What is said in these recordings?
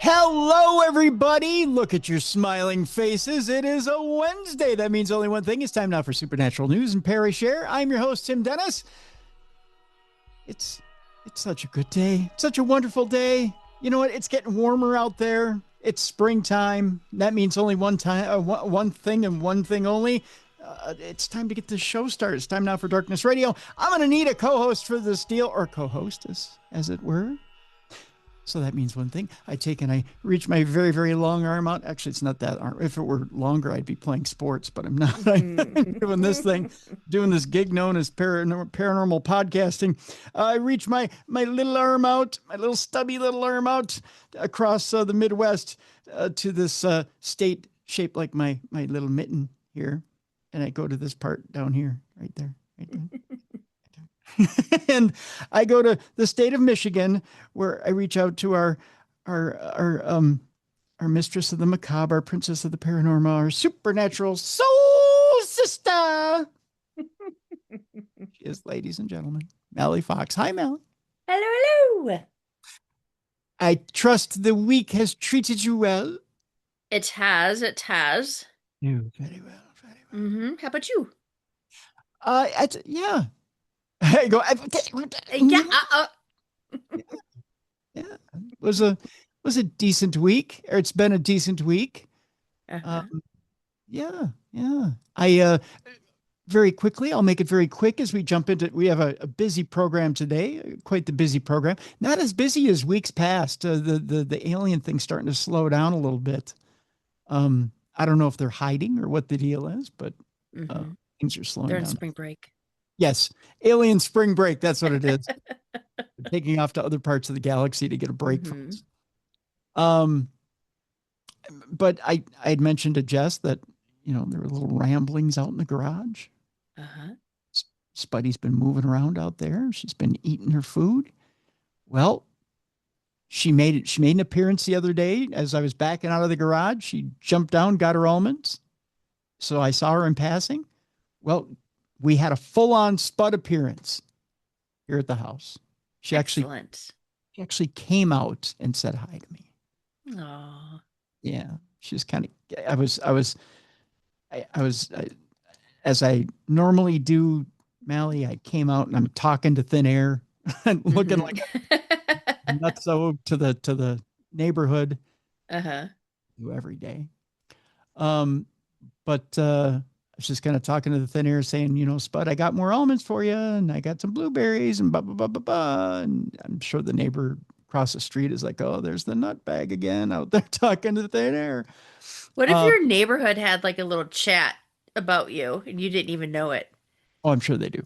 Hello, everybody. Look at your smiling faces. It is a Wednesday. That means only one thing. It's time now for Supernatural News and Parashare. I'm your host, Tim Dennis. It's such a good day. It's such a wonderful day. You know what? It's getting warmer out there. It's springtime. That means only one time, one thing and one thing only. It's time to get this show started. It's time now for Darkness Radio. I'm going to need a co-host for this deal, or co-hostess, as it were. So that means one thing. I take and I reach my very, very long arm out. Actually, it's not that arm. If it were longer, I'd be playing sports, but I'm not. I'm doing this thing, doing this gig known as paranormal podcasting. I reach my little arm out, my little stubby little arm out across the Midwest to this state shaped like my little mitten here. And I go to this part down here, right there, right there. And I go to the state of Michigan, where I reach out to our mistress of the macabre, our princess of the paranormal, our supernatural soul sister. She is, ladies and gentlemen, Mallie Fox. Hi, Mallie. Hello, hello. I trust the week has treated you well. It has. It has. You very well, very well. How about you? Yeah. I go. Yeah. Yeah. It was a decent week, or it's been a decent week. Uh-huh. Yeah. I very quickly, I'll make it very quick as we jump into. We have a busy program today, quite the busy program. Not as busy as weeks past. The alien thing's starting to slow down a little bit. I don't know if they're hiding or what the deal is, but things are slowing They're down. in spring break. Yes, alien spring break. That's what it is. Taking off to other parts of the galaxy to get a break from us. But I had mentioned to Jess that, there were little ramblings out in the garage. Spuddy's been moving around out there. She's been eating her food. Well, she made an appearance the other day as I was backing out of the garage. She jumped down, got her almonds. So I saw her in passing. Well, we had a full-on Spud appearance here at the house. She actually came out and said hi to me. Aww. Yeah, she's kind of. I was as I normally do, Mallie. I came out and I'm talking to thin air and looking like a nutso to the neighborhood. Do every day. But I was just kind of talking to the thin air saying, Spud, I got more almonds for you, and I got some blueberries and blah, blah, blah, blah, blah. And I'm sure the neighbor across the street is like, oh, there's the nut bag again out there talking to the thin air. What if your neighborhood had like a little chat about you and you didn't even know it? Oh, I'm sure they do.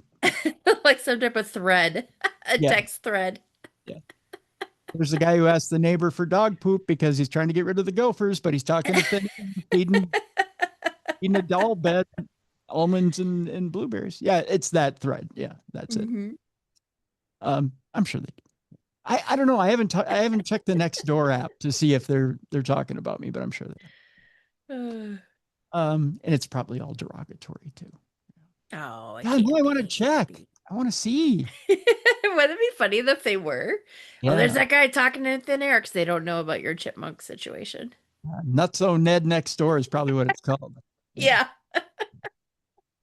Like some type of thread, a text thread. Yeah. There's a guy who asked the neighbor for dog poop because he's trying to get rid of the gophers, but he's talking to thin air, feeding a doll bed, almonds and blueberries. Yeah, it's that thread. Yeah, that's it. I'm sure they do. I don't know. I haven't checked the Nextdoor app to see if they're talking about me, but I'm sure they are. And it's probably all derogatory too. Oh, God, I want to check. I want to see. Wouldn't it be funny if they were? Yeah. Well, there's that guy talking in thin air because they don't know about your chipmunk situation. Nutso Ned next door is probably what it's called. Yeah.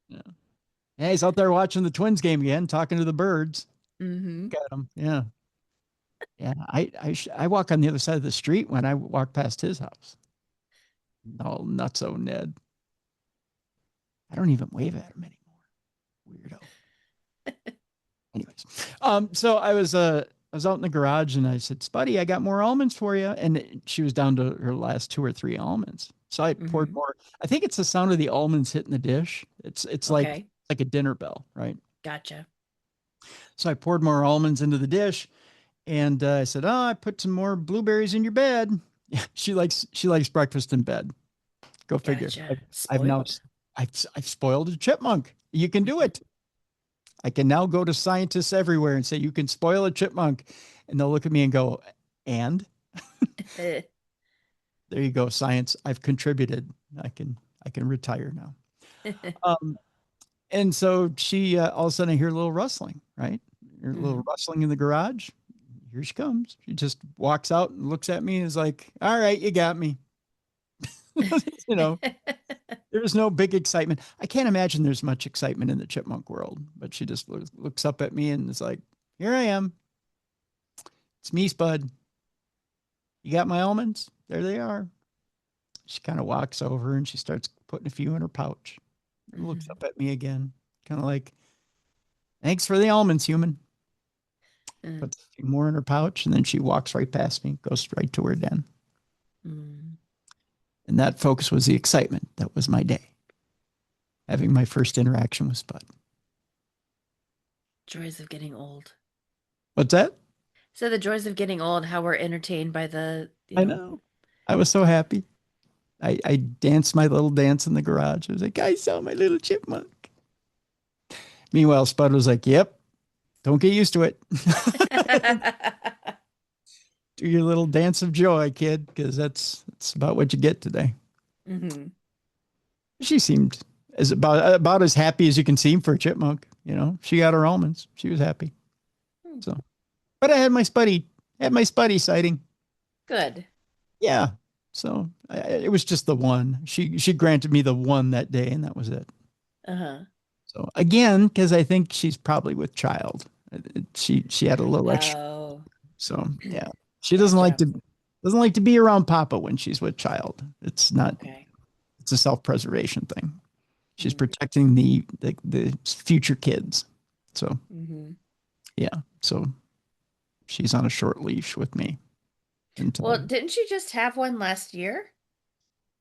Yeah, he's out there watching the Twins game again, talking to the birds. Got him. Yeah. I walk on the other side of the street when I walk past his house. Oh, Nutso Ned. I don't even wave at him anymore. Weirdo. Anyways, so I was out in the garage and I said, Spuddy, I got more almonds for you. And she was down to her last 2 or 3 almonds. So I poured more. I think it's the sound of the almonds hitting the dish. It's like a dinner bell, right? Gotcha. So I poured more almonds into the dish, and I said, "Oh, I put some more blueberries in your bed." She likes breakfast in bed. Go figure. Gotcha. I've spoiled a chipmunk. You can do it. I can now go to scientists everywhere and say, you can spoil a chipmunk, and they'll look at me and go, and there you go, science. I've contributed. I can retire now. And so she all of a sudden I hear a little rustling, right? A little rustling in the garage. here she comes. She just walks out and looks at me and is like, all right, you got me. You know, there's no big excitement. I can't imagine there's much excitement in the chipmunk world, but she just looks up at me and is like, here I am. It's me, Spud. You got my almonds? There they are. She kind of walks over and she starts putting a few in her pouch. And looks up at me again, kind of like, thanks for the almonds, human. Puts a few more in her pouch, and then she walks right past me, goes right to her den. And that, folks, was the excitement. That was my day. Having my first interaction with Spud. Joys of getting old. What's that? So the joys of getting old, how we're entertained by the, I know. I was so happy. I danced my little dance in the garage. I was like, I saw my little chipmunk. Meanwhile, Spud was like, yep, don't get used to it. Do your little dance of joy, kid, because that's about what you get today. Mm-hmm. She seemed about as happy as you can seem for a chipmunk. You know, she got her almonds. She was happy. So, but I had my Spuddy sighting. Good. Yeah. So it was just the one. She granted me the one that day, and that was it. So again, because I think she's probably with child. She had a little extra. So yeah, she doesn't like to be around Papa when she's with child. It's not. Okay. It's a self-preservation thing. She's protecting the future kids. So yeah. So she's on a short leash with me. Well, didn't she just have one last year?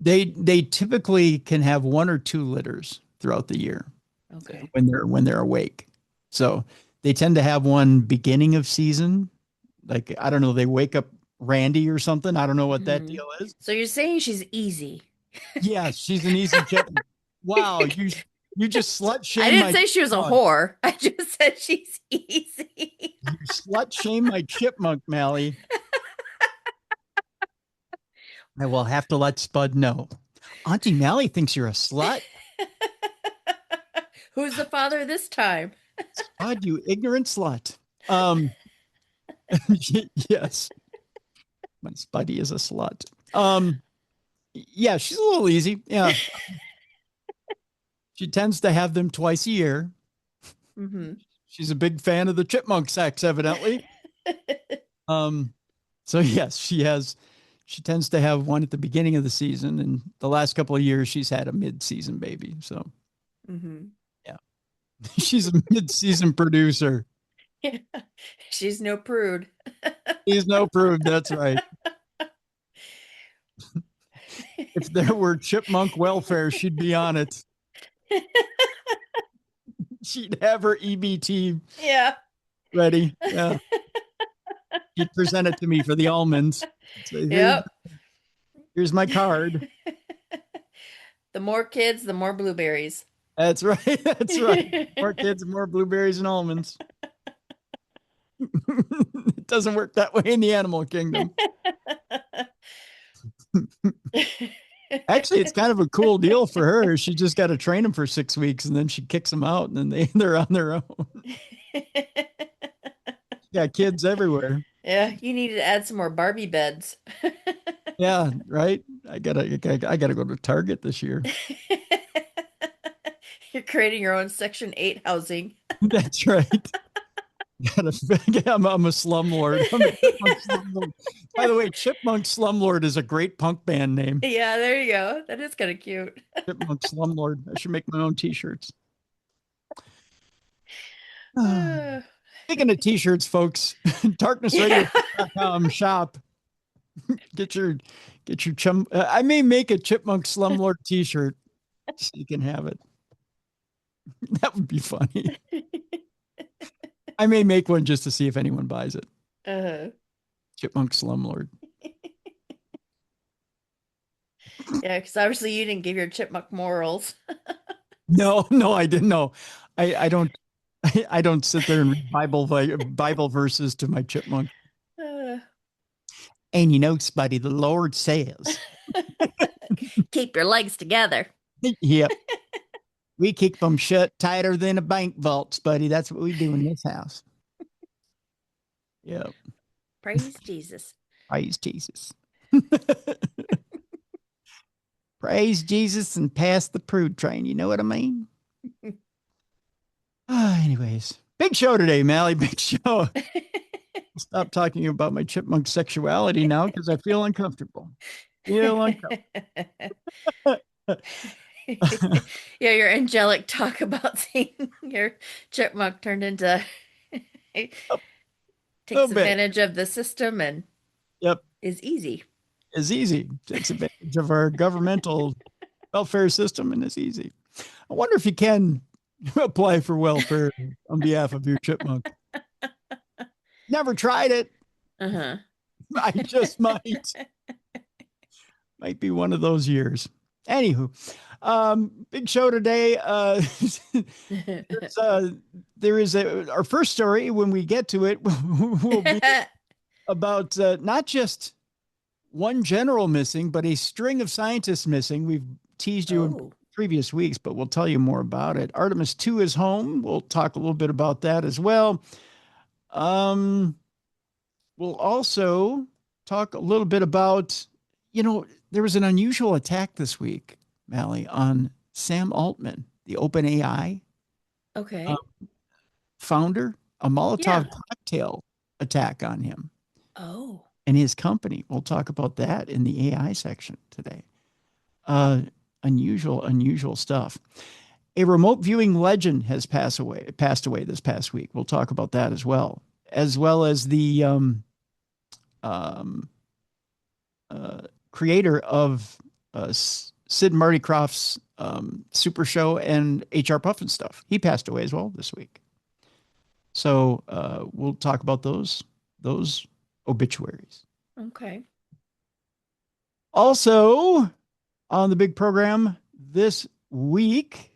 They typically can have one or two litters throughout the year. Okay. When they're awake. So they tend to have one beginning of season. Like, I don't know, they wake up Randy or something. I don't know what that deal is. So you're saying she's easy. Yes, she's an easy chipmunk. Wow, you just slut shame. I didn't say she was a whore. I just said she's easy. You slut shame my chipmunk, Mallie. I will have to let Spud know. Auntie Mallie thinks you're a slut. Who's the father this time? Spud, you ignorant slut. Yes. My Spuddy is a slut. Yeah, she's a little easy. Yeah. She tends to have them twice a year. She's a big fan of the chipmunk sex, evidently. So yes, she tends to have one at the beginning of the season, and the last couple of years she's had a mid-season baby. So yeah, she's a mid-season producer. Yeah. She's no prude. She's no prude. That's right. If there were chipmunk welfare, she'd be on it. She'd have her EBT ready. Yeah. She'd present it to me for the almonds. Say, here's my card. The more kids, the more blueberries. That's right. That's right. More kids, more blueberries and almonds. It doesn't work that way in the animal kingdom. Actually, it's kind of a cool deal for her. She just got to train them for 6 weeks, and then she kicks them out, and then they're on their own. Yeah, kids everywhere. Yeah, you need to add some more Barbie beds. Yeah, right. I gotta go to Target this year. You're creating your own Section 8 housing. That's right. I'm a slumlord. I'm a chipmunk slumlord. By the way, Chipmunk Slumlord is a great punk band name. Yeah, there you go. That is kind of cute. Chipmunk Slumlord. I should make my own t-shirts. Speaking of t-shirts, folks, darknessradio.com shop. Get your chum. I may make a Chipmunk Slumlord t-shirt so you can have it. That would be funny. I may make one just to see if anyone buys it. Chipmunk Slumlord. Yeah, because obviously you didn't give your chipmunk morals. No, I didn't know. I don't sit there and read Bible verses to my chipmunk. And you know, Spuddy, the Lord says, keep your legs together. Yep. We keep them shut tighter than a bank vault, Spuddy. That's what we do in this house. Yep. Praise Jesus. Praise Jesus. Praise Jesus and pass the prude train. You know what I mean? Anyways, big show today, Mallie. Big show. Stop talking about my chipmunk sexuality now because I feel uncomfortable. Feel uncomfortable. Yeah, your angelic talk about seeing your chipmunk turned into takes Little bit. advantage of the system and Yep. is easy. It's easy. Takes advantage of our governmental welfare system and it's easy. I wonder if you can apply for welfare on behalf of your chipmunk. Never tried it. Uh-huh. I just might. Might be one of those years. Anywho, big show today. There is our first story when we get to it will be about not just one general missing, but a string of scientists missing. We've teased you in previous weeks, but we'll tell you more about it. Artemis 2 is home. We'll talk a little bit about that as well. We'll also talk a little bit about, there was an unusual attack this week, Mallie, on Sam Altman, the OpenAI founder, a Molotov cocktail attack on him. Oh. And his company. We'll talk about that in the AI section today. Unusual stuff. A remote viewing legend has passed away this past week. We'll talk about that as well as the creator of Sid and Marty Krofft's Super Show and HR Puffin stuff. He passed away as well this week. So we'll talk about those obituaries. Okay. Also, on the big program this week,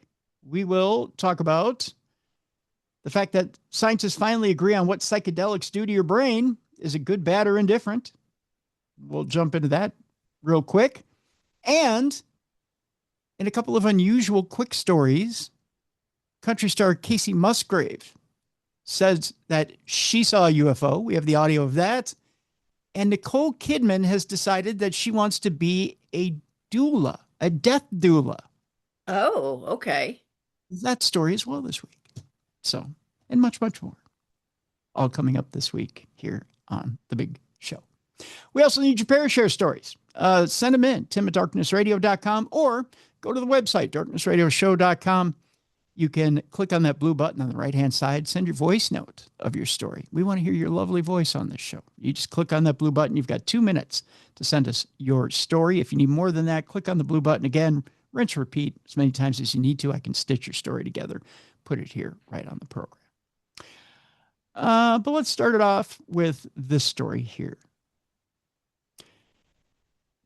we will talk about the fact that scientists finally agree on what psychedelics do to your brain. Is it good, bad, or indifferent? We'll jump into that real quick. And in a couple of unusual quick stories, country star Casey Musgrave says that she saw a UFO. We have the audio of that. And Nicole Kidman has decided that she wants to be a doula, a death doula. Oh, okay. That story as well this week. So, and much, much more. All coming up this week here on The Big Show. We also need your Parashare stories. Send them in, tim@darknessradio.com, or go to the website, darknessradioshow.com. You can click on that blue button on the right-hand side, send your voice note of your story. We want to hear your lovely voice on this show. You just click on that blue button. You've got 2 minutes to send us your story. If you need more than that, click on the blue button again, rinse, repeat as many times as you need to. I can stitch your story together, put it here right on the program. But let's start it off with this story here.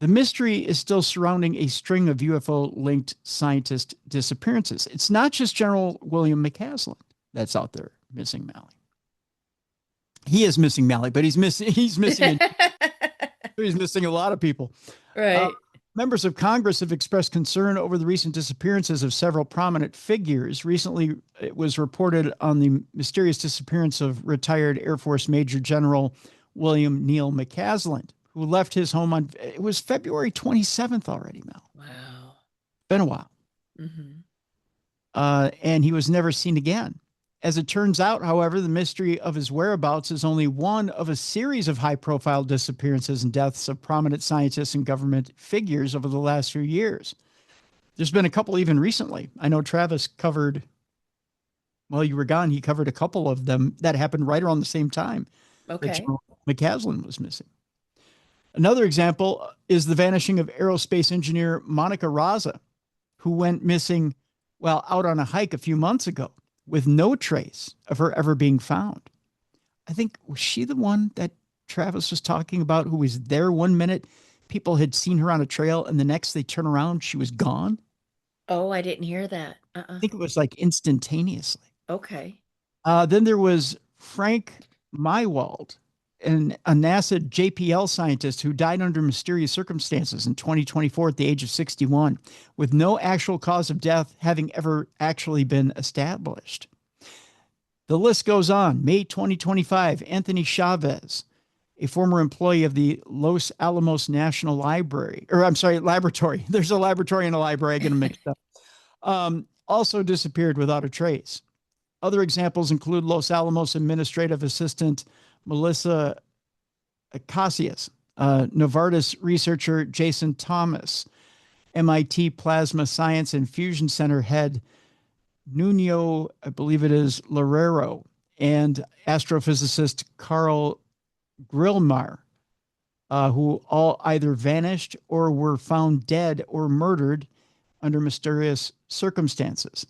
The mystery is still surrounding a string of UFO-linked scientist disappearances. It's not just General William McCaslin that's out there missing, Mallie. He is missing Mallie, but he's missing he's missing a lot of people. Right. Members of Congress have expressed concern over the recent disappearances of several prominent figures. Recently, it was reported on the mysterious disappearance of retired Air Force Major General William Neil McCaslin, who left his home on, it was February 27th already, Mel. Wow. Been a while. Mm-hmm. And he was never seen again. As it turns out, however, the mystery of his whereabouts is only one of a series of high-profile disappearances and deaths of prominent scientists and government figures over the last few years. There's been a couple even recently. I know Travis covered, while you were gone, he covered a couple of them that happened right around the same time that General McCaslin was missing. Another example is the vanishing of aerospace engineer Monica Raza, who went missing while out on a hike a few months ago with no trace of her ever being found. I think, was she the one that Travis was talking about who was there 1 minute? People had seen her on a trail and the next they turn around, she was gone. Oh, I didn't hear that. I think it was like instantaneously. Okay. Then there was Frank Mywald, a NASA JPL scientist who died under mysterious circumstances in 2024 at the age of 61, with no actual cause of death having ever actually been established. The list goes on. May 2025, Anthony Chavez, a former employee of the Los Alamos National Library, or I'm sorry, laboratory. There's a laboratory and a library. I get them mixed up. Also disappeared without a trace. Other examples include Los Alamos administrative assistant Melissa Cassius, Novartis researcher Jason Thomas, MIT Plasma Science and Fusion Center head Nuno, I believe it is, Loureiro, and astrophysicist Carl Grillmar, who all either vanished or were found dead or murdered under mysterious circumstances.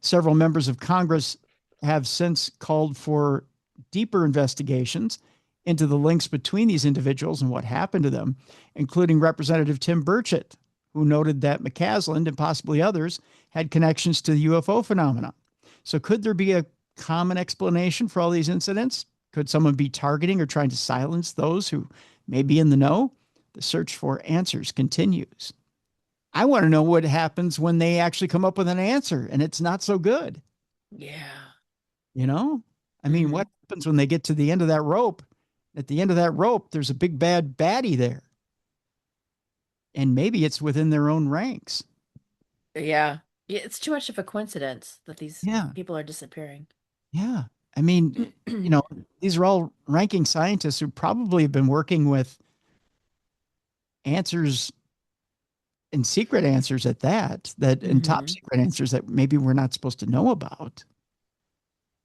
Several members of Congress have since called for deeper investigations into the links between these individuals and what happened to them, including Representative Tim Burchett, who noted that McCaslin and possibly others had connections to the UFO phenomena. So could there be a common explanation for all these incidents? Could someone be targeting or trying to silence those who may be in the know? The search for answers continues. I want to know what happens when they actually come up with an answer and it's not so good. Yeah. You know? I mean, what happens when they get to the end of that rope? At the end of that rope, there's a big bad baddie there. And maybe it's within their own ranks. Yeah. It's too much of a coincidence that these people are disappearing. Yeah. I mean, these are all ranking scientists who probably have been working with answers and secret answers at that, and top secret answers that maybe we're not supposed to know about.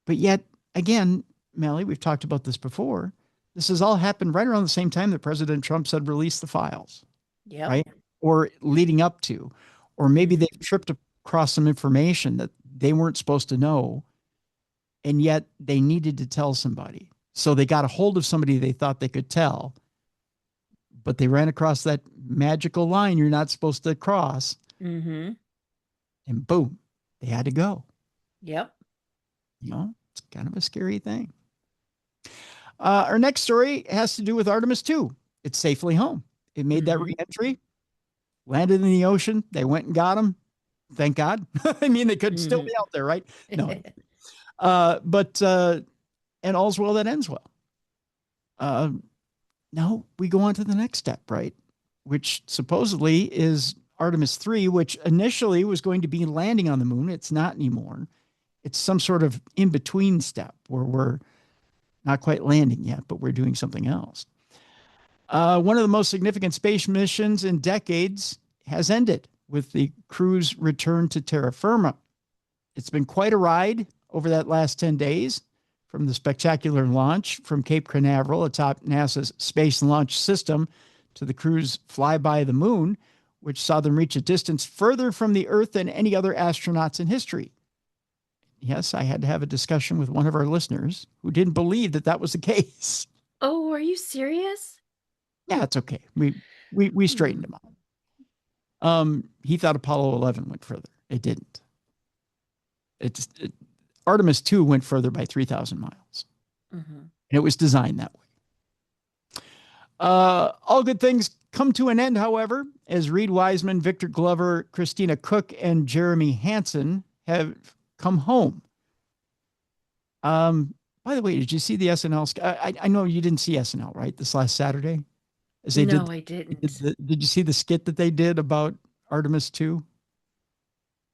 But yet, again, Mallie, we've talked about this before. This has all happened right around the same time that President Trump said release the files. Yeah. Right. Or leading up to, or maybe they've tripped across some information that they weren't supposed to know. And yet they needed to tell somebody. So they got a hold of somebody they thought they could tell, but they ran across that magical line you're not supposed to cross. Mm-hmm. And boom, they had to go. Yep. It's kind of a scary thing. Our next story has to do with Artemis 2. It's safely home. It made that re-entry, landed in the ocean. They went and got him. Thank God. I mean, they could still be out there, right? No. And all's well that ends well. Now we go on to the next step, right? Which supposedly is Artemis 3, which initially was going to be landing on the moon. It's not anymore. It's some sort of in-between step where we're not quite landing yet, but we're doing something else. One of the most significant space missions in decades has ended with the crew's return to terra firma. It's been quite a ride over that last 10 days, from the spectacular launch from Cape Canaveral atop NASA's Space Launch System to the crew's flyby the moon, which saw them reach a distance further from the Earth than any other astronauts in history. Yes, I had to have a discussion with one of our listeners who didn't believe that that was the case. Oh, are you serious? Yeah, it's okay. We straightened him out. He thought Apollo 11 went further. It didn't. Artemis 2 went further by 3,000 miles. And it was designed that way. All good things come to an end, however, as Reed Wiseman, Victor Glover, Christina Cook, and Jeremy Hansen have come home. By the way, did you see the SNL? I know you didn't see SNL, right? This last Saturday? I didn't. Did you see the skit that they did about Artemis 2?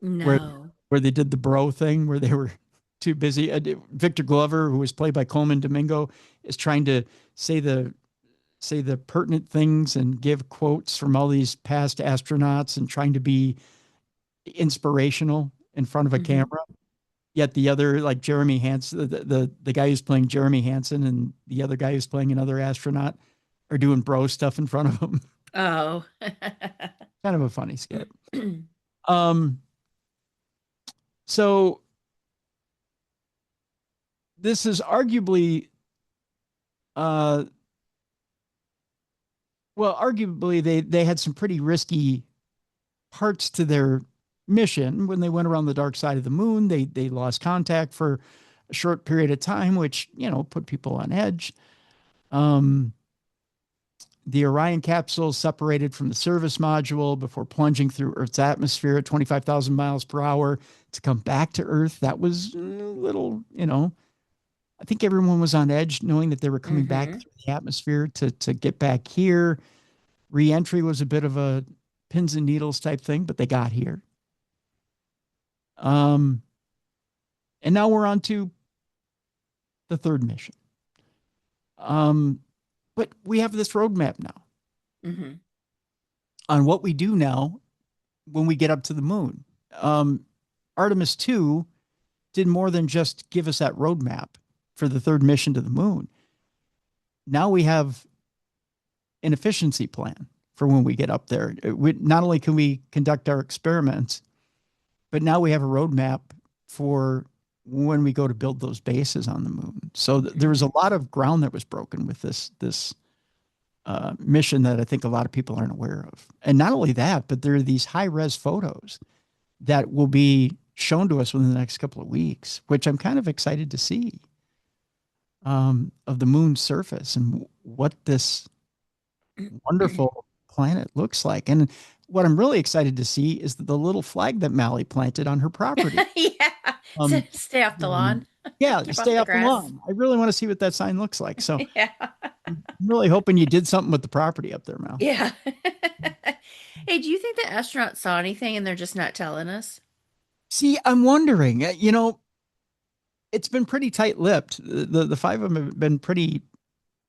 No. Where they did the bro thing, where they were too busy. Victor Glover, who was played by Coleman Domingo, is trying to say the pertinent things and give quotes from all these past astronauts and trying to be inspirational in front of a camera. Yet the other, like Jeremy Hansen, the guy who's playing Jeremy Hansen and the other guy who's playing another astronaut are doing bro stuff in front of him. Oh. Kind of a funny skit. So this is arguably, arguably they had some pretty risky parts to their mission. When they went around the dark side of the moon, they lost contact for a short period of time, which, put people on edge. The Orion capsule separated from the service module before plunging through Earth's atmosphere at 25,000 miles per hour to come back to Earth. That was a little, I think everyone was on edge knowing that they were coming back Mm-hmm. through the atmosphere to get back here. Reentry was a bit of a pins and needles type thing, but they got here. Um, and now we're on to the third mission. Um, but we have this roadmap now Mm-hmm. on what we do now when we get up to the moon. Artemis 2 did more than just give us that roadmap for the third mission to the moon. Now we have an efficiency plan for when we get up there. Not only can we conduct our experiments, but now we have a roadmap for when we go to build those bases on the moon. So there was a lot of ground that was broken with this mission that I think a lot of people aren't aware of. And not only that, but there are these high res photos that will be shown to us within the next couple of weeks, which I'm kind of excited to see, of the moon's surface and what this wonderful planet looks like. And what I'm really excited to see is the little flag that Mallie planted on her property. Yeah. Um, Stay off the lawn. yeah, Keep stay off off the grass. lawn. I really want to see what that sign looks like. So Yeah. I'm really hoping you did something with the property up there, Mal. Yeah. Hey, do you think the astronauts saw anything and they're just not telling us? See, I'm wondering, it's been pretty tight-lipped. The five of them have been pretty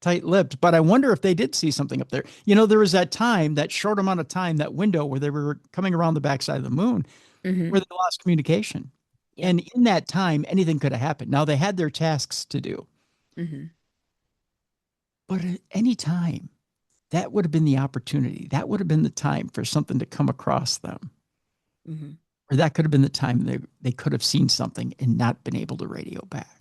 tight-lipped, but I wonder if they did see something up there. There was that time, that short amount of time, that window where they were coming around the backside of the moon, Mm-hmm. where they lost communication. Yeah. And in that time, anything could have happened. Now, they had their tasks to do, Mm-hmm. but at any time, that would have been the opportunity. That would have been the time for something to come across them. Mm-hmm. Or that could have been the time they could have seen something and not been able to radio back.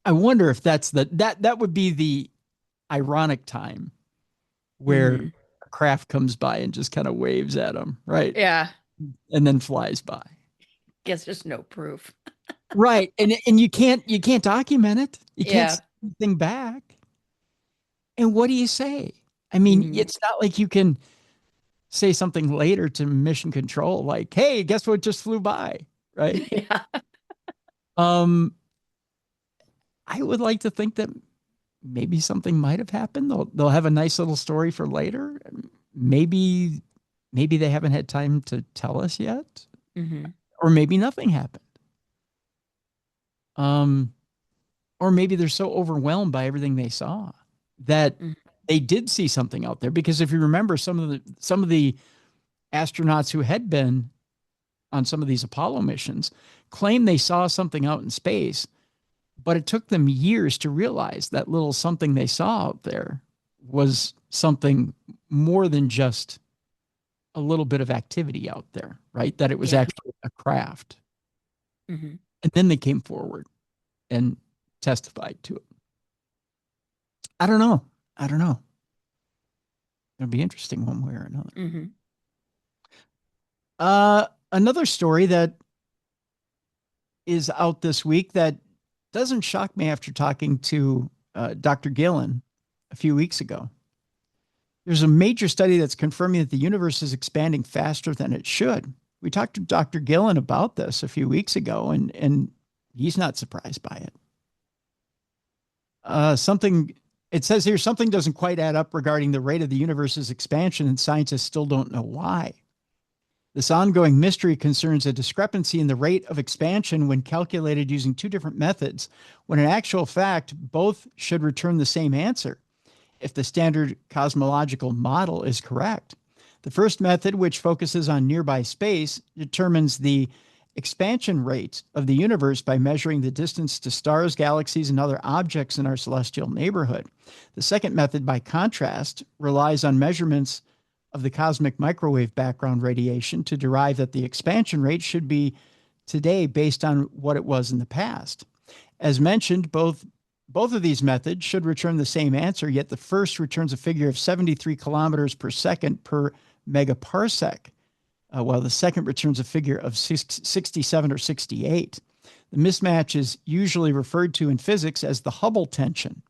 I wonder if that would be the ironic time where Mm-hmm. a craft comes by and just kind of waves at them, right? Yeah. And then flies by. Guess there's no proof. Right. And you can't document it. You can't Yeah. say anything back. And what do you say? I mean, Mhm. it's not like you can say something later to mission control, like, hey, guess what just flew by? Right. Yeah. I would like to think that maybe something might have happened. They'll have a nice little story for later. Maybe they haven't had time to tell us yet, Mm-hmm. or maybe nothing happened. Or maybe they're so overwhelmed by everything they saw that Mm-hmm. they did see something out there. Because if you remember, some of the astronauts who had been on some of these Apollo missions claimed they saw something out in space, but it took them years to realize that little something they saw out there was something more than just a little bit of activity out there, right? That it was Yeah. actually a craft. Mm-hmm. And then they came forward and testified to it. I don't know. It'll be interesting one way or another. Mm-hmm. Another story that is out this week that doesn't shock me after talking to Dr. Gillen a few weeks ago. There's a major study that's confirming that the universe is expanding faster than it should. We talked to Dr. Gillen about this a few weeks ago, and he's not surprised by it. It says here, something doesn't quite add up regarding the rate of the universe's expansion, and scientists still don't know why. This ongoing mystery concerns a discrepancy in the rate of expansion when calculated using two different methods, when in actual fact, both should return the same answer if the standard cosmological model is correct. The first method, which focuses on nearby space, determines the expansion rate of the universe by measuring the distance to stars, galaxies, and other objects in our celestial neighborhood. The second method, by contrast, relies on measurements of the cosmic microwave background radiation to derive that the expansion rate should be today based on what it was in the past. As mentioned, both of these methods should return the same answer, yet the first returns a figure of 73 kilometers per second per megaparsec, while the second returns a figure of 67 or 68. The mismatch is usually referred to in physics as the Hubble tension.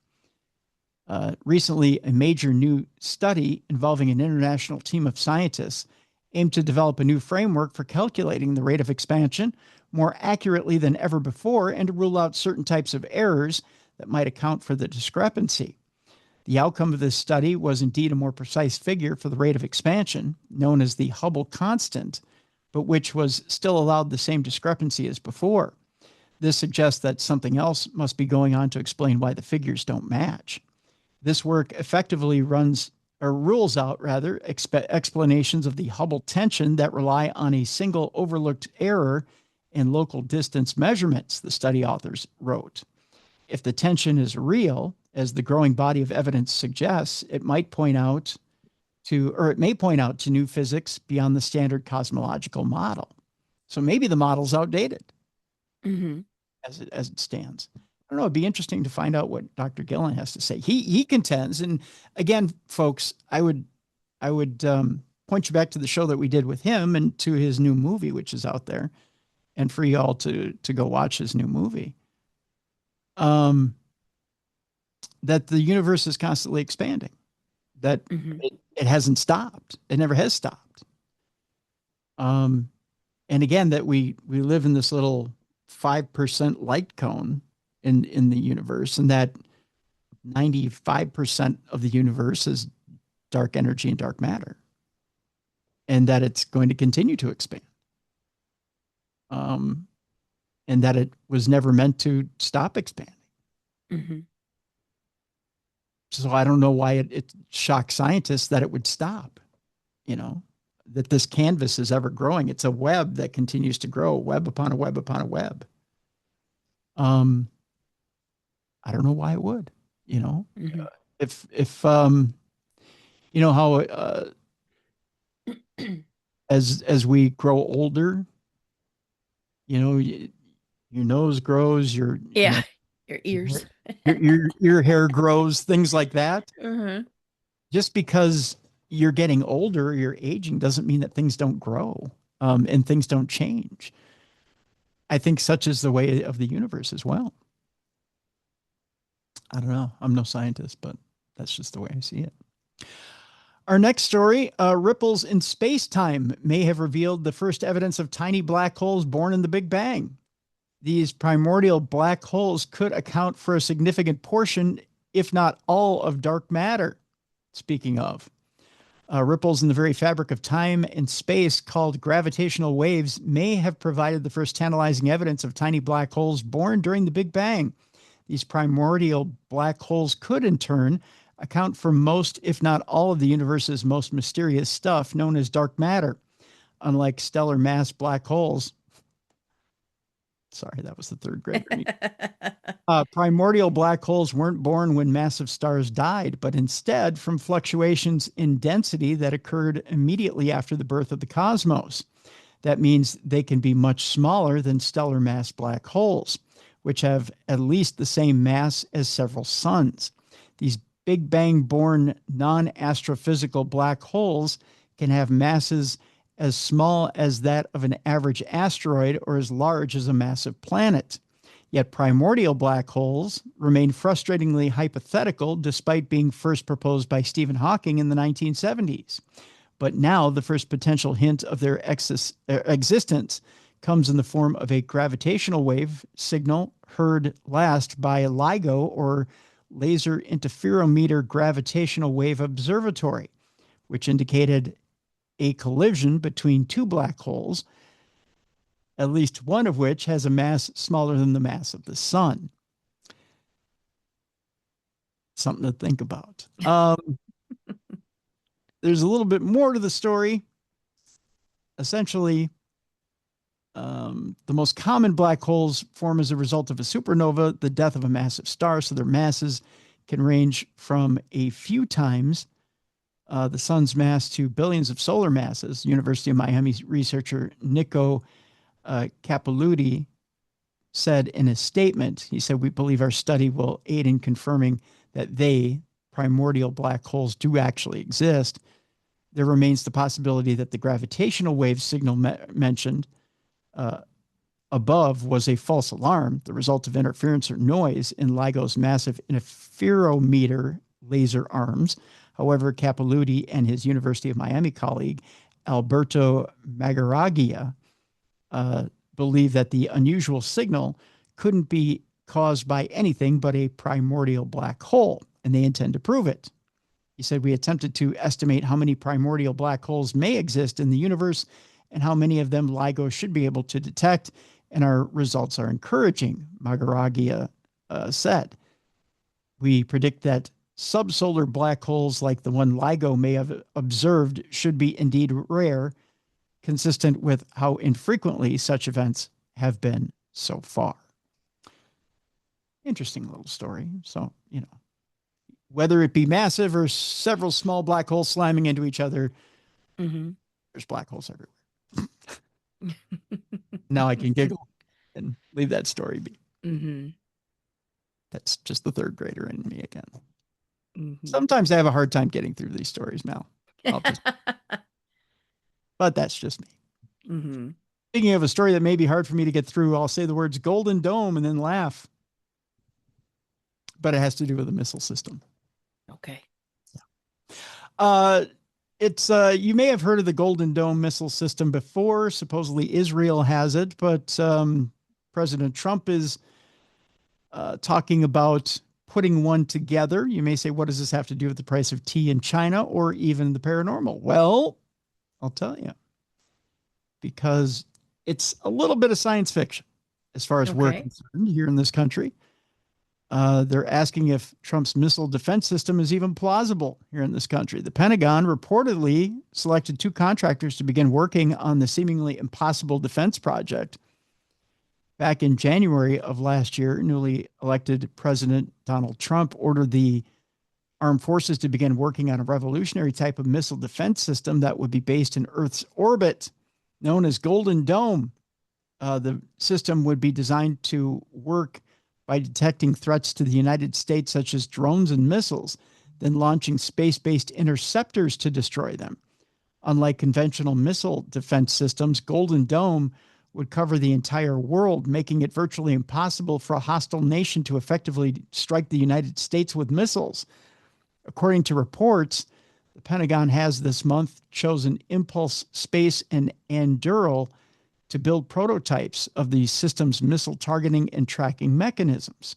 Recently, a major new study involving an international team of scientists aimed to develop a new framework for calculating the rate of expansion more accurately than ever before and to rule out certain types of errors that might account for the discrepancy. The outcome of this study was indeed a more precise figure for the rate of expansion, known as the Hubble constant, but which was still allowed the same discrepancy as before. This suggests that something else must be going on to explain why the figures don't match. This work effectively rules out explanations of the Hubble tension that rely on a single overlooked error in local distance measurements, the study authors wrote. If the tension is real, as the growing body of evidence suggests, it may point out to new physics beyond the standard cosmological model. So maybe the model's outdated as it stands. I don't know. It'd be interesting to find out what Dr. Gillen has to say. He contends, and again, folks, I would point you back to the show that we did with him and to his new movie, which is out there, and for you all to go watch his new movie. That the universe is constantly expanding, that it hasn't stopped. It never has stopped. And again, that we live in this little 5% light cone in the universe, and that 95% of the universe is dark energy and dark matter, and that it's going to continue to expand. And that it was never meant to stop expanding. So I don't know why it shocks scientists that it would stop, that this canvas is ever growing. It's a web that continues to grow, web upon a web upon a web. I don't know why it would, if how as we grow older, your nose grows, your ears, your hair grows, things like that. Just because you're getting older, you're aging, doesn't mean that things don't grow, and things don't change. I think such is the way of the universe as well. I don't know. I'm no scientist, but that's just the way I see it. Our next story, ripples in space-time may have revealed the first evidence of tiny black holes born in the Big Bang. These primordial black holes could account for a significant portion, if not all, of dark matter. Speaking of, ripples in the very fabric of time and space called gravitational waves may have provided the first tantalizing evidence of tiny black holes born during the Big Bang. These primordial black holes could, in turn, account for most, if not all, of the universe's most mysterious stuff, known as dark matter. Unlike stellar mass black holes, sorry, that was the third grader. Primordial black holes weren't born when massive stars died, but instead from fluctuations in density that occurred immediately after the birth of the cosmos. That means they can be much smaller than stellar mass black holes, which have at least the same mass as several suns. These Big Bang-born non-astrophysical black holes can have masses as small as that of an average asteroid or as large as a massive planet. Yet primordial black holes remain frustratingly hypothetical despite being first proposed by Stephen Hawking in the 1970s. But now the first potential hint of their existence comes in the form of a gravitational wave signal heard last by LIGO, or Laser Interferometer Gravitational Wave Observatory, which indicated a collision between two black holes, at least one of which has a mass smaller than the mass of the sun. Something to think about. There's a little bit more to the story. Essentially, the most common black holes form as a result of a supernova, the death of a massive star, so their masses can range from a few times the sun's mass to billions of solar masses. University of Miami researcher Nico Capilouti said in a statement, he said, "We believe our study will aid in confirming that primordial black holes, do actually exist. There remains the possibility that the gravitational wave signal mentioned above was a false alarm, the result of interference or noise in LIGO's massive interferometer laser arms." However, Capilouti and his University of Miami colleague, Alberto Magaraglia, believe that the unusual signal couldn't be caused by anything but a primordial black hole, and they intend to prove it. He said, we attempted to estimate how many primordial black holes may exist in the universe and how many of them LIGO should be able to detect, and our results are encouraging, Magaragia said. We predict that subsolar black holes like the one LIGO may have observed should be indeed rare, consistent with how infrequently such events have been so far. Interesting little story. So, whether it be massive or several small black holes slamming into each other, there's black holes everywhere. Now I can giggle and leave that story be. That's just the third grader in me again. Sometimes I have a hard time getting through these stories now. But that's just me. Speaking of a story that may be hard for me to get through, I'll say the words Golden Dome and then laugh. But it has to do with the missile system. Okay. Yeah. It's you may have heard of the Golden Dome missile system before. Supposedly Israel has it, but President Trump is talking about putting one together. You may say, what does this have to do with the price of tea in China or even the paranormal? Well, I'll tell you. Because it's a little bit of science fiction as far as we're concerned here in this country. They're asking if Trump's missile defense system is even plausible here in this country. The Pentagon reportedly selected 2 contractors to begin working on the seemingly impossible defense project. Back in January of last year, newly elected President Donald Trump ordered the armed forces to begin working on a revolutionary type of missile defense system that would be based in Earth's orbit, known as Golden Dome. The system would be designed to work by detecting threats to the United States, such as drones and missiles, then launching space-based interceptors to destroy them. Unlike conventional missile defense systems, Golden Dome would cover the entire world, making it virtually impossible for a hostile nation to effectively strike the United States with missiles. According to reports, the Pentagon has this month chosen Impulse Space and Anduril to build prototypes of the system's missile targeting and tracking mechanisms.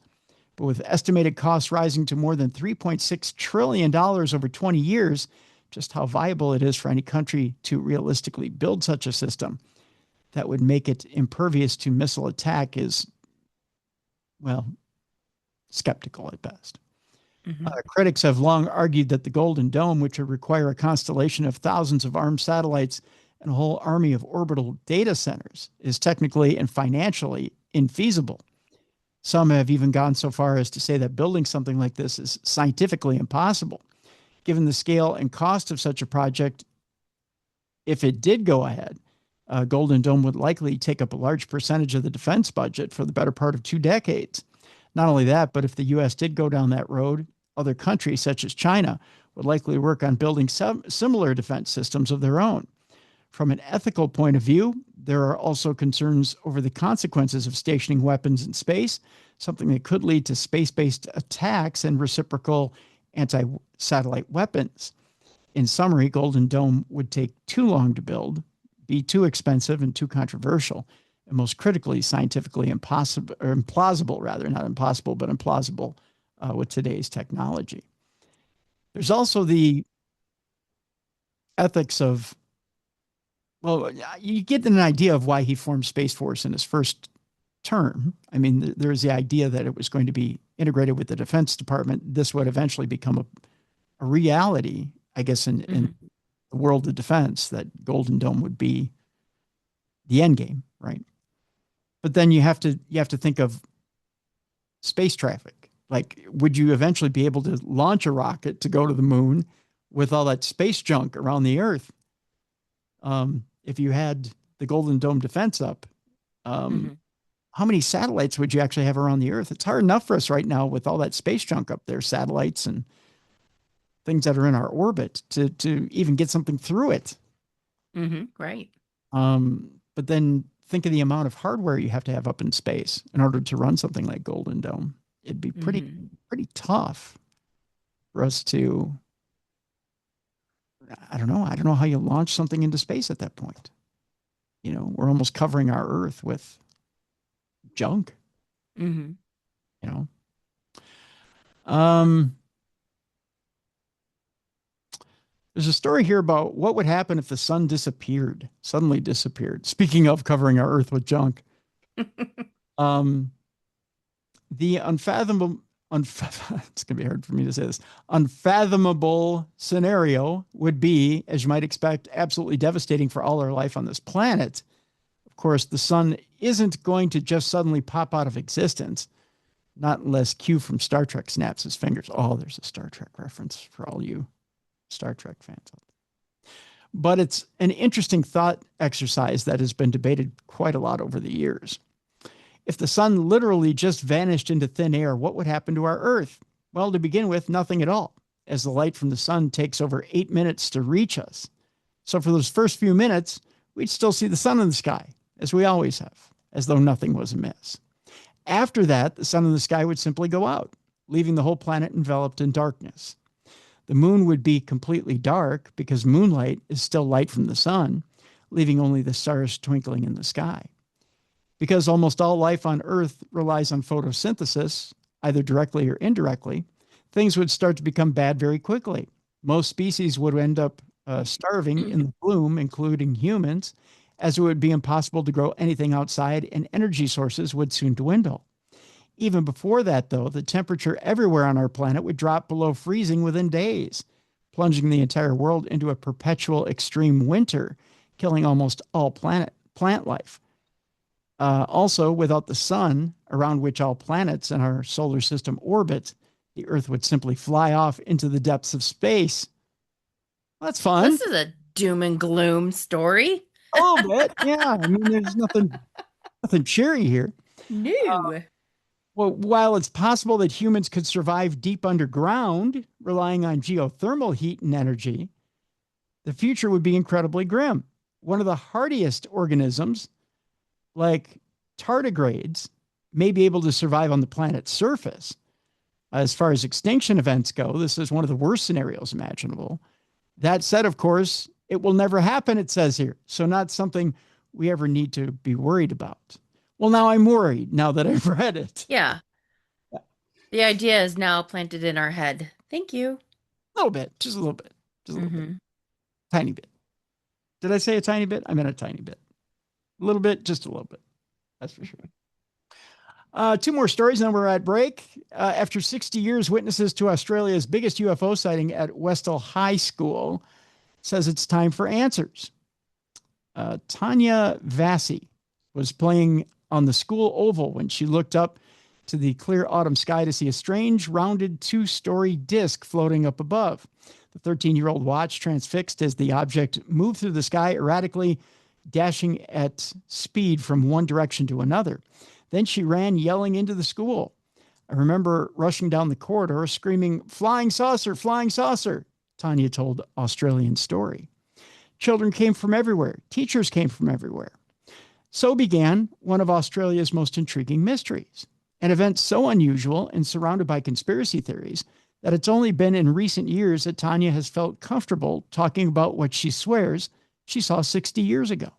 But with estimated costs rising to more than $3.6 trillion over 20 years, just how viable it is for any country to realistically build such a system that would make it impervious to missile attack is, well, skeptical at best. Critics have long argued that the Golden Dome, which would require a constellation of thousands of armed satellites and a whole army of orbital data centers, is technically and financially infeasible. Some have even gone so far as to say that building something like this is scientifically impossible. Given the scale and cost of such a project, if it did go ahead, Golden Dome would likely take up a large percentage of the defense budget for the better part of 2 decades. Not only that, but if the U.S. did go down that road, other countries such as China would likely work on building similar defense systems of their own. From an ethical point of view, there are also concerns over the consequences of stationing weapons in space, something that could lead to space-based attacks and reciprocal anti-satellite weapons. In summary, Golden Dome would take too long to build, be too expensive and too controversial, and most critically, scientifically impossible, or implausible rather, not impossible, but implausible with today's technology. There's also the ethics of, well, you get an idea of why he formed Space Force in his first term. I mean, there's the idea that it was going to be integrated with the Defense Department. This would eventually become a reality, I guess, in the world of defense, that Golden Dome would be the end game, right? But then you have to think of space traffic. Like, would you eventually be able to launch a rocket to go to the moon with all that space junk around the Earth? If you had the Golden Dome defense up, how many satellites would you actually have around the Earth? It's hard enough for us right now with all that space junk up there, satellites and things that are in our orbit, to even get something through it. Right. But then think of the amount of hardware you have to have up in space in order to run something like Golden Dome. It'd be pretty tough for us to, I don't know how you launch something into space at that point. we're almost covering our Earth with junk, Mm-hmm. you know. Um, there's a story here about what would happen if the sun suddenly disappeared. Speaking of covering our Earth with junk, um, the unfathomable, it's going to be hard for me to say this, unfathomable scenario would be, as you might expect, absolutely devastating for all our life on this planet. Of course, the sun isn't going to just suddenly pop out of existence, not unless Q from Star Trek snaps his fingers. Oh, there's a Star Trek reference for all you Star Trek fans out there. But it's an interesting thought exercise that has been debated quite a lot over the years. If the sun literally just vanished into thin air, what would happen to our Earth? Well, to begin with, nothing at all, as the light from the sun takes over 8 minutes to reach us. So for those first few minutes, we'd still see the sun in the sky, as we always have, as though nothing was amiss. After that, the sun in the sky would simply go out, leaving the whole planet enveloped in darkness. The moon would be completely dark because moonlight is still light from the sun, leaving only the stars twinkling in the sky. Because almost all life on Earth relies on photosynthesis, either directly or indirectly, things would start to become bad very quickly. Most species would end up starving in the bloom, including humans, as it would be impossible to grow anything outside, and energy sources would soon dwindle. Even before that, though, the temperature everywhere on our planet would drop below freezing within days, plunging the entire world into a perpetual extreme winter, killing almost all plant life. Also, without the sun, around which all planets in our solar system orbit, the Earth would simply fly off into the depths of space. That's fun. This is a doom and gloom story. A little bit, yeah. I mean, there's nothing cheery here. No. Well, while it's possible that humans could survive deep underground, relying on geothermal heat and energy, the future would be incredibly grim. One of the hardiest organisms, like tardigrades, may be able to survive on the planet's surface. As far as extinction events go, this is one of the worst scenarios imaginable. That said, of course, it will never happen, it says here. So not something we ever need to be worried about. Well, now I'm worried now that I've read it. Yeah. The idea is now planted in our head. Thank you. A little bit, just a little bit, just a little bit, tiny bit. Did I say a tiny bit? I meant a tiny bit. A little bit, just a little bit. That's for sure. Two more stories, and then we're at break. After 60 years, witnesses to Australia's biggest UFO sighting at Westall High School says it's time for answers. Tanya Vassie was playing on the school oval when she looked up to the clear autumn sky to see a strange, rounded, two-story disc floating up above. The 13-year-old watched, transfixed, as the object moved through the sky erratically, dashing at speed from one direction to another. Then she ran, yelling into the school. I remember rushing down the corridor, screaming, "Flying saucer, flying saucer," Tanya told Australian Story. Children came from everywhere. Teachers came from everywhere. So began one of Australia's most intriguing mysteries, an event so unusual and surrounded by conspiracy theories that it's only been in recent years that Tanya has felt comfortable talking about what she swears she saw 60 years ago.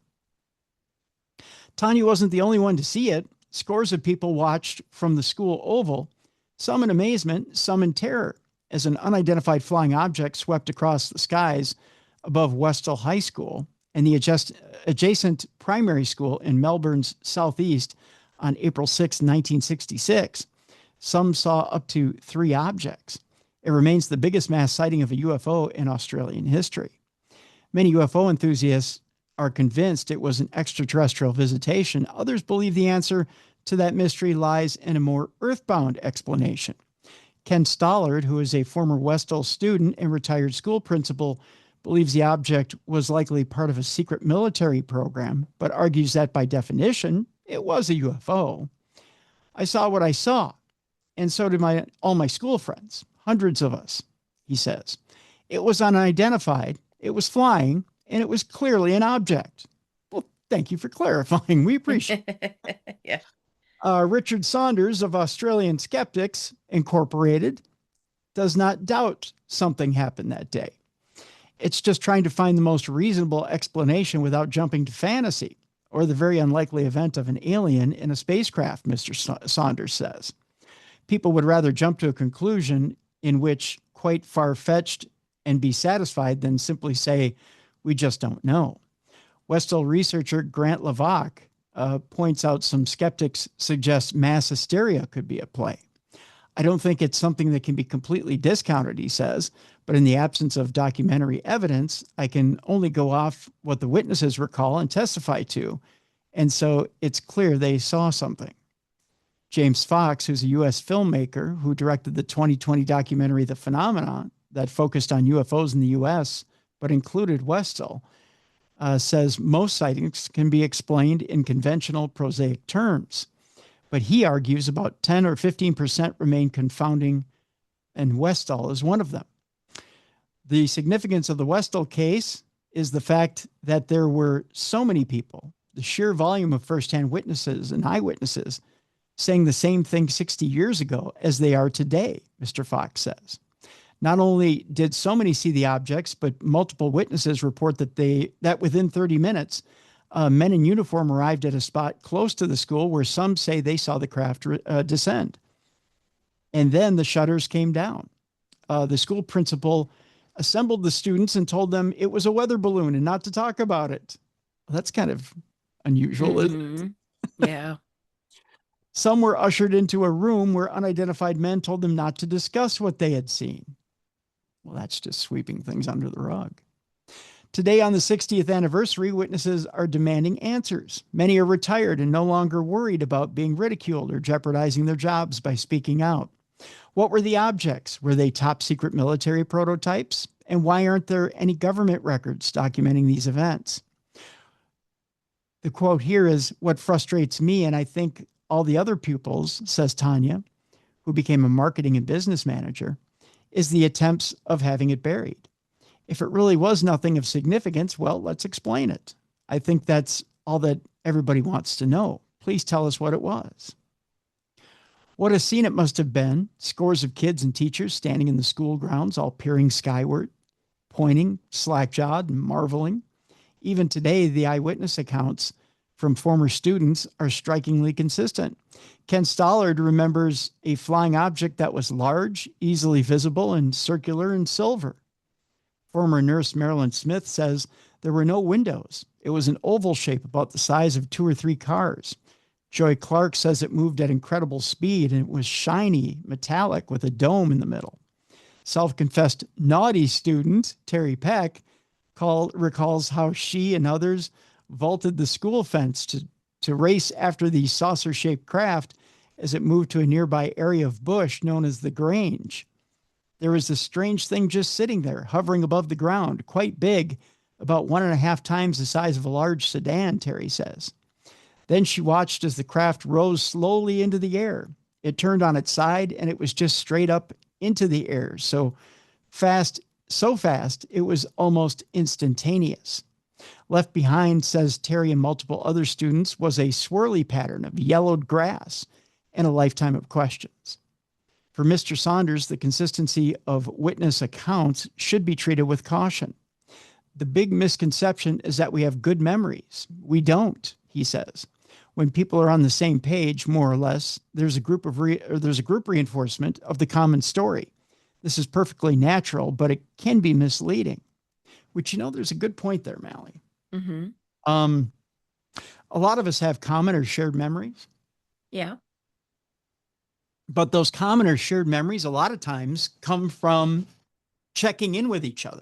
Tanya wasn't the only one to see it. Scores of people watched from the school oval, some in amazement, some in terror, as an unidentified flying object swept across the skies above Westall High School and the adjacent primary school in Melbourne's southeast on April 6, 1966. Some saw up to 3 objects. It remains the biggest mass sighting of a UFO in Australian history. Many UFO enthusiasts are convinced it was an extraterrestrial visitation. Others believe the answer to that mystery lies in a more earthbound explanation. Ken Stollard, who is a former Westall student and retired school principal, believes the object was likely part of a secret military program, but argues that by definition, it was a UFO. I saw what I saw, and so did all my school friends, hundreds of us, he says. It was unidentified, it was flying, and it was clearly an object. Well, thank you for clarifying. We appreciate it. Yeah. Richard Saunders of Australian Skeptics Incorporated does not doubt something happened that day. It's just trying to find the most reasonable explanation without jumping to fantasy. or the very unlikely event of an alien in a spacecraft, Mr. Saunders says. People would rather jump to a conclusion in which quite far-fetched and be satisfied than simply say, we just don't know. Westall researcher Grant Levac points out some skeptics suggest mass hysteria could be at play. I don't think it's something that can be completely discounted, he says, but in the absence of documentary evidence, I can only go off what the witnesses recall and testify to. And so it's clear they saw something. James Fox, who's a U.S. filmmaker who directed the 2020 documentary The Phenomenon that focused on UFOs in the U.S., but included Westall, says most sightings can be explained in conventional prosaic terms. But he argues about 10 or 15% remain confounding, and Westall is one of them. The significance of the Westall case is the fact that there were so many people, the sheer volume of firsthand witnesses and eyewitnesses saying the same thing 60 years ago as they are today, Mr. Fox says. Not only did so many see the objects, but multiple witnesses report that within 30 minutes, men in uniform arrived at a spot close to the school where some say they saw the craft descend. And then the shutters came down. The school principal assembled the students and told them it was a weather balloon and not to talk about it. Well, that's kind of unusual, isn't it? Yeah. Some were ushered into a room where unidentified men told them not to discuss what they had seen. Well, that's just sweeping things under the rug. Today, on the 60th anniversary, witnesses are demanding answers. Many are retired and no longer worried about being ridiculed or jeopardizing their jobs by speaking out. What were the objects? Were they top secret military prototypes? And why aren't there any government records documenting these events? The quote here is, what frustrates me, and I think all the other pupils, says Tanya, who became a marketing and business manager, is the attempts of having it buried. If it really was nothing of significance, well, let's explain it. I think that's all that everybody wants to know. Please tell us what it was. What a scene it must have been. Scores of kids and teachers standing in the school grounds, all peering skyward, pointing, slack-jawed, and marveling. Even today, the eyewitness accounts from former students are strikingly consistent. Ken Stollard remembers a flying object that was large, easily visible, and circular and silver. Former nurse Marilyn Smith says there were no windows. It was an oval shape about the size of 2 or 3 cars. Joy Clark says it moved at incredible speed and it was shiny, metallic with a dome in the middle. Self-confessed naughty student Terry Peck recalls how she and others vaulted the school fence to race after the saucer-shaped craft as it moved to a nearby area of bush known as the Grange. There was a strange thing just sitting there, hovering above the ground, quite big, about 1.5 times the size of a large sedan, Terry says. Then she watched as the craft rose slowly into the air. It turned on its side, and it was just straight up into the air. So fast, it was almost instantaneous. Left behind, says Terry and multiple other students, was a swirly pattern of yellowed grass and a lifetime of questions. For Mr. Saunders, the consistency of witness accounts should be treated with caution. The big misconception is that we have good memories. We don't, he says. When people are on the same page, more or less, there's a group reinforcement of the common story. This is perfectly natural, but it can be misleading. Which, there's a good point there, Mallie. Mm-hmm. A lot of us have common or shared memories. Yeah. But those common or shared memories a lot of times come from checking in with each other.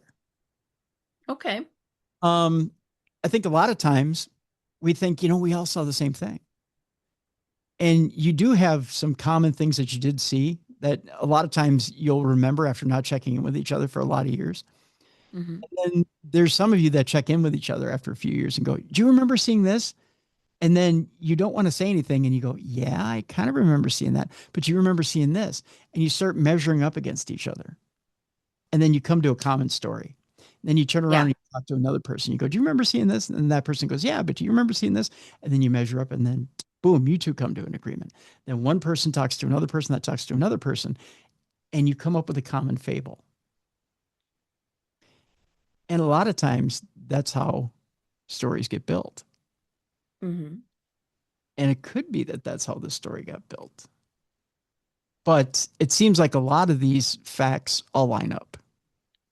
Okay. I think a lot of times we think, we all saw the same thing. And you do have some common things that you did see that a lot of times you'll remember after not checking in with each other for a lot of years. Mm-hmm. And then there's some of you that check in with each other after a few years and go, do you remember seeing this? And then you don't want to say anything. And you go, yeah, I kind of remember seeing that. But you remember seeing this. And you start measuring up against each other. And then you come to a common story. And then you turn around and you talk to another person. You go, do you remember seeing this? And that person goes, yeah, but do you remember seeing this? And then you measure up and then boom, you two come to an agreement. Then one person talks to another person that talks to another person. And you come up with a common fable. And a lot of times that's how stories get built. Mm-hmm. And it could be that that's how the story got built. But it seems like a lot of these facts all line up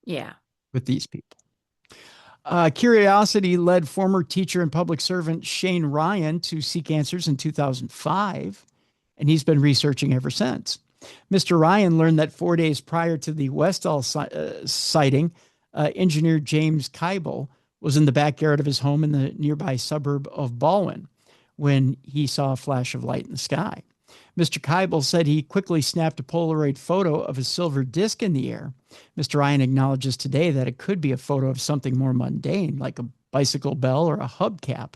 Yeah. with these people. Curiosity led former teacher and public servant Shane Ryan to seek answers in 2005, and he's been researching ever since. Mr. Ryan learned that 4 days prior to the Westall sighting, engineer James Keibel was in the backyard of his home in the nearby suburb of Baldwin when he saw a flash of light in the sky. Mr. Keibel said he quickly snapped a Polaroid photo of a silver disc in the air. Mr. Ryan acknowledges today that it could be a photo of something more mundane, like a bicycle bell or a hubcap.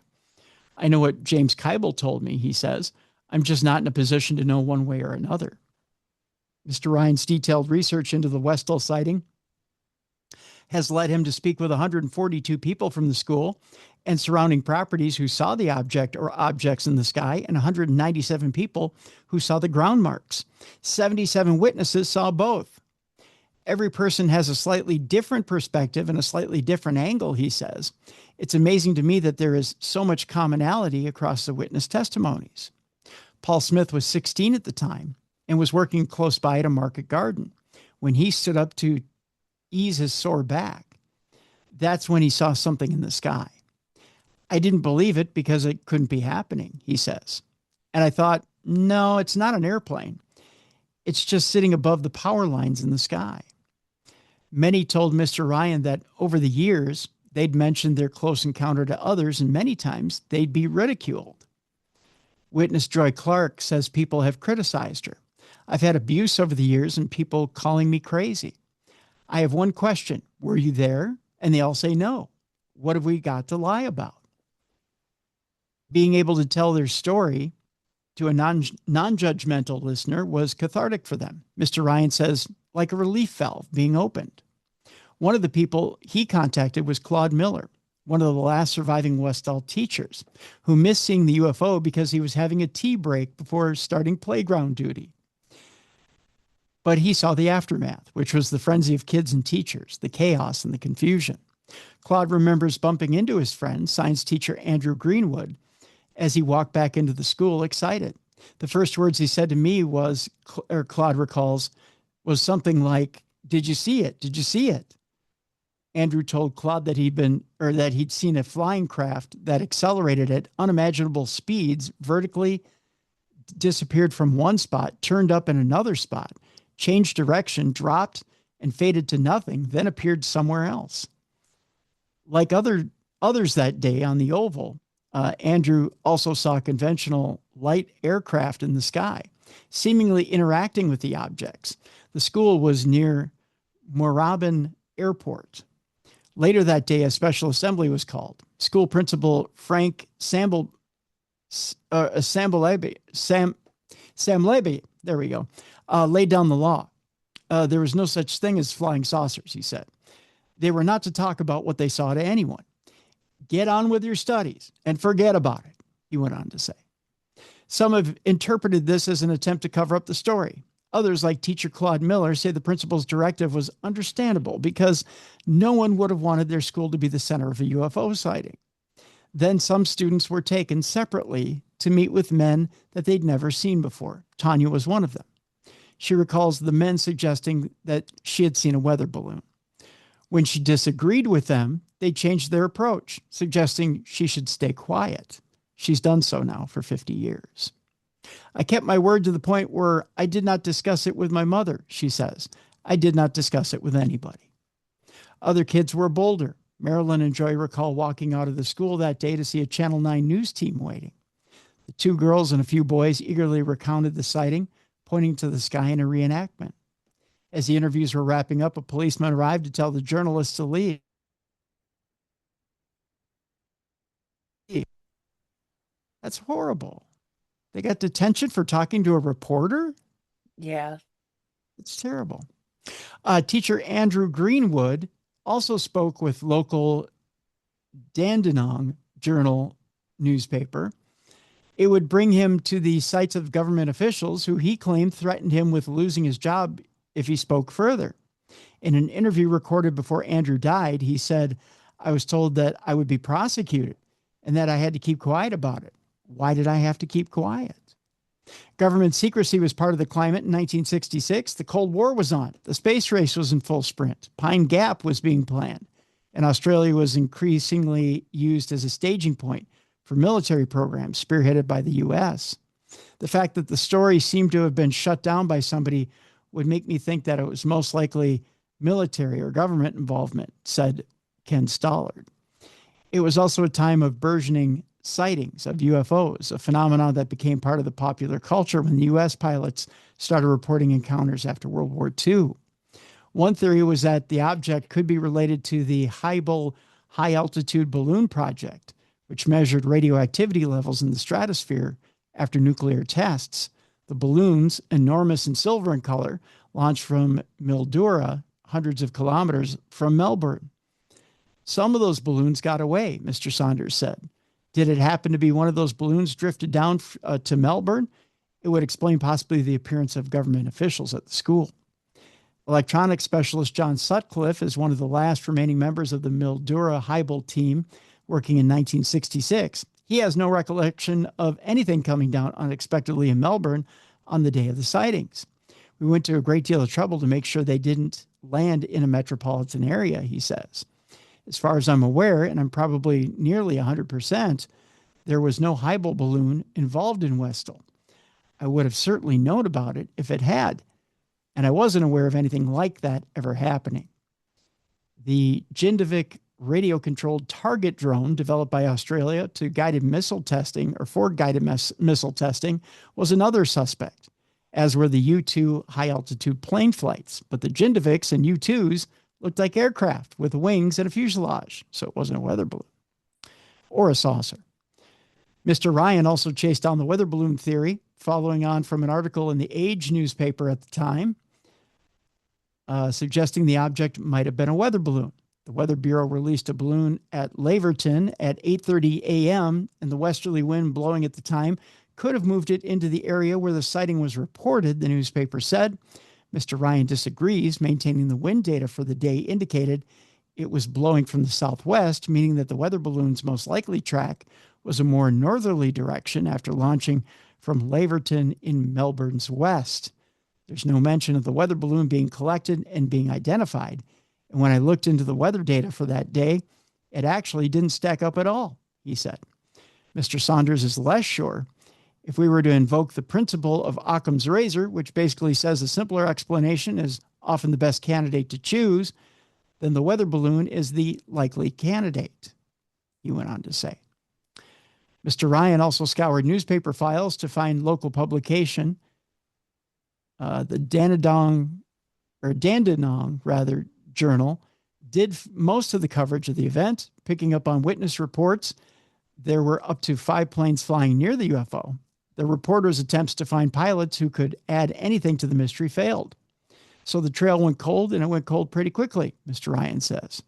I know what James Keibel told me, he says. I'm just not in a position to know one way or another. Mr. Ryan's detailed research into the Westall sighting has led him to speak with 142 people from the school and surrounding properties who saw the object or objects in the sky, and 197 people who saw the ground marks. 77 witnesses saw both. Every person has a slightly different perspective and a slightly different angle, he says. It's amazing to me that there is so much commonality across the witness testimonies. Paul Smith was 16 at the time and was working close by at a market garden. When he stood up to ease his sore back, that's when he saw something in the sky. I didn't believe it because it couldn't be happening, he says. And I thought, no, it's not an airplane. It's just sitting above the power lines in the sky. Many told Mr. Ryan that over the years, they'd mentioned their close encounter to others, and many times they'd be ridiculed. Witness Joy Clark says people have criticized her. I've had abuse over the years and people calling me crazy. I have one question. Were you there? And they all say no. What have we got to lie about? Being able to tell their story to a non-judgmental listener was cathartic for them. Mr. Ryan says, like a relief valve being opened. One of the people he contacted was Claude Miller, one of the last surviving Westall teachers, who missed seeing the UFO because he was having a tea break before starting playground duty. But he saw the aftermath, which was the frenzy of kids and teachers, the chaos and the confusion. Claude remembers bumping into his friend, science teacher Andrew Greenwood, as he walked back into the school excited. The first words he said to me was, or Claude recalls, was something like, "Did you see it? Did you see it?" Andrew told Claude that he'd seen a flying craft that accelerated at unimaginable speeds, vertically disappeared from one spot, turned up in another spot, changed direction, dropped, and faded to nothing, then appeared somewhere else. Like others that day on the Oval, Andrew also saw conventional light aircraft in the sky, seemingly interacting with the objects. The school was near Moorabbin Airport. Later that day, a special assembly was called. School principal Frank Sam Levy, there we go, laid down the law. There was no such thing as flying saucers, he said. They were not to talk about what they saw to anyone. Get on with your studies and forget about it, he went on to say. Some have interpreted this as an attempt to cover up the story. Others, like teacher Claude Miller, say the principal's directive was understandable because no one would have wanted their school to be the center of a UFO sighting. Then some students were taken separately to meet with men that they'd never seen before. Tanya was one of them. She recalls the men suggesting that she had seen a weather balloon. When she disagreed with them, they changed their approach, suggesting she should stay quiet. She's done so now for 50 years. I kept my word to the point where I did not discuss it with my mother, she says. I did not discuss it with anybody. Other kids were bolder. Marilyn and Joy recall walking out of the school that day to see a Channel 9 news team waiting. The two girls and a few boys eagerly recounted the sighting, pointing to the sky in a reenactment. As the interviews were wrapping up, a policeman arrived to tell the journalists to leave. That's horrible. They got detention for talking to a reporter? Yeah. It's terrible. Teacher Andrew Greenwood also spoke with local Dandenong Journal newspaper. It would bring him to the sights of government officials who he claimed threatened him with losing his job if he spoke further. In an interview recorded before Andrew died, he said, I was told that I would be prosecuted and that I had to keep quiet about it. Why did I have to keep quiet? Government secrecy was part of the climate in 1966. The Cold War was on. The space race was in full sprint. Pine Gap was being planned, and Australia was increasingly used as a staging point for military programs spearheaded by the U.S. The fact that the story seemed to have been shut down by somebody would make me think that it was most likely military or government involvement, said Ken Stollard. It was also a time of burgeoning sightings of UFOs, a phenomenon that became part of the popular culture when the U.S. pilots started reporting encounters after World War II. One theory was that the object could be related to the Hubble High Altitude Balloon Project, which measured radioactivity levels in the stratosphere after nuclear tests. The balloons, enormous and silver in color, launched from Mildura, hundreds of kilometers from Melbourne. Some of those balloons got away, Mr. Saunders said. Did it happen to be one of those balloons drifted down to Melbourne? It would explain possibly the appearance of government officials at the school. Electronics specialist John Sutcliffe is one of the last remaining members of the Mildura Hubble team working in 1966. He has no recollection of anything coming down unexpectedly in Melbourne on the day of the sightings. We went to a great deal of trouble to make sure they didn't land in a metropolitan area, he says. As far as I'm aware, and I'm probably nearly 100%, there was no Hubble balloon involved in Westall. I would have certainly known about it if it had, and I wasn't aware of anything like that ever happening. The Jindivik radio-controlled target drone developed by Australia to guided missile testing or for guided missile testing was another suspect, as were the U-2 high-altitude plane flights. But the Jindiviks and U-2s looked like aircraft with wings and a fuselage, so it wasn't a weather balloon or a saucer. Mr. Ryan also chased down the weather balloon theory, following on from an article in the Age newspaper at the time, suggesting the object might have been a weather balloon. The Weather Bureau released a balloon at Laverton at 8:30 a.m., and the westerly wind blowing at the time could have moved it into the area where the sighting was reported, the newspaper said. Mr. Ryan disagrees, maintaining the wind data for the day indicated it was blowing from the southwest, meaning that the weather balloon's most likely track was a more northerly direction after launching from Laverton in Melbourne's west. There's no mention of the weather balloon being collected and being identified. And when I looked into the weather data for that day, it actually didn't stack up at all, he said. Mr. Saunders is less sure. If we were to invoke the principle of Occam's razor, which basically says a simpler explanation is often the best candidate to choose, then the weather balloon is the likely candidate, he went on to say. Mr. Ryan also scoured newspaper files to find local publication. The Dandenong Journal did most of the coverage of the event, picking up on witness reports. There were up to 5 planes flying near the UFO. The reporters' attempts to find pilots who could add anything to the mystery failed. So the trail went cold, and it went cold pretty quickly, Mr. Ryan says.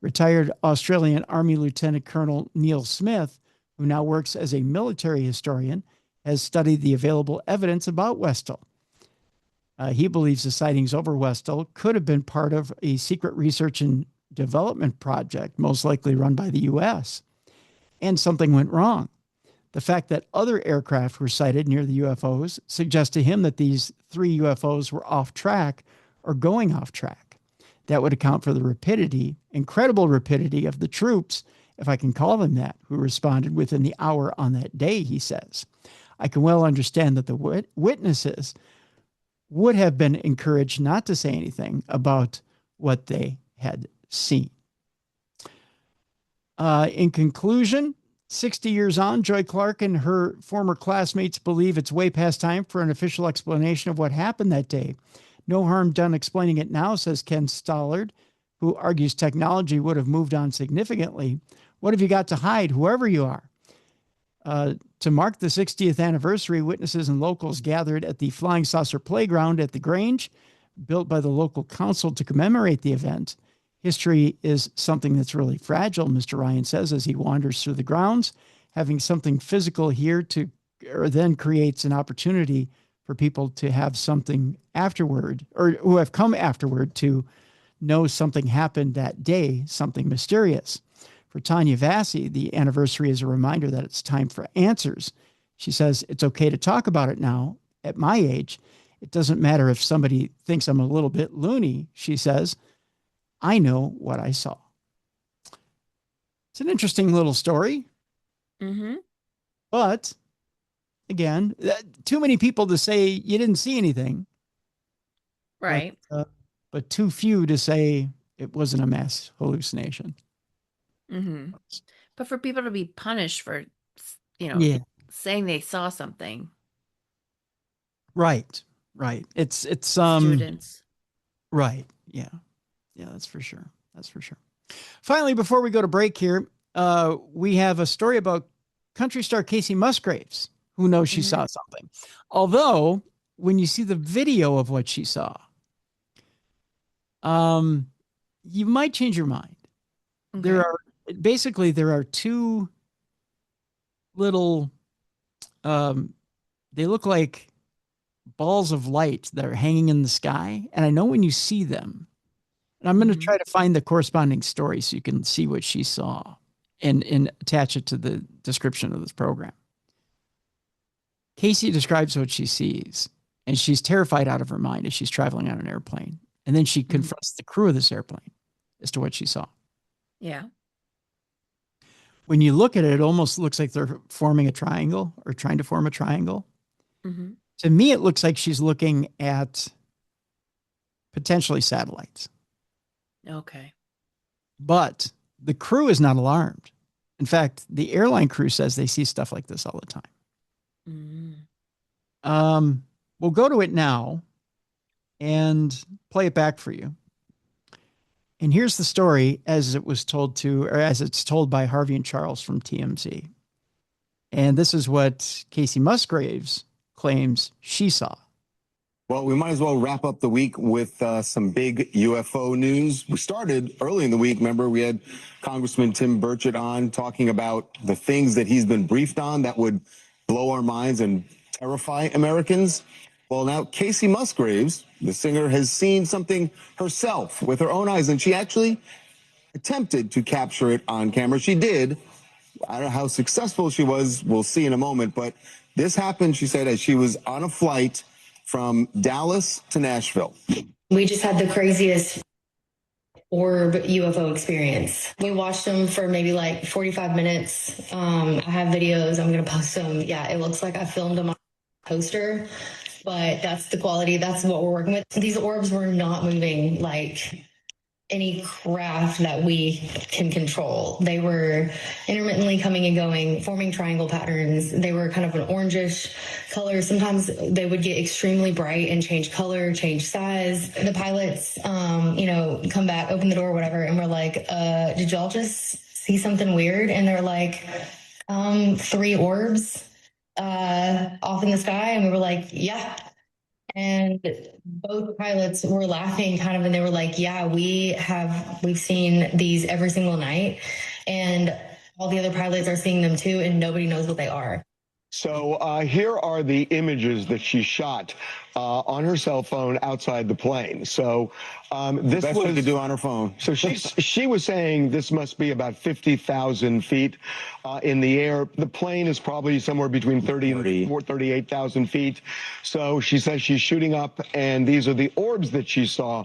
Retired Australian Army Lieutenant Colonel Neil Smith, who now works as a military historian, has studied the available evidence about Westall. He believes the sightings over Westall could have been part of a secret research and development project, most likely run by the U.S., and something went wrong. The fact that other aircraft were sighted near the UFOs suggests to him that these 3 UFOs were off track or going off track. That would account for the rapidity, incredible rapidity of the troops, if I can call them that, who responded within the hour on that day, he says. I can well understand that the witnesses would have been encouraged not to say anything about what they had seen. In conclusion, 60 years on, Joy Clark and her former classmates believe it's way past time for an official explanation of what happened that day. No harm done explaining it now, says Ken Stollard, who argues technology would have moved on significantly. What have you got to hide, whoever you are? To mark the 60th anniversary, witnesses and locals gathered at the Flying Saucer Playground at the Grange, built by the local council to commemorate the event. History is something that's really fragile, Mr. Ryan says, as he wanders through the grounds. Having something physical here then creates an opportunity for people to have something afterward, or who have come afterward, to know something happened that day, something mysterious. For Tanya Vassie, the anniversary is a reminder that it's time for answers. She says, it's okay to talk about it now. At my age, it doesn't matter if somebody thinks I'm a little bit loony, she says. I know what I saw. It's an interesting little story. Mm-hmm. But again, too many people to say you didn't see anything. Right. But too few to say it wasn't a mass hallucination. Mm-hmm. But for people to be punished for, Yeah. saying they saw something. Right. It's Students. right. Yeah. Yeah, that's for sure. Finally, before we go to break here, we have a story about country star Casey Musgraves, who knows she saw something. Although, when you see the video of what she saw, you might change your mind. Okay. There are two little, they look like balls of light that are hanging in the sky. And I know when you see them, and I'm going to try to find the corresponding story so you can see what she saw and attach it to the description of this program. Casey describes what she sees, and she's terrified out of her mind as she's traveling on an airplane. And then she confronts the crew of this airplane as to what she saw. Yeah. When you look at it, it almost looks like they're forming a triangle or trying to form a triangle. Mm-hmm. To me, it looks like she's looking at potentially satellites. Okay. But the crew is not alarmed. In fact, the airline crew says they see stuff like this all the time. We'll go to it now and play it back for you. And here's the story as it's told by Harvey and Charles from TMZ. And this is what Casey Musgraves claims she saw. Well, we might as well wrap up the week with some big UFO news. We started early in the week. Remember, we had Congressman Tim Burchett on talking about the things that he's been briefed on that would blow our minds and terrify Americans. Well, now Casey Musgraves, the singer, has seen something herself with her own eyes, and she actually attempted to capture it on camera. She did. I don't know how successful she was. We'll see in a moment. But this happened, she said, as she was on a flight from Dallas to Nashville. We just had the craziest orb UFO experience. We watched them for maybe like 45 minutes. I have videos. I'm going to post them. Yeah, it looks like I filmed them on a poster, but that's the quality. That's what we're working with. These orbs were not moving like any craft that we can control. They were intermittently coming and going, forming triangle patterns. They were kind of an orangish color. Sometimes they would get extremely bright and change color, change size. The pilots, come back, open the door, whatever, and we're like, did y'all just see something weird? And they're like, 3 orbs off in the sky. And we were like, yeah. And both pilots were laughing kind of, and they were like, yeah, we've seen these every single night, and all the other pilots are seeing them too, and nobody knows what they are. So here are the images that she shot on her cell phone outside the plane. So this Best was way to do on her phone. So she was saying this must be about 50,000 feet in the air. The plane is probably somewhere between 30 and 38,000 feet. So she says she's shooting up, and these are the orbs that she saw.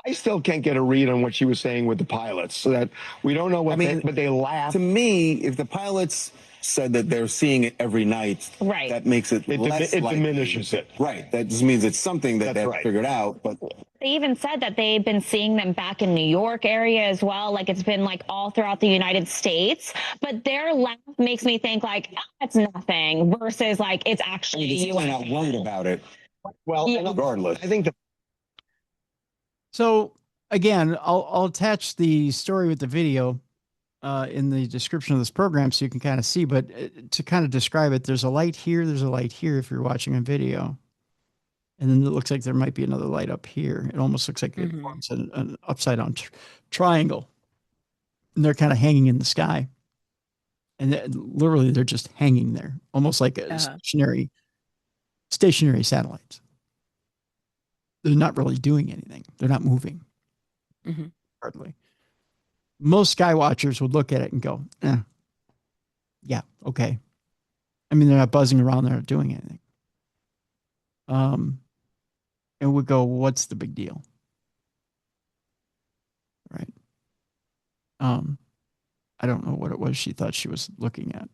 I still can't get a read on what she was saying with the pilots, so that we don't know what but they laugh. To me, if the pilots said that they're seeing it every night, right, that makes it less it likely. Diminishes it. Right. That just means it's something that they've figured out. But they even said that they've been seeing them back in New York area as well. Like it's been like all throughout the United States. But their laugh makes me think like it's nothing versus like it's actually they're not worried about it. Well, regardless, I think So again, I'll attach the story with the video in the description of this program so you can kind of see, but to kind of describe it, there's a light here, there's a light here if you're watching a video. And then it looks like there might be another light up here. It almost looks like it forms an upside down triangle. And they're kind of hanging in the sky. And literally they're just hanging there, almost like a stationary satellites. They're not really doing anything. They're not moving. Hardly. most sky watchers would look at it and go, yeah, okay. I mean, they're not buzzing around, they're not doing anything. And would go, what's the big deal? Right. I don't know what it was she thought she was looking at,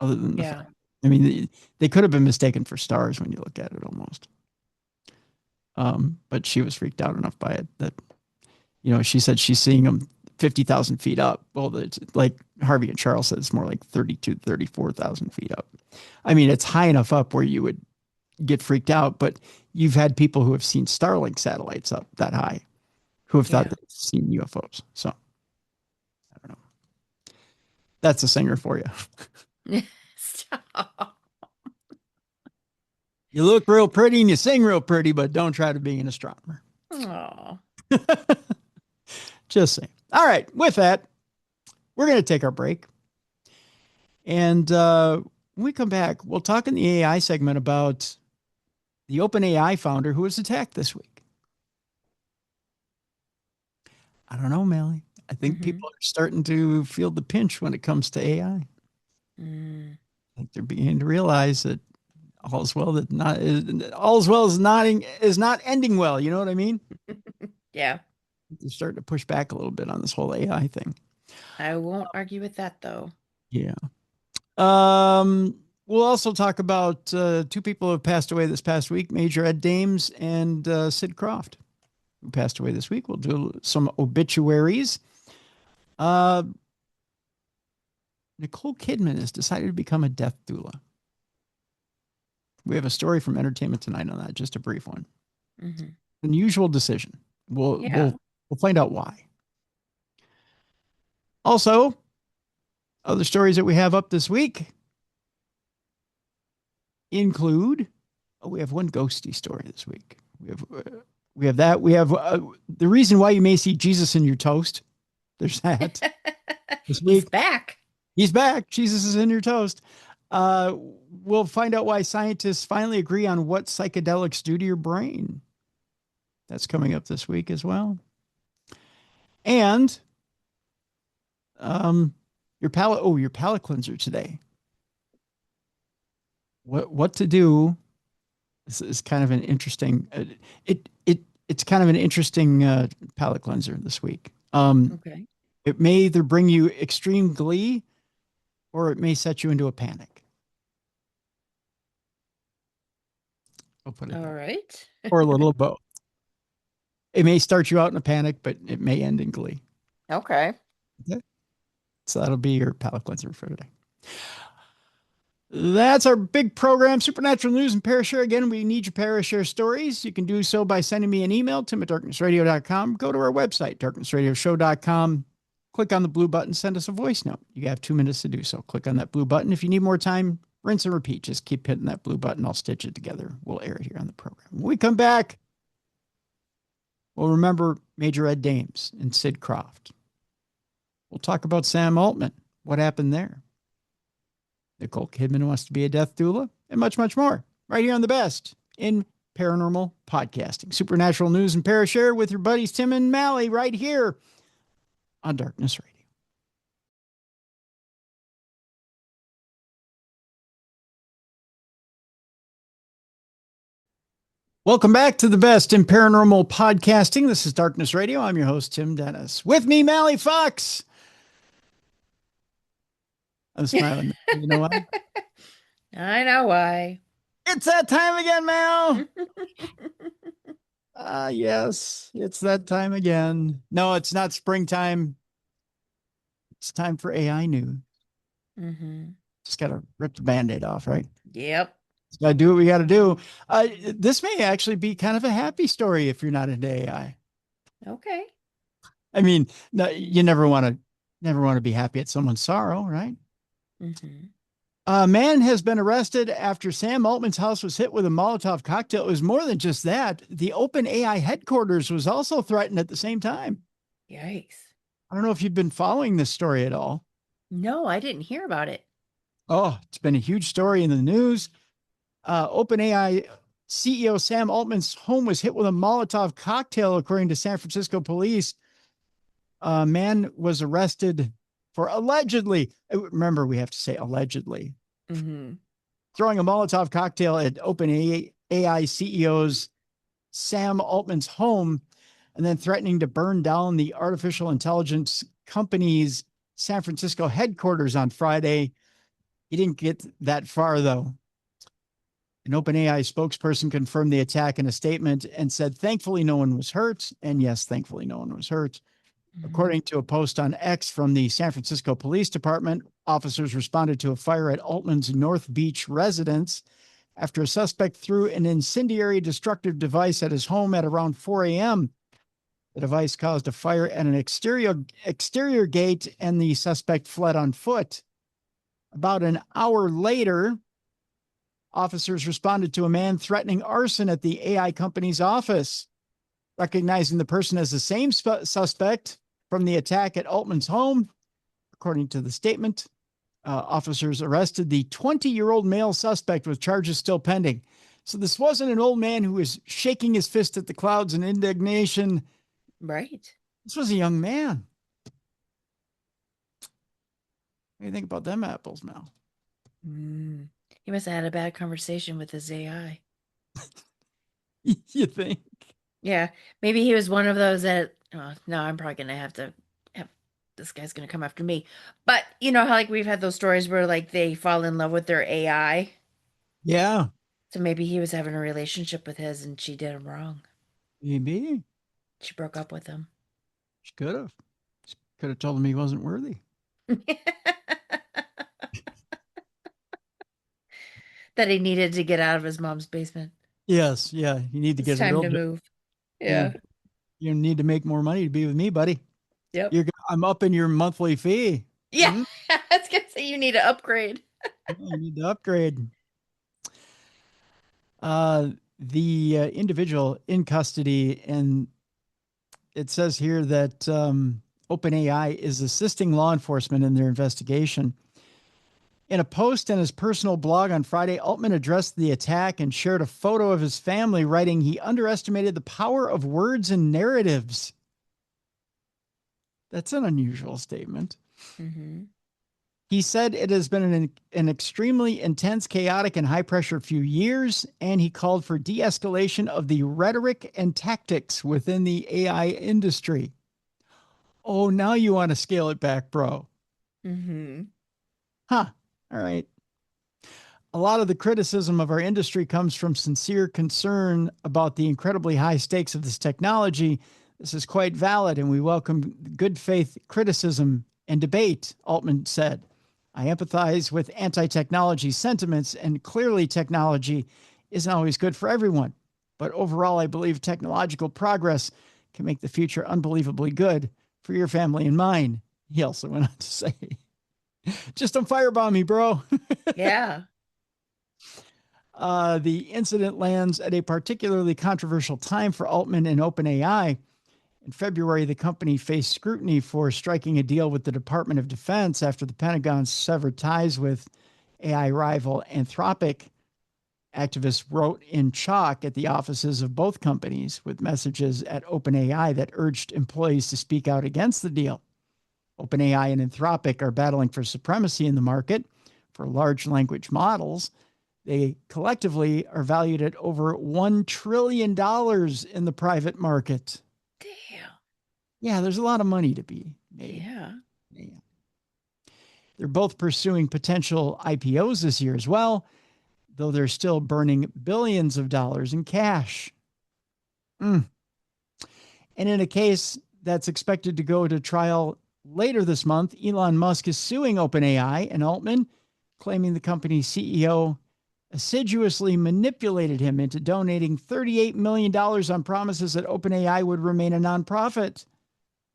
other than the fact. I mean, they could have been mistaken for stars when you look at it almost. But she was freaked out enough by it that, she said she's seeing them 50,000 feet up. Well, it's like Harvey and Charles said, it's more like 34,000 feet up. I mean, it's high enough up where you would get freaked out, but you've had people who have seen Starlink satellites up that high who have thought they've seen UFOs. So I don't know. That's a singer for you. Stop. You look real pretty and you sing real pretty, but don't try to be an astronomer. Oh. Just saying. All right. With that, we're going to take our break. And when we come back, we'll talk in the AI segment about the OpenAI founder who was attacked this week. I don't know, Mallie. I think people are starting to feel the pinch when it comes to AI. I think they're beginning to realize that all's well is not ending well. You know what I mean? Yeah. They're starting to push back a little bit on this whole AI thing. I won't argue with that, though. Yeah. We'll also talk about two people who have passed away this past week, Major Ed Dames and Sid Croft, who passed away this week. We'll do some obituaries. Nicole Kidman has decided to become a death doula. We have a story from Entertainment Tonight on that, just a brief one. Unusual decision. We'll find out why. Also, other stories that we have up this week include, we have one ghosty story this week. We have that. We have the reason why you may see Jesus in your toast. There's that. This week. He's back. He's back. Jesus is in your toast. We'll find out why scientists finally agree on what psychedelics do to your brain. That's coming up this week as well. And your palate cleanser today. What to do is kind of an interesting it's kind of an interesting palate cleanser this week. Okay. It may either bring you extreme glee or it may set you into a panic. I'll put it all right. or a little of both. It may start you out in a panic, but it may end in glee. Okay. So that'll be your palate cleanser for today. That's our big program, Supernatural News and Parashare. Again, we need your Parashare stories. You can do so by sending me an email, tim@darknessradio.com. Go to our website, darknessradioshow.com. Click on the blue button, send us a voice note. You have 2 minutes to do so. Click on that blue button. If you need more time, rinse and repeat. Just keep hitting that blue button. I'll stitch it together. We'll air it here on the program. When we come back, we'll remember Major Ed Dames and Sid Croft. We'll talk about Sam Altman. What happened there? Nicole Kidman wants to be a death doula, and much, much more. Right here on the best in paranormal podcasting. Supernatural News and Parashare with your buddies Tim and Mallie right here on Darkness Radio. Welcome back to the best in paranormal podcasting. This is Darkness Radio. I'm your host, Tim Dennis. With me, Mallie Fox. I'm smiling. You know why? I know why. It's that time again, Mal. Yes, it's that time again. No, it's not springtime. It's time for AI news. Just got to rip the Band-Aid off, right? Yep. Got to do what we got to do. This may actually be kind of a happy story if you're not into AI. Okay. I mean, no, you never want to be happy at someone's sorrow, right? A man has been arrested after Sam Altman's house was hit with a Molotov cocktail. It was more than just that. The OpenAI headquarters was also threatened at the same time. Yikes. I don't know if you've been following this story at all. No, I didn't hear about it. Oh, it's been a huge story in the news. OpenAI CEO Sam Altman's home was hit with a Molotov cocktail, according to San Francisco police. A man was arrested for allegedly, remember, we have to say allegedly, throwing a Molotov cocktail at OpenAI CEO's Sam Altman's home and then threatening to burn down the artificial intelligence company's San Francisco headquarters on Friday. He didn't get that far, though. An OpenAI spokesperson confirmed the attack in a statement and said, thankfully, no one was hurt. And yes, thankfully, no one was hurt. According to a post on X from the San Francisco Police Department, officers responded to a fire at Altman's North Beach residence after a suspect threw an incendiary destructive device at his home at around 4 a.m. The device caused a fire at an exterior gate, and the suspect fled on foot. About an hour later, officers responded to a man threatening arson at the AI company's office. Recognizing the person as the same suspect from the attack at Altman's home, according to the statement, officers arrested the 20-year-old male suspect with charges still pending. So this wasn't an old man who was shaking his fist at the clouds in indignation. Right. This was a young man. What do you think about them apples, Mel? He must have had a bad conversation with his AI. You think? Yeah. Maybe he was one of those that, no, I'm probably going to have this guy's going to come after me. But you know how like we've had those stories where like they fall in love with their AI? Yeah. So maybe he was having a relationship with his and she did him wrong. Maybe. She broke up with him. She could have. She could have told him he wasn't worthy. That he needed to get out of his mom's basement. Yes, yeah. You need to get time to move. Yeah. You need to make more money to be with me, buddy. Yep. I'm upping your monthly fee. Yeah. Mm-hmm. I was going to say you need to upgrade. You need to upgrade. The individual in custody, and it says here that OpenAI is assisting law enforcement in their investigation. In a post on his personal blog on Friday, Altman addressed the attack and shared a photo of his family, writing he underestimated the power of words and narratives. That's an unusual statement. Mm-hmm. He said it has been an extremely intense, chaotic, and high-pressure few years, and he called for de-escalation of the rhetoric and tactics within the AI industry. Oh, now you want to scale it back, bro. Mm-hmm. Huh. All right. A lot of the criticism of our industry comes from sincere concern about the incredibly high stakes of this technology. This is quite valid, and we welcome good faith criticism and debate, Altman said. I empathize with anti-technology sentiments, and clearly technology isn't always good for everyone. But overall, I believe technological progress can make the future unbelievably good for your family and mine. He also went on to say, just don't firebomb me, bro. Yeah. The incident lands at a particularly controversial time for Altman and OpenAI. In February, the company faced scrutiny for striking a deal with the Department of Defense after the Pentagon severed ties with AI rival Anthropic. Activists wrote in chalk at the offices of both companies with messages at OpenAI that urged employees to speak out against the deal. OpenAI and Anthropic are battling for supremacy in the market for large language models. They collectively are valued at over $1 trillion in the private market. Damn. Yeah, there's a lot of money to be made. Yeah. They're both pursuing potential IPOs this year as well, though they're still burning billions of dollars in cash. And in a case that's expected to go to trial later this month, Elon Musk is suing OpenAI and Altman, claiming the company's CEO assiduously manipulated him into donating $38 million on promises that OpenAI would remain a nonprofit.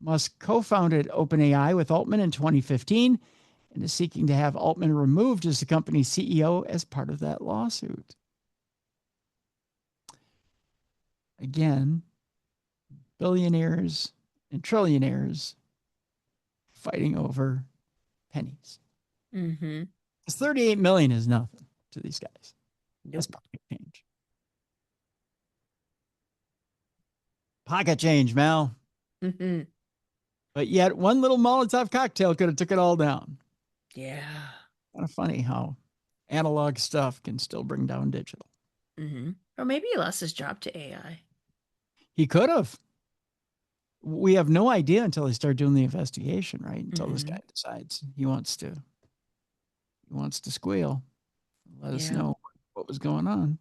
Musk co-founded OpenAI with Altman in 2015 and is seeking to have Altman removed as the company's CEO as part of that lawsuit. Again, billionaires and trillionaires fighting over pennies. Mm-hmm. This $38 million is nothing to these guys. Nope. That's pocket change. Pocket change, Mal. Mm-hmm. But yet one little Molotov cocktail could have took it all down. Yeah. Kind of funny how analog stuff can still bring down digital. Mm-hmm. Or maybe he lost his job to AI. He could have. We have no idea until they start doing the investigation, right? Until this guy decides he wants to squeal. Let us know what was going on.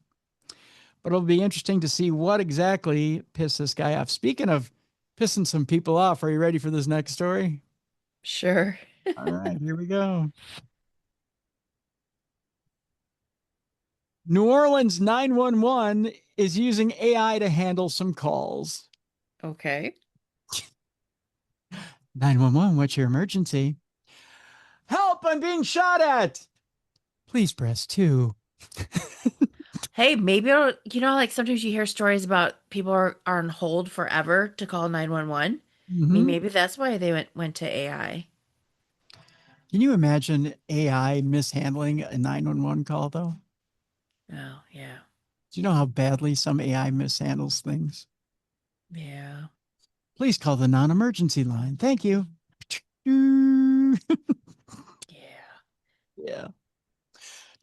But it'll be interesting to see what exactly pissed this guy off. Speaking of pissing some people off, are you ready for this next story? Sure. All right, here we go. New Orleans 911 is using AI to handle some calls. Okay. 911, what's your emergency? Help, I'm being shot at. Please press 2. Hey, maybe, like sometimes you hear stories about people are on hold forever to call 911. I mean, maybe that's why they went to AI. Can you imagine AI mishandling a 911 call, though? Oh, yeah. Do you know how badly some AI mishandles things? Yeah. Please call the non-emergency line. Thank you. Yeah.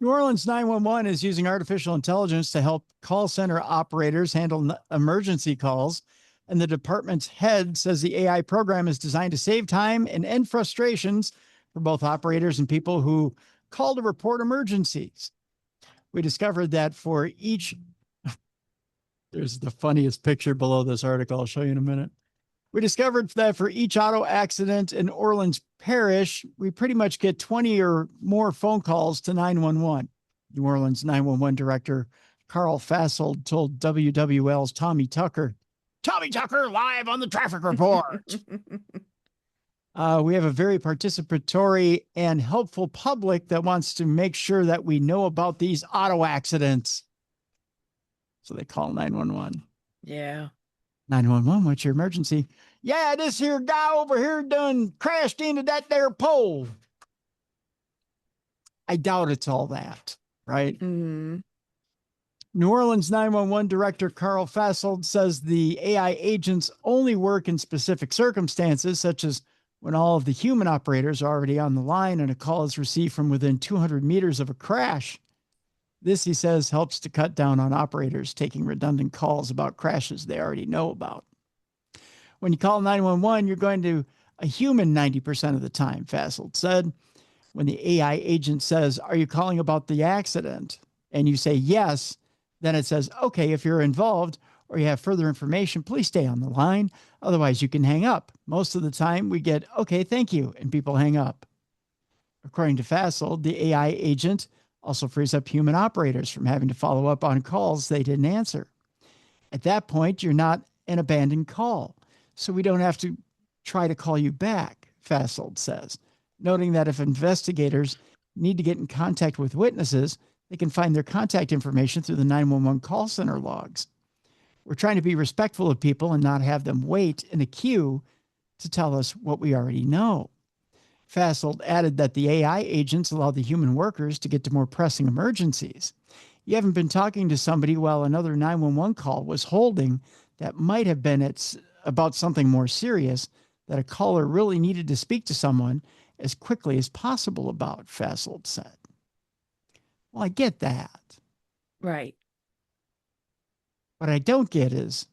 New Orleans 911 is using artificial intelligence to help call center operators handle emergency calls. And the department's head says the AI program is designed to save time and end frustrations for both operators and people who call to report emergencies. We discovered that for each, there's the funniest picture below this article. I'll show you in a minute. We discovered that for each auto accident in Orleans Parish, we pretty much get 20 or more phone calls to 911. New Orleans 911 director Carl Fassold told WWL's Tommy Tucker live on the traffic report. We have a very participatory and helpful public that wants to make sure that we know about these auto accidents. So they call 911. Yeah. 911, what's your emergency? Yeah, this here guy over here done crashed into that there pole. I doubt it's all that, right? Mm-hmm. New Orleans 911 director Carl Fassold says the AI agents only work in specific circumstances, such as when all of the human operators are already on the line and a call is received from within 200 meters of a crash. This, he says, helps to cut down on operators taking redundant calls about crashes they already know about. When you call 911, you're going to a human 90% of the time, Fassold said. When the AI agent says, are you calling about the accident? And you say yes, then it says, okay, if you're involved or you have further information, please stay on the line. Otherwise, you can hang up. Most of the time, we get, okay, thank you, and people hang up. According to Fassold, the AI agent also frees up human operators from having to follow up on calls they didn't answer. At that point, you're not an abandoned call, so we don't have to try to call you back, Fassold says, noting that if investigators need to get in contact with witnesses, they can find their contact information through the 911 call center logs. We're trying to be respectful of people and not have them wait in a queue to tell us what we already know. Fassold added that the AI agents allow the human workers to get to more pressing emergencies. You haven't been talking to somebody while another 911 call was holding that might have been about something more serious that a caller really needed to speak to someone as quickly as possible about, Fassold said. Well, I get that. Right. What I don't get is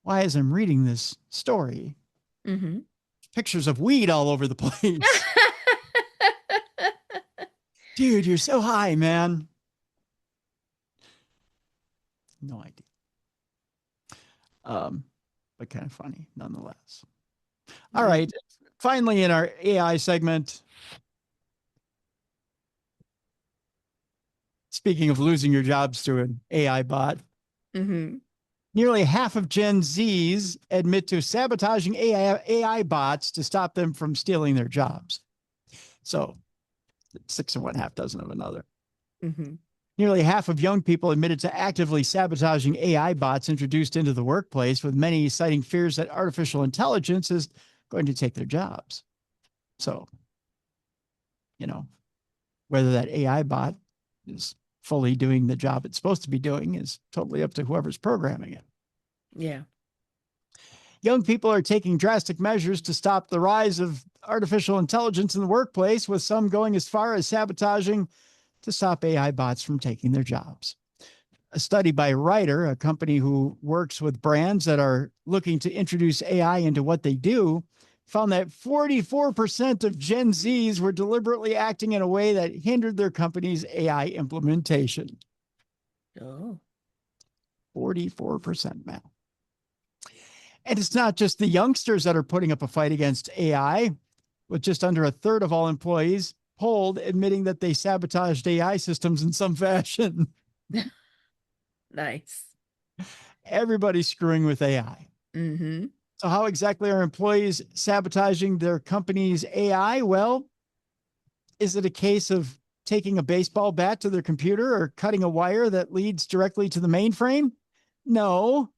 why, as I'm reading this story, pictures of weed all over the place. Dude, you're so high, man. No idea. But kind of funny nonetheless. All right. Finally, in our AI segment, speaking of losing your jobs to an AI bot, nearly half of Gen Zs admit to sabotaging AI bots to stop them from stealing their jobs. So 6 of one, half dozen of another. Nearly half of young people admitted to actively sabotaging AI bots introduced into the workplace, with many citing fears that artificial intelligence is going to take their jobs. So, whether that AI bot is fully doing the job it's supposed to be doing is totally up to whoever's programming it. Yeah. Young people are taking drastic measures to stop the rise of artificial intelligence in the workplace, with some going as far as sabotaging to stop AI bots from taking their jobs. A study by Ryder, a company who works with brands that are looking to introduce AI into what they do, found that 44% of Gen Zs were deliberately acting in a way that hindered their company's AI implementation. Oh. 44%, man. And it's not just the youngsters that are putting up a fight against AI, with just under a third of all employees polled admitting that they sabotaged AI systems in some fashion. Nice. Everybody's screwing with AI. Mm-hmm. So how exactly are employees sabotaging their company's AI? Well, is it a case of taking a baseball bat to their computer or cutting a wire that leads directly to the mainframe? No.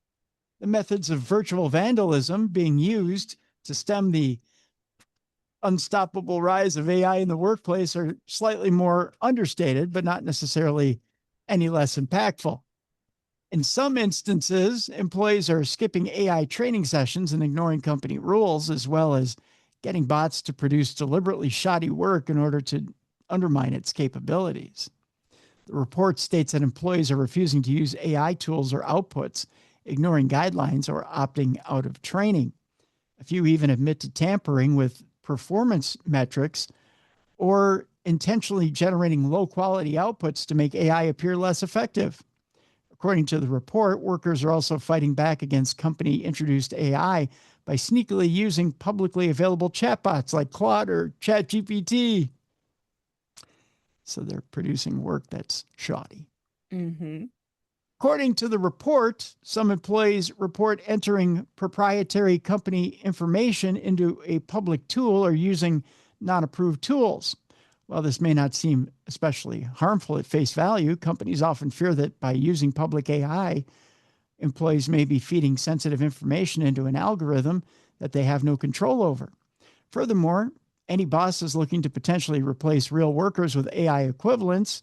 The methods of virtual vandalism being used to stem the unstoppable rise of AI in the workplace are slightly more understated, but not necessarily any less impactful. In some instances, employees are skipping AI training sessions and ignoring company rules, as well as getting bots to produce deliberately shoddy work in order to undermine its capabilities. The report states that employees are refusing to use AI tools or outputs, ignoring guidelines, or opting out of training. A few even admit to tampering with performance metrics or intentionally generating low-quality outputs to make AI appear less effective. According to the report, workers are also fighting back against company-introduced AI by sneakily using publicly available chatbots like Claude or ChatGPT. So they're producing work that's shoddy. Mm-hmm. According to the report, some employees report entering proprietary company information into a public tool or using non-approved tools. While this may not seem especially harmful at face value, companies often fear that by using public AI, employees may be feeding sensitive information into an algorithm that they have no control over. Furthermore, any bosses looking to potentially replace real workers with AI equivalents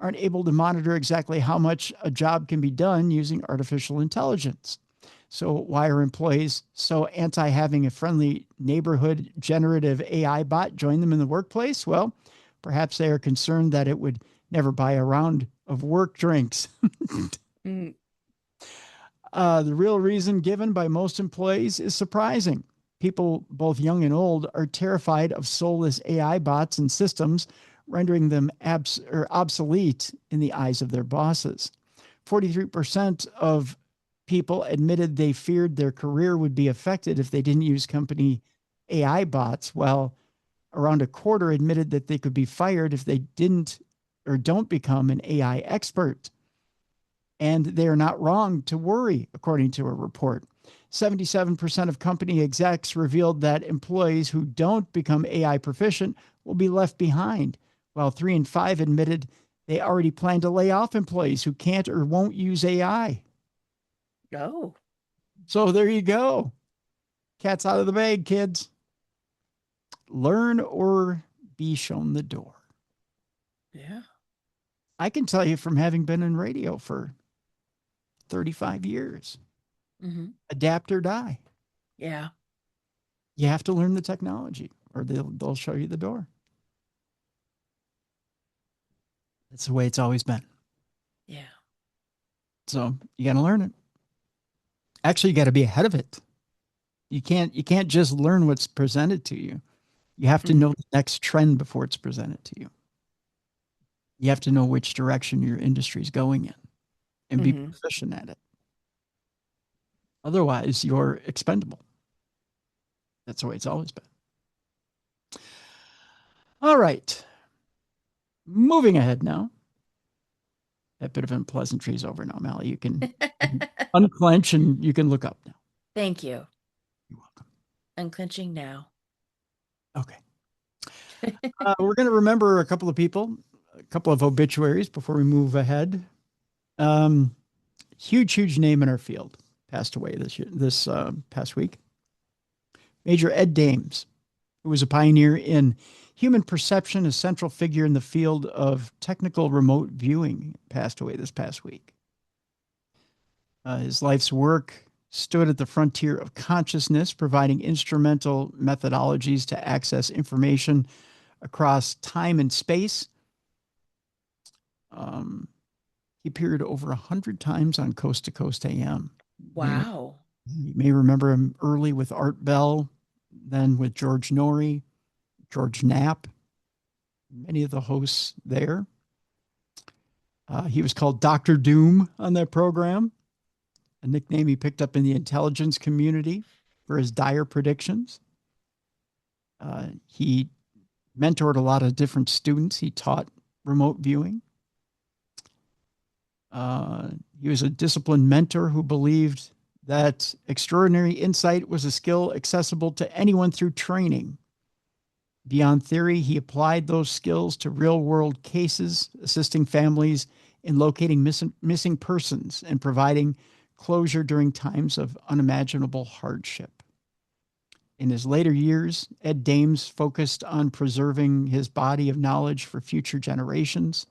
aren't able to monitor exactly how much a job can be done using artificial intelligence. So why are employees so anti having a friendly neighborhood generative AI bot join them in the workplace? Well, perhaps they are concerned that it would never buy a round of work drinks. Mm. The real reason given by most employees is surprising. People, both young and old, are terrified of soulless AI bots and systems, rendering them obsolete in the eyes of their bosses. 43% of people admitted they feared their career would be affected if they didn't use company AI bots, while around a quarter admitted that they could be fired if they didn't or don't become an AI expert. And they are not wrong to worry, according to a report. 77% of company execs revealed that employees who don't become AI proficient will be left behind, while 3 in 5 admitted they already plan to lay off employees who can't or won't use AI. Oh. So there you go. Cat's out of the bag, kids. Learn or be shown the door. Yeah. I can tell you from having been in radio for 35 years, Mm-hmm. adapt or die. Yeah. You have to learn the technology or they'll show you the door. That's the way it's always been. Yeah. So you got to learn it. Actually, you got to be ahead of it. You can't just learn what's presented to you. You have to know the next trend before it's presented to you. You have to know which direction your industry is going in and be proficient at it. Otherwise, you're expendable. That's the way it's always been. All right. Moving ahead now. That bit of unpleasantry is over now, Mallie. You can unclench and you can look up now. Thank you. You're welcome. Unclenching now. Okay. We're going to remember a couple of people, a couple of obituaries before we move ahead. Huge name in our field passed away this past week. Major Ed Dames, who was a pioneer in human perception, a central figure in the field of technical remote viewing, passed away this past week. His life's work stood at the frontier of consciousness, providing instrumental methodologies to access information across time and space. He appeared over 100 times on Coast to Coast AM. Wow. You may remember him early with Art Bell, then with George Norrie, George Knapp, many of the hosts there. He was called Dr. Doom on that program, a nickname he picked up in the intelligence community for his dire predictions. He mentored a lot of different students. He taught remote viewing. He was a disciplined mentor who believed that extraordinary insight was a skill accessible to anyone through training. Beyond theory, he applied those skills to real-world cases, assisting families in locating missing persons and providing closure during times of unimaginable hardship. In his later years, Ed Dames focused on preserving his body of knowledge for future generations.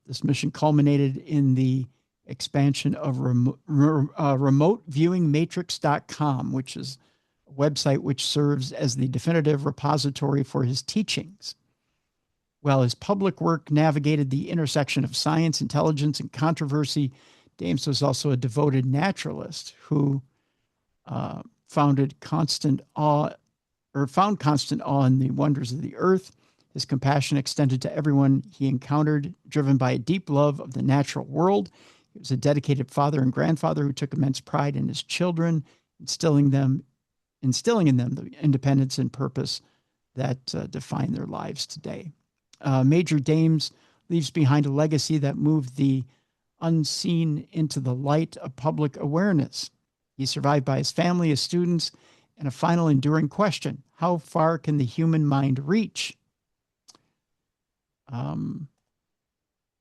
This mission culminated in the expansion of remoteviewingmatrix.com, which is a website which serves as the definitive repository for his teachings. While his public work navigated the intersection of science, intelligence, and controversy, Dames was also a devoted naturalist who found constant awe in the wonders of the earth. His compassion extended to everyone he encountered, driven by a deep love of the natural world. He was a dedicated father and grandfather who took immense pride in his children, instilling in them the independence and purpose that define their lives today. Major Dames leaves behind a legacy that moved the unseen into the light of public awareness. He's survived by his family, his students, and a final enduring question: how far can the human mind reach?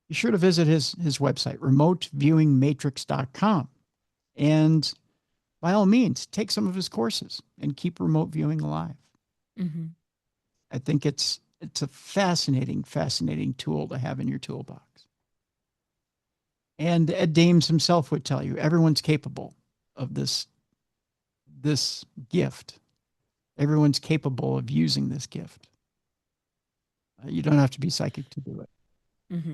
Be sure to visit his website, remoteviewingmatrix.com. And by all means, take some of his courses and keep remote viewing alive. Mm-hmm. I think it's a fascinating tool to have in your toolbox. And Ed Dames himself would tell you, everyone's capable of this gift. Everyone's capable of using this gift. You don't have to be psychic to do it. Mm-hmm.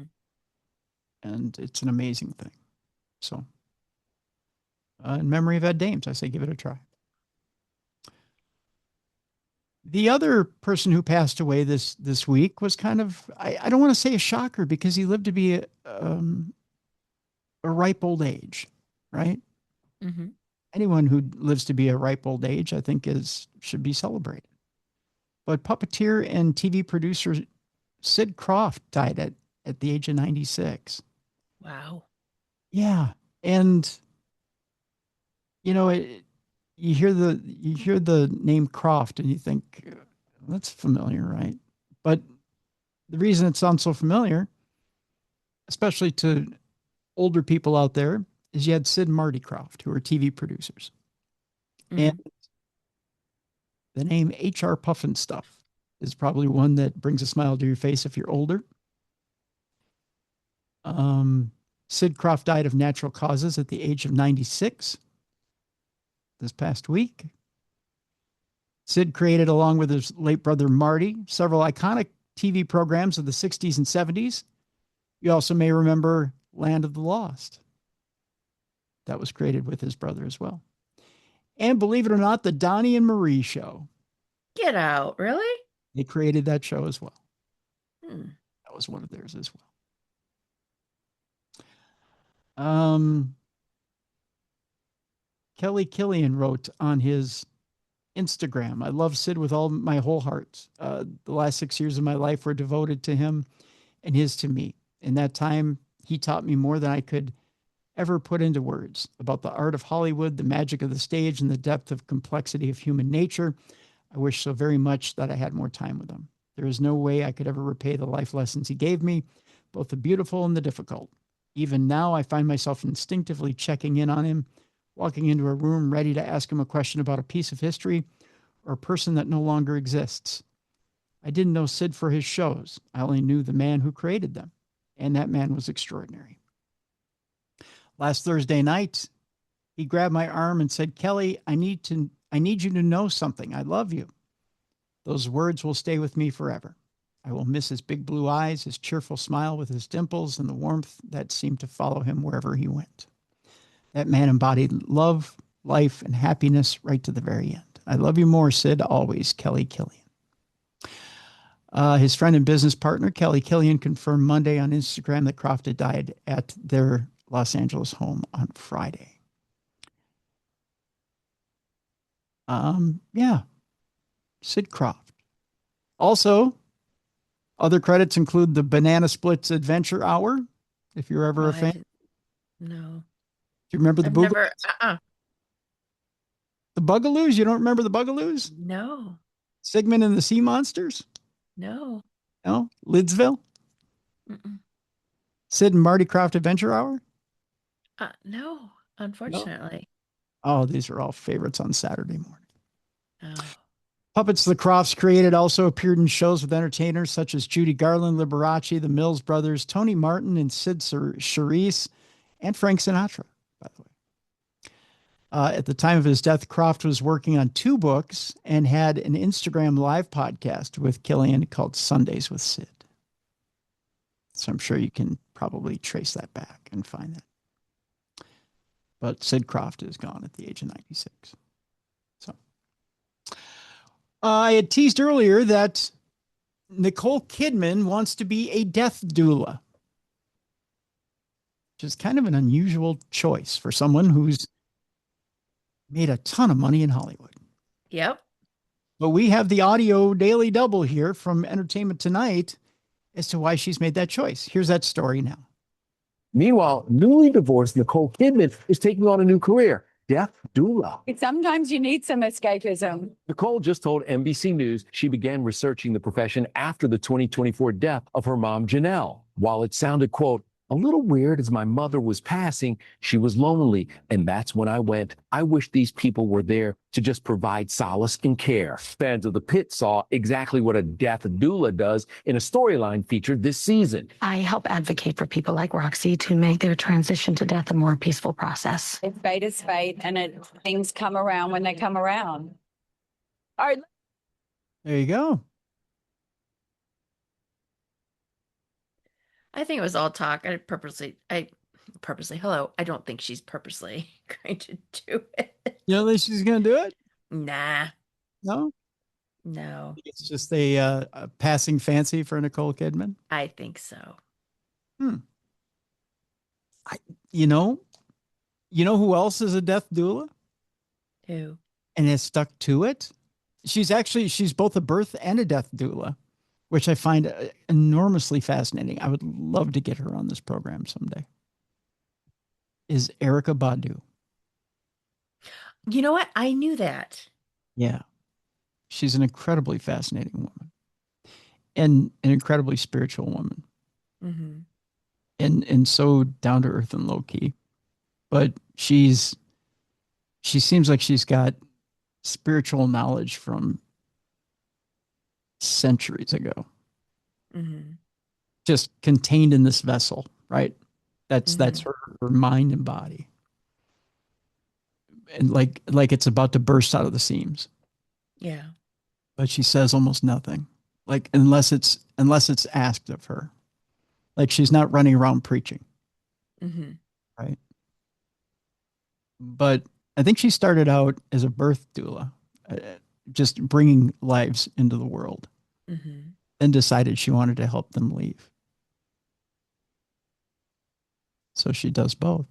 And it's an amazing thing. So, in memory of Ed Dames, I say give it a try. The other person who passed away this week was kind of, I don't want to say a shocker, because he lived to be a ripe old age, right? Mm-hmm. Anyone who lives to be a ripe old age, I think, should be celebrated. But puppeteer and TV producer Sid Croft died at the age of 96. Wow. Yeah. And, you hear the name Croft and you think, that's familiar, right? But the reason it sounds so familiar, especially to older people out there, is you had Sid and Marty Croft, who are TV producers. Mm-hmm. And the name H.R. Pufnstuf is probably one that brings a smile to your face if you're older. Sid Croft died of natural causes at the age of 96 this past week. Sid created, along with his late brother Marty, several iconic TV programs of the 60s and 70s. You also may remember Land of the Lost. That was created with his brother as well. And believe it or not, the Donnie and Marie show. Get out, really? They created that show as well. Hmm. That was one of theirs as well. Kelly Killian wrote on his Instagram, I love Sid with all my whole heart. The last 6 years of my life were devoted to him and his to me. In that time, he taught me more than I could ever put into words about the art of Hollywood, the magic of the stage, and the depth of complexity of human nature. I wish so very much that I had more time with him. There is no way I could ever repay the life lessons he gave me, both the beautiful and the difficult. Even now, I find myself instinctively checking in on him, walking into a room ready to ask him a question about a piece of history or a person that no longer exists. I didn't know Sid for his shows. I only knew the man who created them, and that man was extraordinary. Last Thursday night, He grabbed my arm and said, Kelly, I need you to know something. I love you. Those words will stay with me forever. I will miss his big blue eyes, his cheerful smile with his dimples, and the warmth that seemed to follow him wherever he went. That man embodied love, life, and happiness right to the very end. I love you more, Sid. Always, Kelly Killian. His friend and business partner, Kelly Killian, confirmed Monday on Instagram that Croft had died at their Los Angeles home on Friday. Yeah, Sid Croft. Also, other credits include the Banana Splits Adventure Hour, if you're ever a fan. No. Do you remember the Boogaloos? The Bugaloos? You don't remember the Bugaloos? No. Sigmund and the Sea Monsters? No. No? Lidsville? Mm-mm. Sid and Marty Croft Adventure Hour? No, unfortunately. Oh, these are all favorites on Saturday morning. Oh. Puppets the Crofts created also appeared in shows with entertainers such as Judy Garland, Liberace, the Mills Brothers, Tony Martin, and Sid Charisse, and Frank Sinatra, by the way. At the time of his death, Croft was working on 2 books and had an Instagram live podcast with Killian called Sundays with Sid. So I'm sure you can probably trace that back and find that. But Sid Croft is gone at the age of 96. So I had teased earlier that Nicole Kidman wants to be a death doula, which is kind of an unusual choice for someone who's made a ton of money in Hollywood. Yep. But we have the audio daily double here from Entertainment Tonight as to why she's made that choice. Here's that story now. Meanwhile, newly divorced Nicole Kidman is taking on a new career, death doula. Sometimes you need some escapism. Nicole just told NBC News she began researching the profession after the 2024 death of her mom, Janelle. While it sounded, quote, a little weird as my mother was passing, she was lonely, and that's when I went. I wish these people were there to just provide solace and care. Fans of The Pit saw exactly what a death doula does in a storyline featured this season. I help advocate for people like Roxy to make their transition to death a more peaceful process. If fate is fate, and things come around when they come around. All right. There you go. I think it was all talk. I don't think she's purposely going to do it. You don't think she's going to do it? Nah. No? No. It's just a passing fancy for Nicole Kidman? I think so. You know who else is a death doula? Who? And has stuck to it? She's both a birth and a death doula, which I find enormously fascinating. I would love to get her on this program someday. Is Erykah Badu. You know what? I knew that. Yeah. She's an incredibly fascinating woman and an incredibly spiritual woman. Mm-hmm. And so down to earth and low key. But she seems like she's got spiritual knowledge from centuries ago, just contained in this vessel, right? That's her mind and body, and like it's about to burst out of the seams. Yeah, but she says almost nothing, like unless it's asked of her, like she's not running around preaching, right? But I think she started out as a birth doula. Just bringing lives into the world, and decided she wanted to help them leave. So she does both.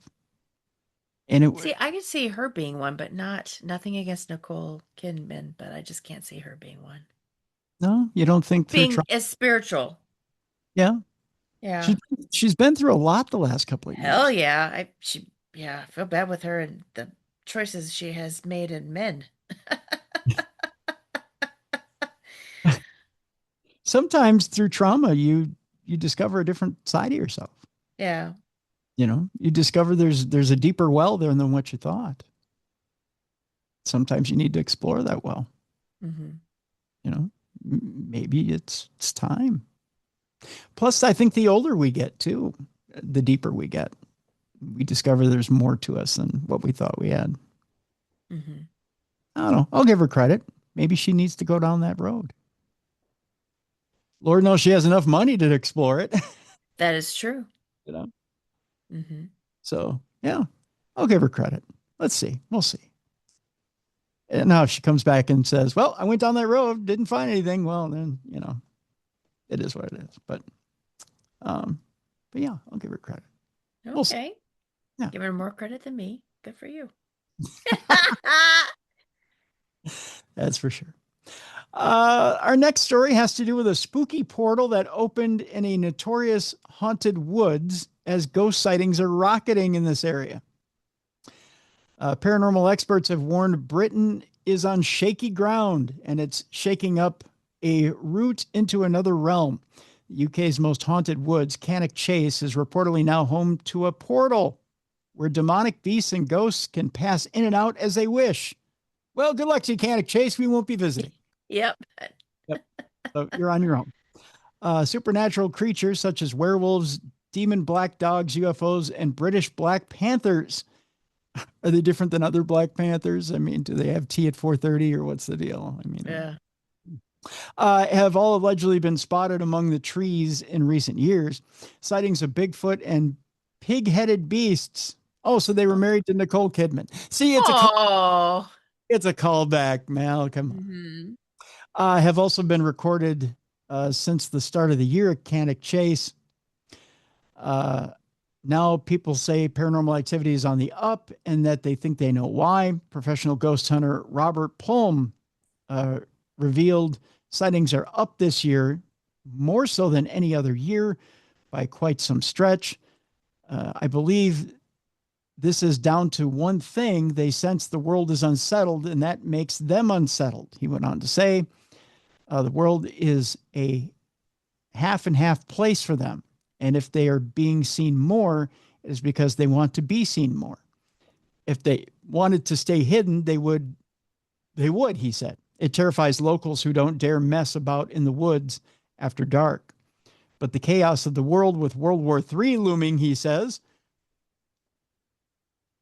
And I could see her being one, but nothing against Nicole Kidman, but I just can't see her being one. No, you don't think being as spiritual? Yeah, yeah. She's been through a lot the last couple of years. Hell yeah, I feel bad with her and the choices she has made in men. Sometimes through trauma, you discover a different side of yourself. Yeah. You discover there's a deeper well there than what you thought. Sometimes you need to explore that well. Maybe it's time. Plus, I think the older we get too, the deeper we get. we discover there's more to us than what we thought we had. Mm-hmm. I don't know. I'll give her credit. Maybe she needs to go down that road. Lord knows she has enough money to explore it. That is true. You know? Mm-hmm. So, yeah, I'll give her credit. Let's see. We'll see. And now if she comes back and says, well, I went down that road, didn't find anything. Well, then, you know, it is what it is. But yeah, I'll give her credit. Okay. We'll see. Yeah. Giving her more credit than me. Good for you. That's for sure. Our next story has to do with a spooky portal that opened in a notorious haunted woods as ghost sightings are rocketing in this area. Paranormal experts have warned Britain is on shaky ground and it's shaking up a route into another realm. The UK's most haunted woods, Cannock Chase, is reportedly now home to a portal where demonic beasts and ghosts can pass in and out as they wish. Well, good luck to you, Cannock Chase. We won't be visiting. Yep. So you're on your own. Supernatural creatures such as werewolves, demon black dogs, UFOs, and British Black Panthers. Are they different than other Black Panthers? I mean, do they have tea at 4:30 or what's the deal? I mean, Yeah. Have all allegedly been spotted among the trees in recent years. Sightings of Bigfoot and pig-headed beasts. Oh, so they were married to Nicole Kidman. See, it's a callback, Mal. Come on. Mm-hmm. Have also been recorded since the start of the year at Cannock Chase. Now people say paranormal activity is on the up and that they think they know why. Professional ghost hunter Robert Palm revealed sightings are up this year, more so than any other year by quite some stretch. I believe this is down to one thing. They sense the world is unsettled and that makes them unsettled. He went on to say, the world is a half and half place for them. And if they are being seen more, it is because they want to be seen more. If they wanted to stay hidden, they would, he said. It terrifies locals who don't dare mess about in the woods after dark. But the chaos of the world with World War III looming, he says.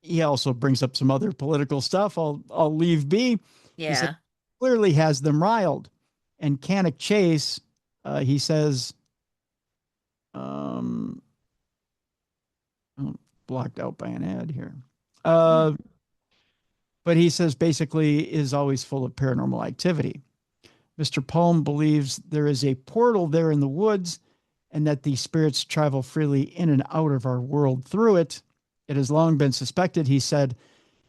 He also brings up some other political stuff I'll leave be. Yeah. He said, clearly has them riled. And Cannock Chase, he says, blocked out by an ad here. But he says basically is always full of paranormal activity. Mr. Palm believes there is a portal there in the woods and that the spirits travel freely in and out of our world through it. It has long been suspected, he said,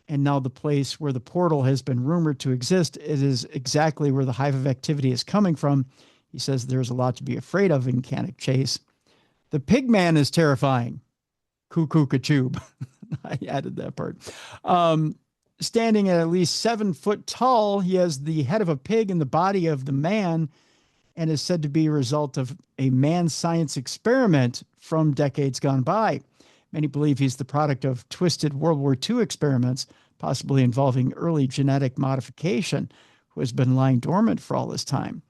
and now the place where the portal has been rumored to exist, it is exactly where the hive of activity is coming from. He says there's a lot to be afraid of in Cannock Chase. The pig man is terrifying. Cuckoo kachoob. I added that part. Standing at least 7 foot tall, he has the head of a pig and the body of the man and is said to be a result of a man science experiment from decades gone by. Many believe he's the product of twisted World War II experiments, possibly involving early genetic modification, who has been lying dormant for all this time.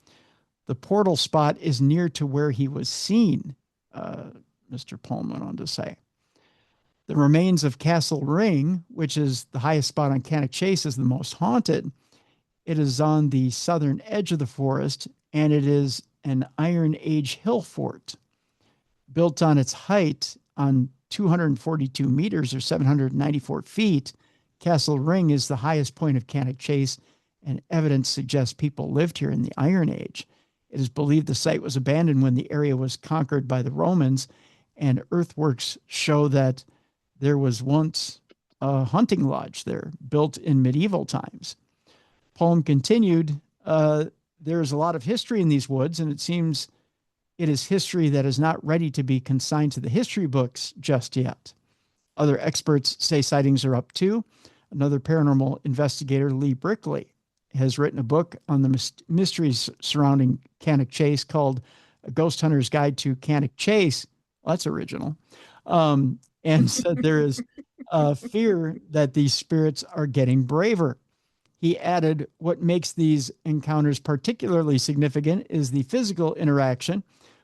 The portal spot is near to where he was seen, Mr. Palm went on to say. The remains of Castle Ring, which is the highest spot on Cannock Chase, is the most haunted. It is on the southern edge of the forest, and it is an Iron Age hill fort. Built on its height on 242 meters or 794 feet, Castle Ring is the highest point of Cannock Chase, and evidence suggests people lived here in the Iron Age. It is believed the site was abandoned when the area was conquered by the Romans, and earthworks show that there was once a hunting lodge there, built in medieval times. Palm continued, there is a lot of history in these woods, and it seems it is history that is not ready to be consigned to the history books just yet. Other experts say sightings are up too. Another paranormal investigator, Lee Brickley, has written a book on the mysteries surrounding Cannock Chase called A Ghost Hunter's Guide to Cannock Chase. Well, that's original. And said there is fear that these spirits are getting braver. He added, what makes these encounters particularly significant is the physical interaction.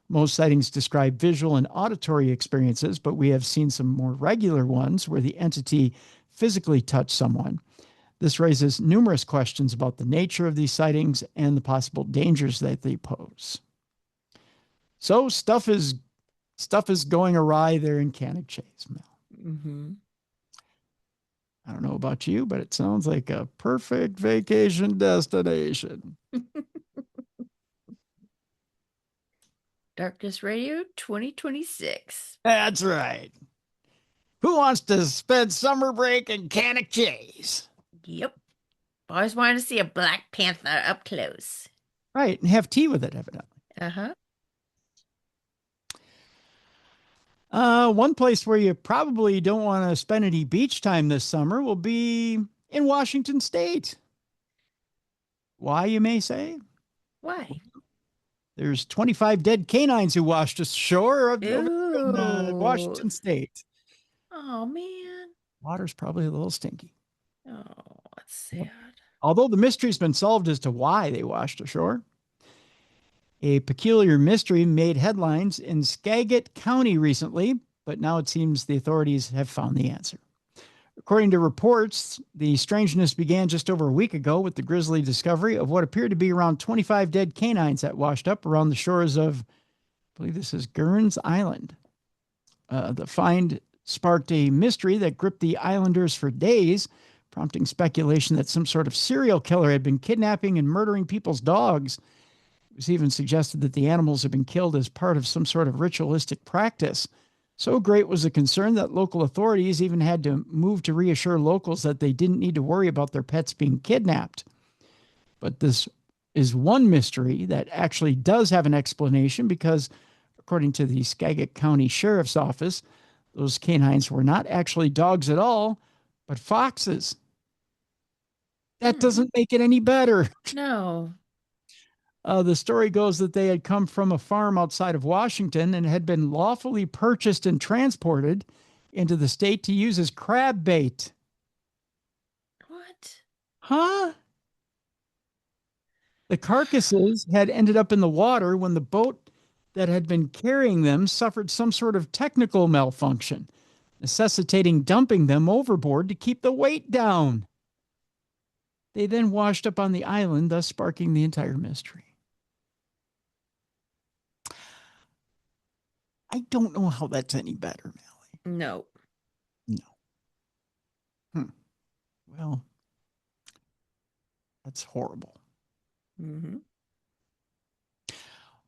Most sightings describe visual and auditory experiences, but we have seen some more regular ones where the entity physically touched someone. This raises numerous questions about the nature of these sightings and the possible dangers that they pose. So stuff is going awry there in Cannock Chase, Mel. Mm-hmm. I don't know about you, but it sounds like a perfect vacation destination. Darkness Radio 2026. That's right. Who wants to spend summer break in Cannock Chase? Yep. Always wanted to see a Black Panther up close. Right, and have tea with it, evidently. Uh-huh. One place where you probably don't want to spend any beach time this summer will be in Washington State. Why, you may say? Why? There's 25 dead canines who washed ashore over in Washington State. Oh, man. Water's probably a little stinky. Oh, that's sad. Although the mystery's been solved as to why they washed ashore. A peculiar mystery made headlines in Skagit County recently, but now it seems the authorities have found the answer. According to reports, the strangeness began just over a week ago with the grisly discovery of what appeared to be around 25 dead canines that washed up around the shores of, I believe this is Gurns Island. The find sparked a mystery that gripped the islanders for days, prompting speculation that some sort of serial killer had been kidnapping and murdering people's dogs. It was even suggested that the animals had been killed as part of some sort of ritualistic practice. So great was the concern that local authorities even had to move to reassure locals that they didn't need to worry about their pets being kidnapped. But this is one mystery that actually does have an explanation because, according to the Skagit County Sheriff's Office, those canines were not actually dogs at all, but foxes. That doesn't make it any better. No. The story goes that they had come from a farm outside of Washington and had been lawfully purchased and transported into the state to use as crab bait. What? Huh? The carcasses had ended up in the water when the boat that had been carrying them suffered some sort of technical malfunction, necessitating dumping them overboard to keep the weight down. They then washed up on the island, thus sparking the entire mystery. I don't know how that's any better, Mallie. No. Well, that's horrible. Mm-hmm.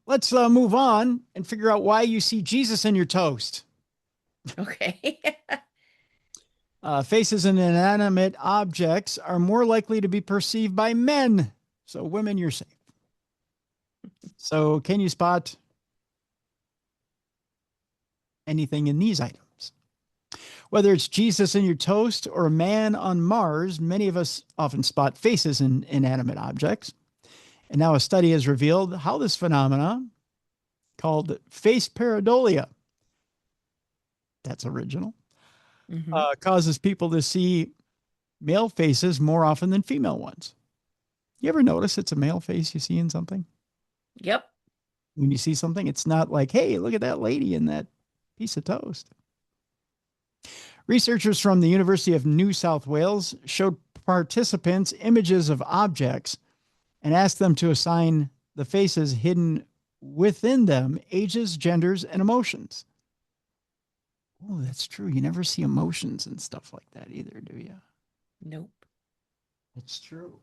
Let's move on and figure out why you see Jesus in your toast. Okay. Faces and inanimate objects are more likely to be perceived by men. So women, you're safe. So can you spot anything in these items? Whether it's Jesus in your toast or a man on Mars, many of us often spot faces in inanimate objects. And now a study has revealed how this phenomenon, called face pareidolia, that's original, causes people to see male faces more often than female ones. You ever notice it's a male face you see in something? Yep. When you see something, it's not like, hey, look at that lady in that piece of toast. Researchers from the University of New South Wales showed participants images of objects and asked them to assign the faces hidden within them ages, genders, and emotions. Oh, that's true. You never see emotions and stuff like that either, do you? Nope. It's true.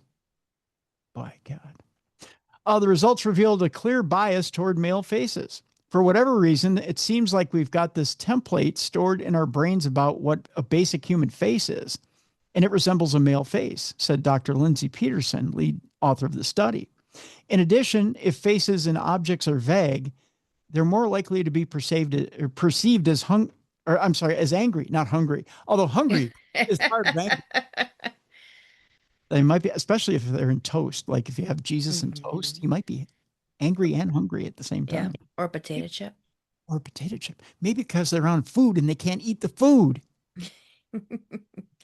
By God. The results revealed a clear bias toward male faces. For whatever reason, it seems like we've got this template stored in our brains about what a basic human face is, and it resembles a male face, said Dr. Lindsay Peterson, lead author of the study. In addition, if faces and objects are vague, they're more likely to be perceived as as angry, not hungry. Although hungry is part of angry. They might be, especially if they're in toast. Like if you have Jesus in toast, you might be angry and hungry at the same time. Yeah. Or potato chip. Or potato chip. Maybe because they're on food and they can't eat the food.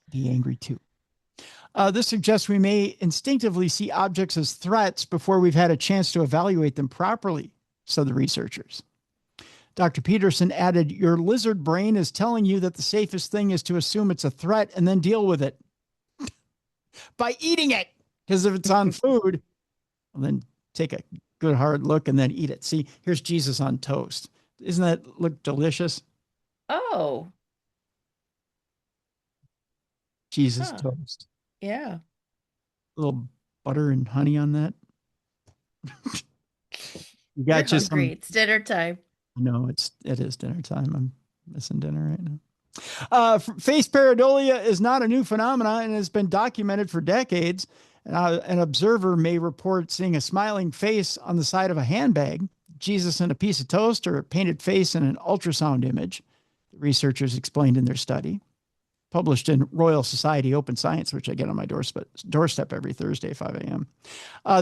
Be angry too. This suggests we may instinctively see objects as threats before we've had a chance to evaluate them properly, said the researchers. Dr. Peterson added, your lizard brain is telling you that the safest thing is to assume it's a threat and then deal with it by eating it. Because if it's on food, well, then take a good hard look and then eat it. See, here's Jesus on toast. Doesn't that look delicious? Oh, Jesus toast. yeah. A little butter and honey on that. You You're got you hungry. some. It's dinner time. No, it is dinner time. I'm missing dinner right now. Face pareidolia is not a new phenomenon and has been documented for decades. An observer may report seeing a smiling face on the side of a handbag, Jesus in a piece of toast, or a painted face in an ultrasound image. The researchers explained in their study, published in Royal Society Open Science, which I get on my doorstep every Thursday, 5 a.m.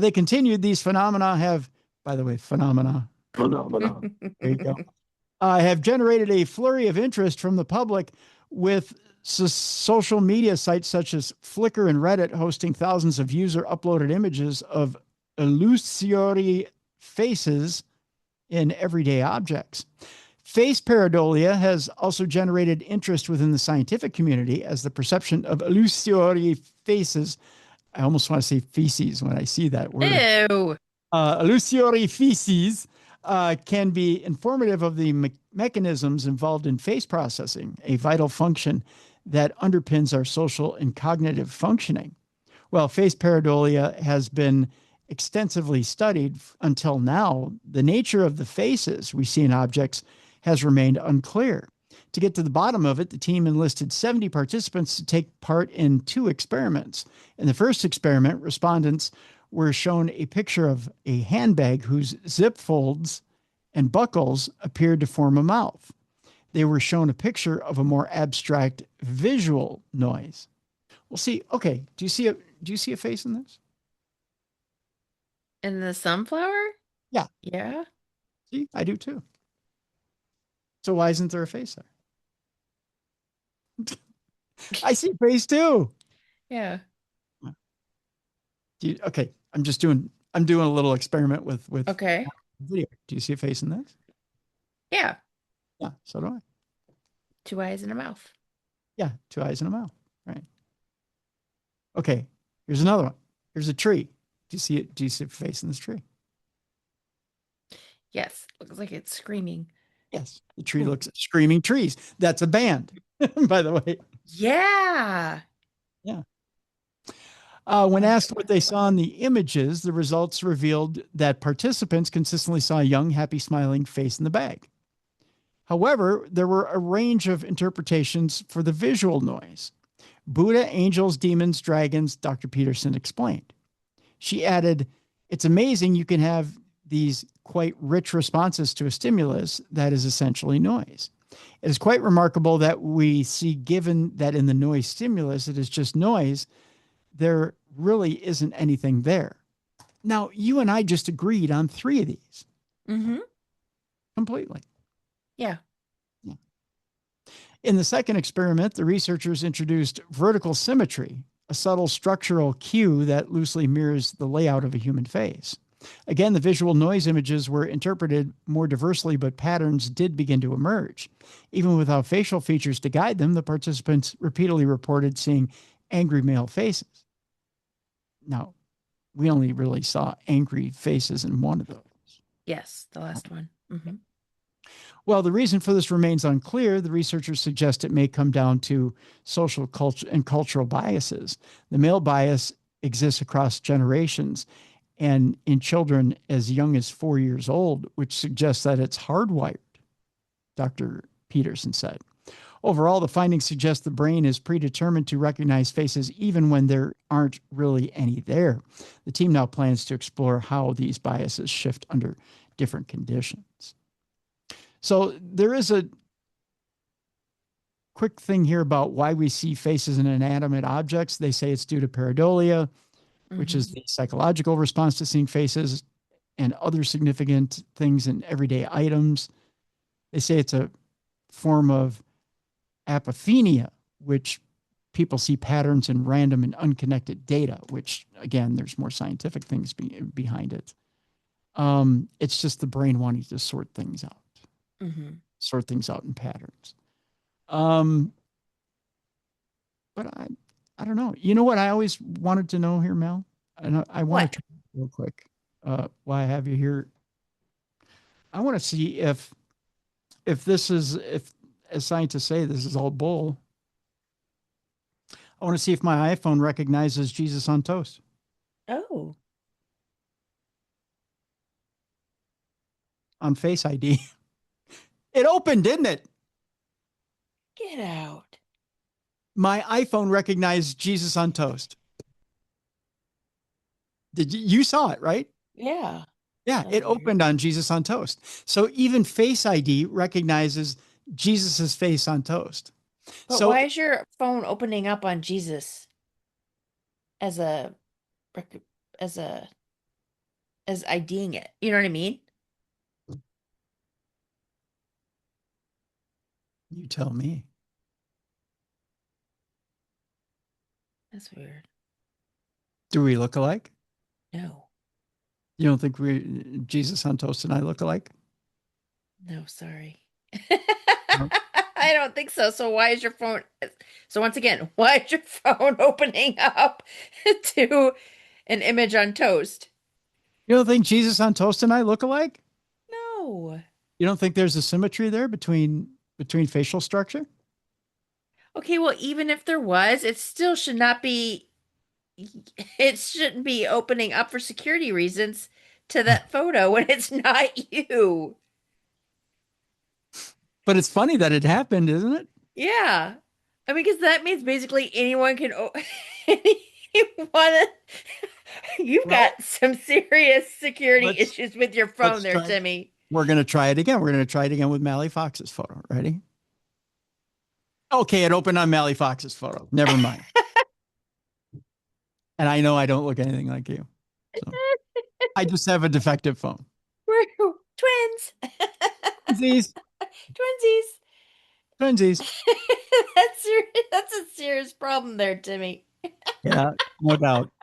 They continued, these phenomena have, by the way, phenomena. There you go. Have generated a flurry of interest from the public, with social media sites such as Flickr and Reddit hosting thousands of user-uploaded images of illusory faces in everyday objects. Face pareidolia has also generated interest within the scientific community, as the perception of illusory faces, I almost want to say feces when I see that word. Ew. Illusory feces can be informative of the mechanisms involved in face processing, a vital function that underpins our social and cognitive functioning. Well, face pareidolia has been extensively studied until now. The nature of the faces we see in objects has remained unclear. To get to the bottom of it, the team enlisted 70 participants to take part in 2 experiments. In the first experiment, respondents were shown a picture of a handbag whose zip folds and buckles appeared to form a mouth. They were shown a picture of a more abstract visual noise. We'll see. Okay, do you see a face in this? In the sunflower? Yeah. Yeah. See, I do too. So why isn't there a face there? I see a face too. Yeah. Okay, I'm doing a little experiment with Okay. video. Do you see a face in this? Yeah. Yeah, so do I. 2 eyes and a mouth. Yeah, 2 eyes and a mouth. Right. Okay, here's another one. Here's a tree. Do you see it? Do you see a face in this tree? Yes. Looks like it's screaming. Yes, the tree looks at screaming trees. That's a band, by the way. Yeah. Yeah. When asked what they saw in the images, the results revealed that participants consistently saw a young, happy, smiling face in the bag. However, there were a range of interpretations for the visual noise. Buddha, angels, demons, dragons, Dr. Peterson explained. She added, it's amazing you can have these quite rich responses to a stimulus that is essentially noise. It is quite remarkable that we see, given that in the noise stimulus, it is just noise, there really isn't anything there. Now, you and I just agreed on 3 of these. Mm-hmm. Completely. Yeah. In the second experiment, the researchers introduced vertical symmetry, a subtle structural cue that loosely mirrors the layout of a human face. Again, the visual noise images were interpreted more diversely, but patterns did begin to emerge. Even without facial features to guide them, the participants repeatedly reported seeing angry male faces. Now, we only really saw angry faces in one of those. Yes, the last one. Mm-hmm. Well, the reason for this remains unclear. The researchers suggest it may come down to social culture and cultural biases. The male bias exists across generations and in children as young as 4 years old, which suggests that it's hardwired, Dr. Peterson said. Overall, the findings suggest the brain is predetermined to recognize faces even when there aren't really any there. The team now plans to explore how these biases shift under different conditions. So there is a quick thing here about why we see faces in inanimate objects. They say it's due to pareidolia, which is the psychological response to seeing faces and other significant things in everyday items. They say it's a form of apophenia, which people see patterns in random and unconnected data, which, again, there's more scientific things behind it. It's just the brain wanting to sort things out. sort things out in patterns. But I don't know. You know what I always wanted to know here, Mel? And I want to try real quick. While I have you here, I want to see if this is, if as scientists say, this is all bull. I want to see if my iPhone recognizes Jesus on toast. Oh. On Face ID. It opened, didn't it? Get out. My iPhone recognized Jesus on toast. You saw it, right? Yeah. Yeah, it opened on Jesus on toast. So even Face ID recognizes Jesus's face on toast. But so why is your phone opening up on Jesus as IDing it? You know what I mean? You tell me. That's weird. Do we look alike? No. You don't think Jesus on toast and I look alike? No, sorry. I don't think so. So why is your phone? So once again, why is your phone opening up to an image on toast? You don't think Jesus on toast and I look alike? No. You don't think there's a symmetry there between facial structure? Okay, well, even if there was, it still should not be. It shouldn't be opening up for security reasons to that photo when it's not you. But it's funny that it happened, isn't it? Yeah. I mean, because that means basically anyone can. Anyone. You've got some serious security issues with your phone there, Timmy. We're going to try it again. We're going to try it again with Mallie Fox's photo. Ready? Okay, it opened on Mallie Fox's photo. Never mind. And I know I don't look anything like you. So I just have a defective phone. We're twins. Twinsies. Twinsies. That's a serious problem there, Timmy. Yeah, no doubt.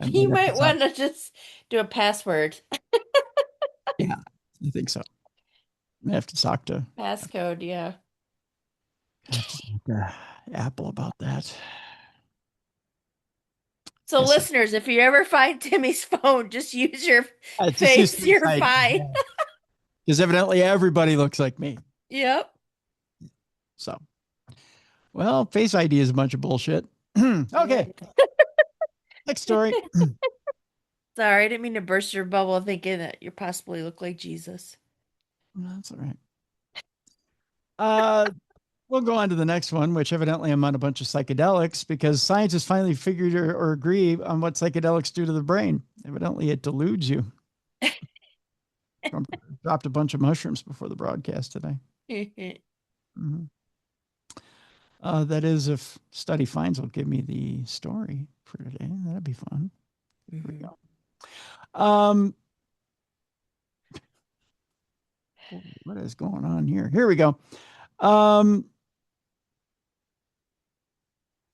You might want to just do a password. Yeah, I think so. I have to talk to passcode. Yeah. Apple about that. So, listeners, if you ever find Timmy's phone, just use your face. You're fine. Because evidently everybody looks like me. Yep. So, well, Face ID is a bunch of bullshit. Okay. Next story. Sorry, I didn't mean to burst your bubble thinking that you possibly look like Jesus. That's all right. We'll go on to the next one, which evidently I'm on a bunch of psychedelics because scientists finally figured or agree on what psychedelics do to the brain. Evidently, it deludes you. Dropped a bunch of mushrooms before the broadcast today. Mm-hmm. That is, if Study Finds will give me the story for today, that'd be fun. Here we go. What is going on here? Here we go.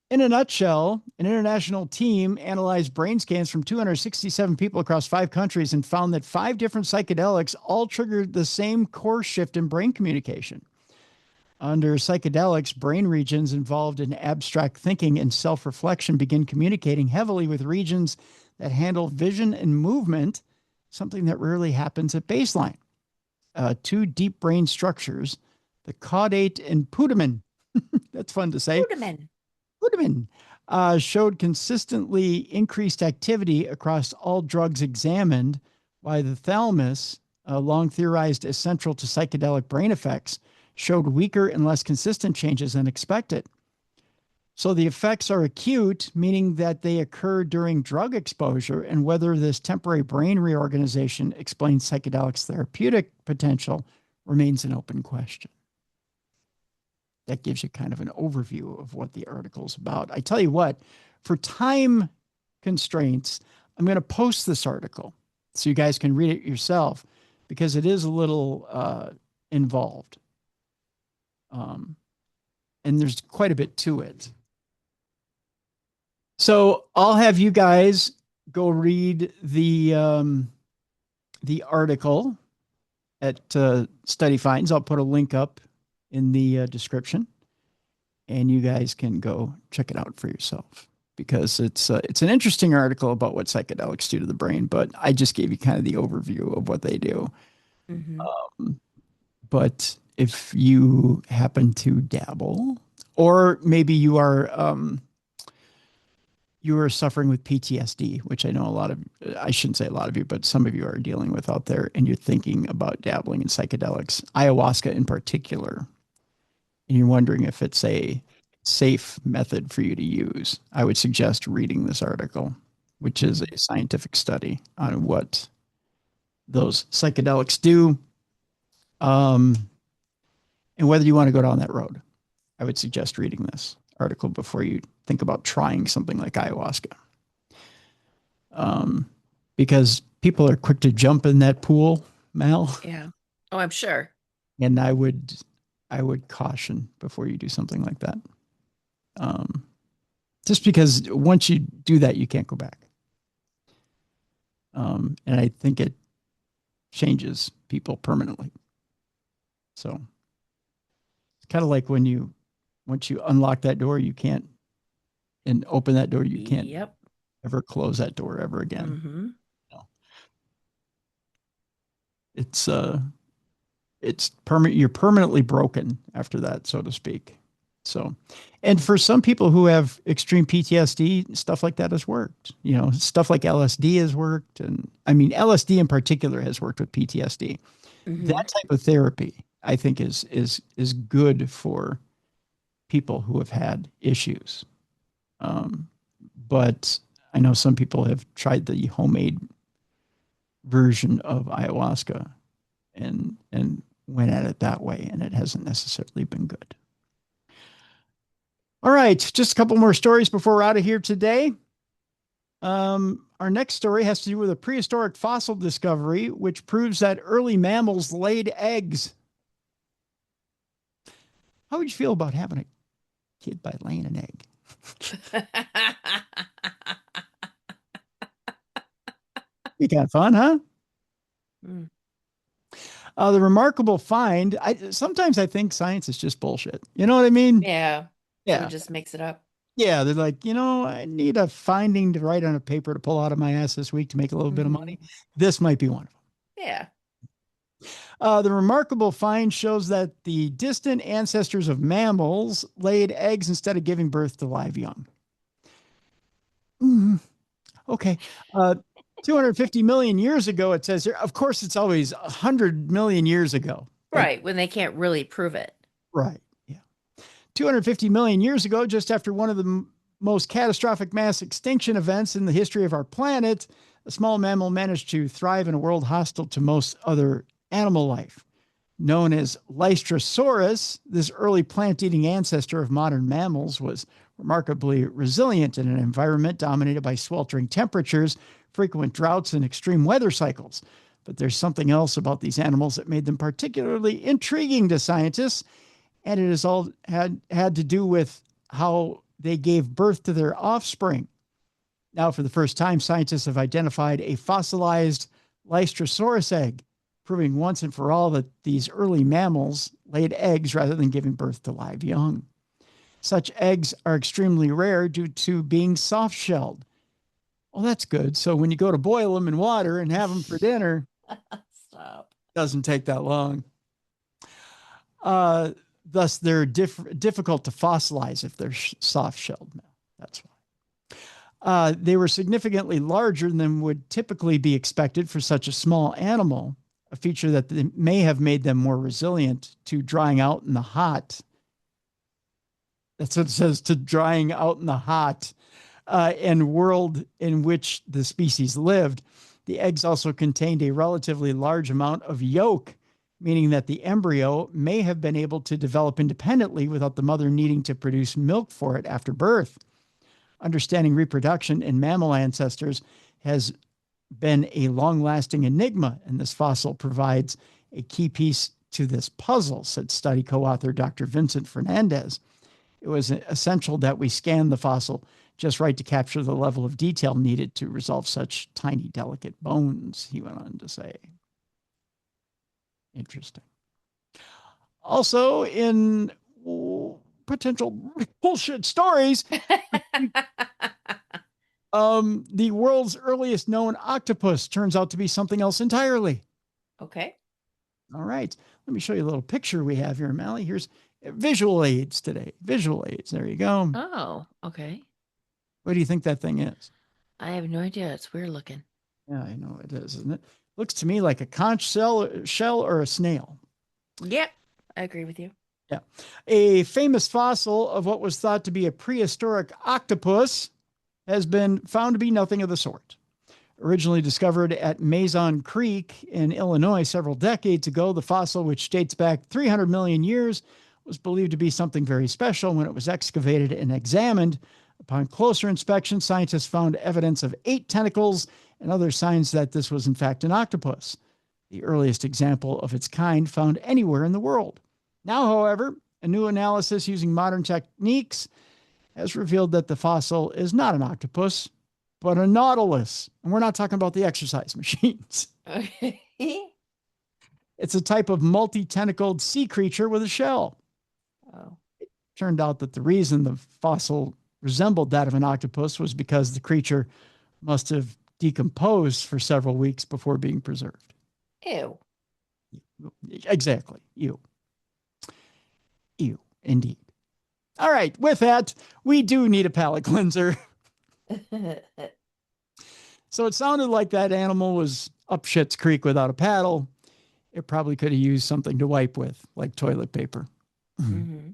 In a nutshell, an international team analyzed brain scans from 267 people across 5 countries and found that 5 different psychedelics all triggered the same core shift in brain communication. Under psychedelics, brain regions involved in abstract thinking and self-reflection begin communicating heavily with regions that handle vision and movement, something that rarely happens at baseline. 2 deep brain structures, the caudate and putamen, that's fun to say. Putamen, showed consistently increased activity across all drugs examined, while the thalamus, long theorized as central to psychedelic brain effects, showed weaker and less consistent changes than expected. So the effects are acute, meaning that they occur during drug exposure, and whether this temporary brain reorganization explains psychedelics' therapeutic potential remains an open question. That gives you kind of an overview of what the article is about. I tell you what, for time constraints, I'm going to post this article so you guys can read it yourself because it is a little involved. And there's quite a bit to it. So I'll have you guys go read the article. at study finds. I'll put a link up in the description, and you guys can go check it out for yourself, because it's an interesting article about what psychedelics do to the brain. But I just gave you kind of the overview of what they do. But if you happen to dabble, or maybe you are suffering with PTSD, which I know I shouldn't say a lot of you, but some of you are dealing with out there, and you're thinking about dabbling in psychedelics, ayahuasca in particular, and you're wondering if it's a safe method for you to use, I would suggest reading this article, which is a scientific study on what those psychedelics do. And whether you want to go down that road, I would suggest reading this article before you think about trying something like ayahuasca. Because people are quick to jump in that pool, Mal. Yeah. Oh, I'm sure. And I would caution before you do something like that. Just because once you do that, you can't go back. And I think it changes people permanently. So it's kind of like once you unlock that door, you can't, and open that door, you can't ever close that door ever again. No. It's permanent. You're permanently broken after that, so to speak. So, and for some people who have extreme PTSD, stuff like that has worked. Stuff like LSD has worked. And I mean, LSD in particular has worked with PTSD. That type of therapy, I think, is good for people who have had issues. But I know some people have tried the homemade version of ayahuasca and went at it that way, and it hasn't necessarily been good. All right, just a couple more stories before we're out of here today. Our next story has to do with a prehistoric fossil discovery, which proves that early mammals laid eggs. How would you feel about having a kid by laying an egg? Be kind of fun, huh? The remarkable find. Sometimes I think science is just bullshit. You know what I mean? Yeah. Yeah. Someone just makes it up. Yeah, they're like, I need a finding to write on a paper to pull out of my ass this week to make a little bit of money. This might be one of them. Yeah. The remarkable find shows that the distant ancestors of mammals laid eggs instead of giving birth to live young. Okay. 250 million years ago, it says here. Of course, it's always 100 million years ago. Right, when they can't really prove it. Right. 250 million years ago, just after one of the most catastrophic mass extinction events in the history of our planet, a small mammal managed to thrive in a world hostile to most other animal life. Known as Lystrosaurus, this early plant-eating ancestor of modern mammals was remarkably resilient in an environment dominated by sweltering temperatures, frequent droughts, and extreme weather cycles. But there's something else about these animals that made them particularly intriguing to scientists, and it has all had to do with how they gave birth to their offspring. Now, for the first time, scientists have identified a fossilized Lystrosaurus egg, proving once and for all that these early mammals laid eggs rather than giving birth to live young. Such eggs are extremely rare due to being soft-shelled. Well, that's good. So when you go to boil them in water and have them for dinner, doesn't take that long. Thus, they're difficult to fossilize if they're soft-shelled now. That's why. They were significantly larger than would typically be expected for such a small animal, a feature that may have made them more resilient to drying out in the hot. That's what it says, to drying out in the hot and world in which the species lived. The eggs also contained a relatively large amount of yolk, meaning that the embryo may have been able to develop independently without the mother needing to produce milk for it after birth. Understanding reproduction in mammal ancestors has been a long-lasting enigma, and this fossil provides a key piece to this puzzle, said study co-author Dr. Vincent Fernandez. It was essential that we scan the fossil just right to capture the level of detail needed to resolve such tiny, delicate bones, he went on to say. Interesting. Also, in potential bullshit stories, the world's earliest known octopus turns out to be something else entirely. Okay. All right. Let me show you a little picture we have here, Mallie. Here's visual aids today. Visual aids. There you go. Oh, okay. What do you think that thing is? I have no idea. It's weird looking. Yeah, I know it is, isn't it? Looks to me like a conch shell or a snail. Yep. I agree with you. Yeah. A famous fossil of what was thought to be a prehistoric octopus has been found to be nothing of the sort. Originally discovered at Mason Creek in Illinois several decades ago, the fossil, which dates back 300 million years, was believed to be something very special. When it was excavated and examined, upon closer inspection, scientists found evidence of 8 tentacles and other signs that this was in fact an octopus, the earliest example of its kind found anywhere in the world. Now, however, a new analysis using modern techniques has revealed that the fossil is not an octopus, but a nautilus. And we're not talking about the exercise machines. Okay. It's a type of multi-tentacled sea creature with a shell. Oh. It turned out that the reason the fossil resembled that of an octopus was because the creature must have decomposed for several weeks before being preserved. Ew. Exactly. Ew, indeed. All right. With that, we do need a palate cleanser. So it sounded like that animal was up Schitt's Creek without a paddle. It probably could have used something to wipe with, like toilet paper. Mm-hmm.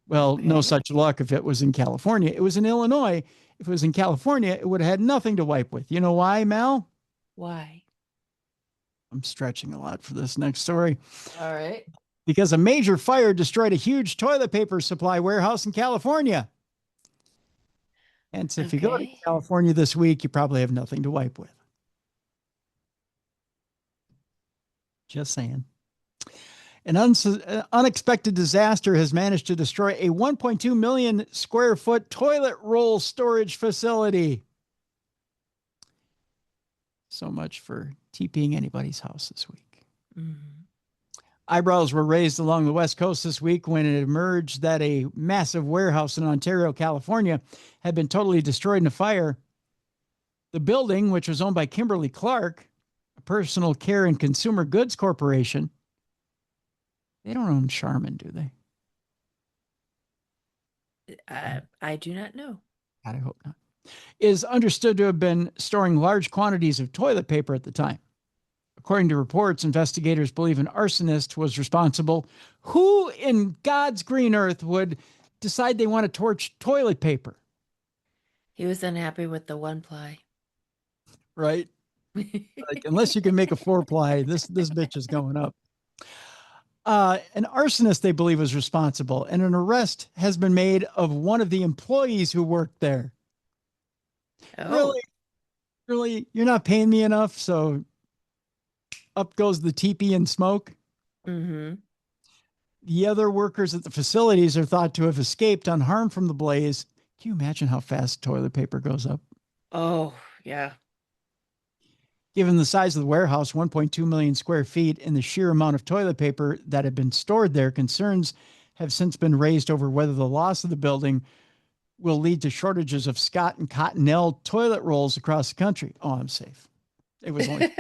Well, no such luck if it was in California. It was in Illinois. If it was in California, it would have had nothing to wipe with. You know why, Mal? Why? I'm stretching a lot for this next story. All right. Because a major fire destroyed a huge toilet paper supply warehouse in California. And so if you go to California this week, you probably have nothing to wipe with. Just saying. An unexpected disaster has managed to destroy a 1.2 million square foot toilet roll storage facility. So much for TPing anybody's house this week. Mm-hmm. Eyebrows were raised along the West Coast this week when it emerged that a massive warehouse in Ontario, California, had been totally destroyed in a fire. The building, which was owned by Kimberly-Clark, a personal care and consumer goods corporation, they don't own Charmin, do they? I do not know. God, I hope not. Is understood to have been storing large quantities of toilet paper at the time. According to reports, investigators believe an arsonist was responsible. Who in God's green earth would decide they want to torch toilet paper? He was unhappy with the 1-ply. Right? Like, unless you can make a 4-ply, this bitch is going up. An arsonist, they believe, was responsible, and an arrest has been made of one of the employees who worked there. Oh. Really, you're not paying me enough, so up goes the teepee and smoke. Mm-hmm. The other workers at the facilities are thought to have escaped unharmed from the blaze. Can you imagine how fast toilet paper goes up? Oh, yeah. Given the size of the warehouse, 1.2 million square feet, and the sheer amount of toilet paper that had been stored there, concerns have since been raised over whether the loss of the building will lead to shortages of Scott and Cottonelle toilet rolls across the country. Oh, I'm safe. It was only...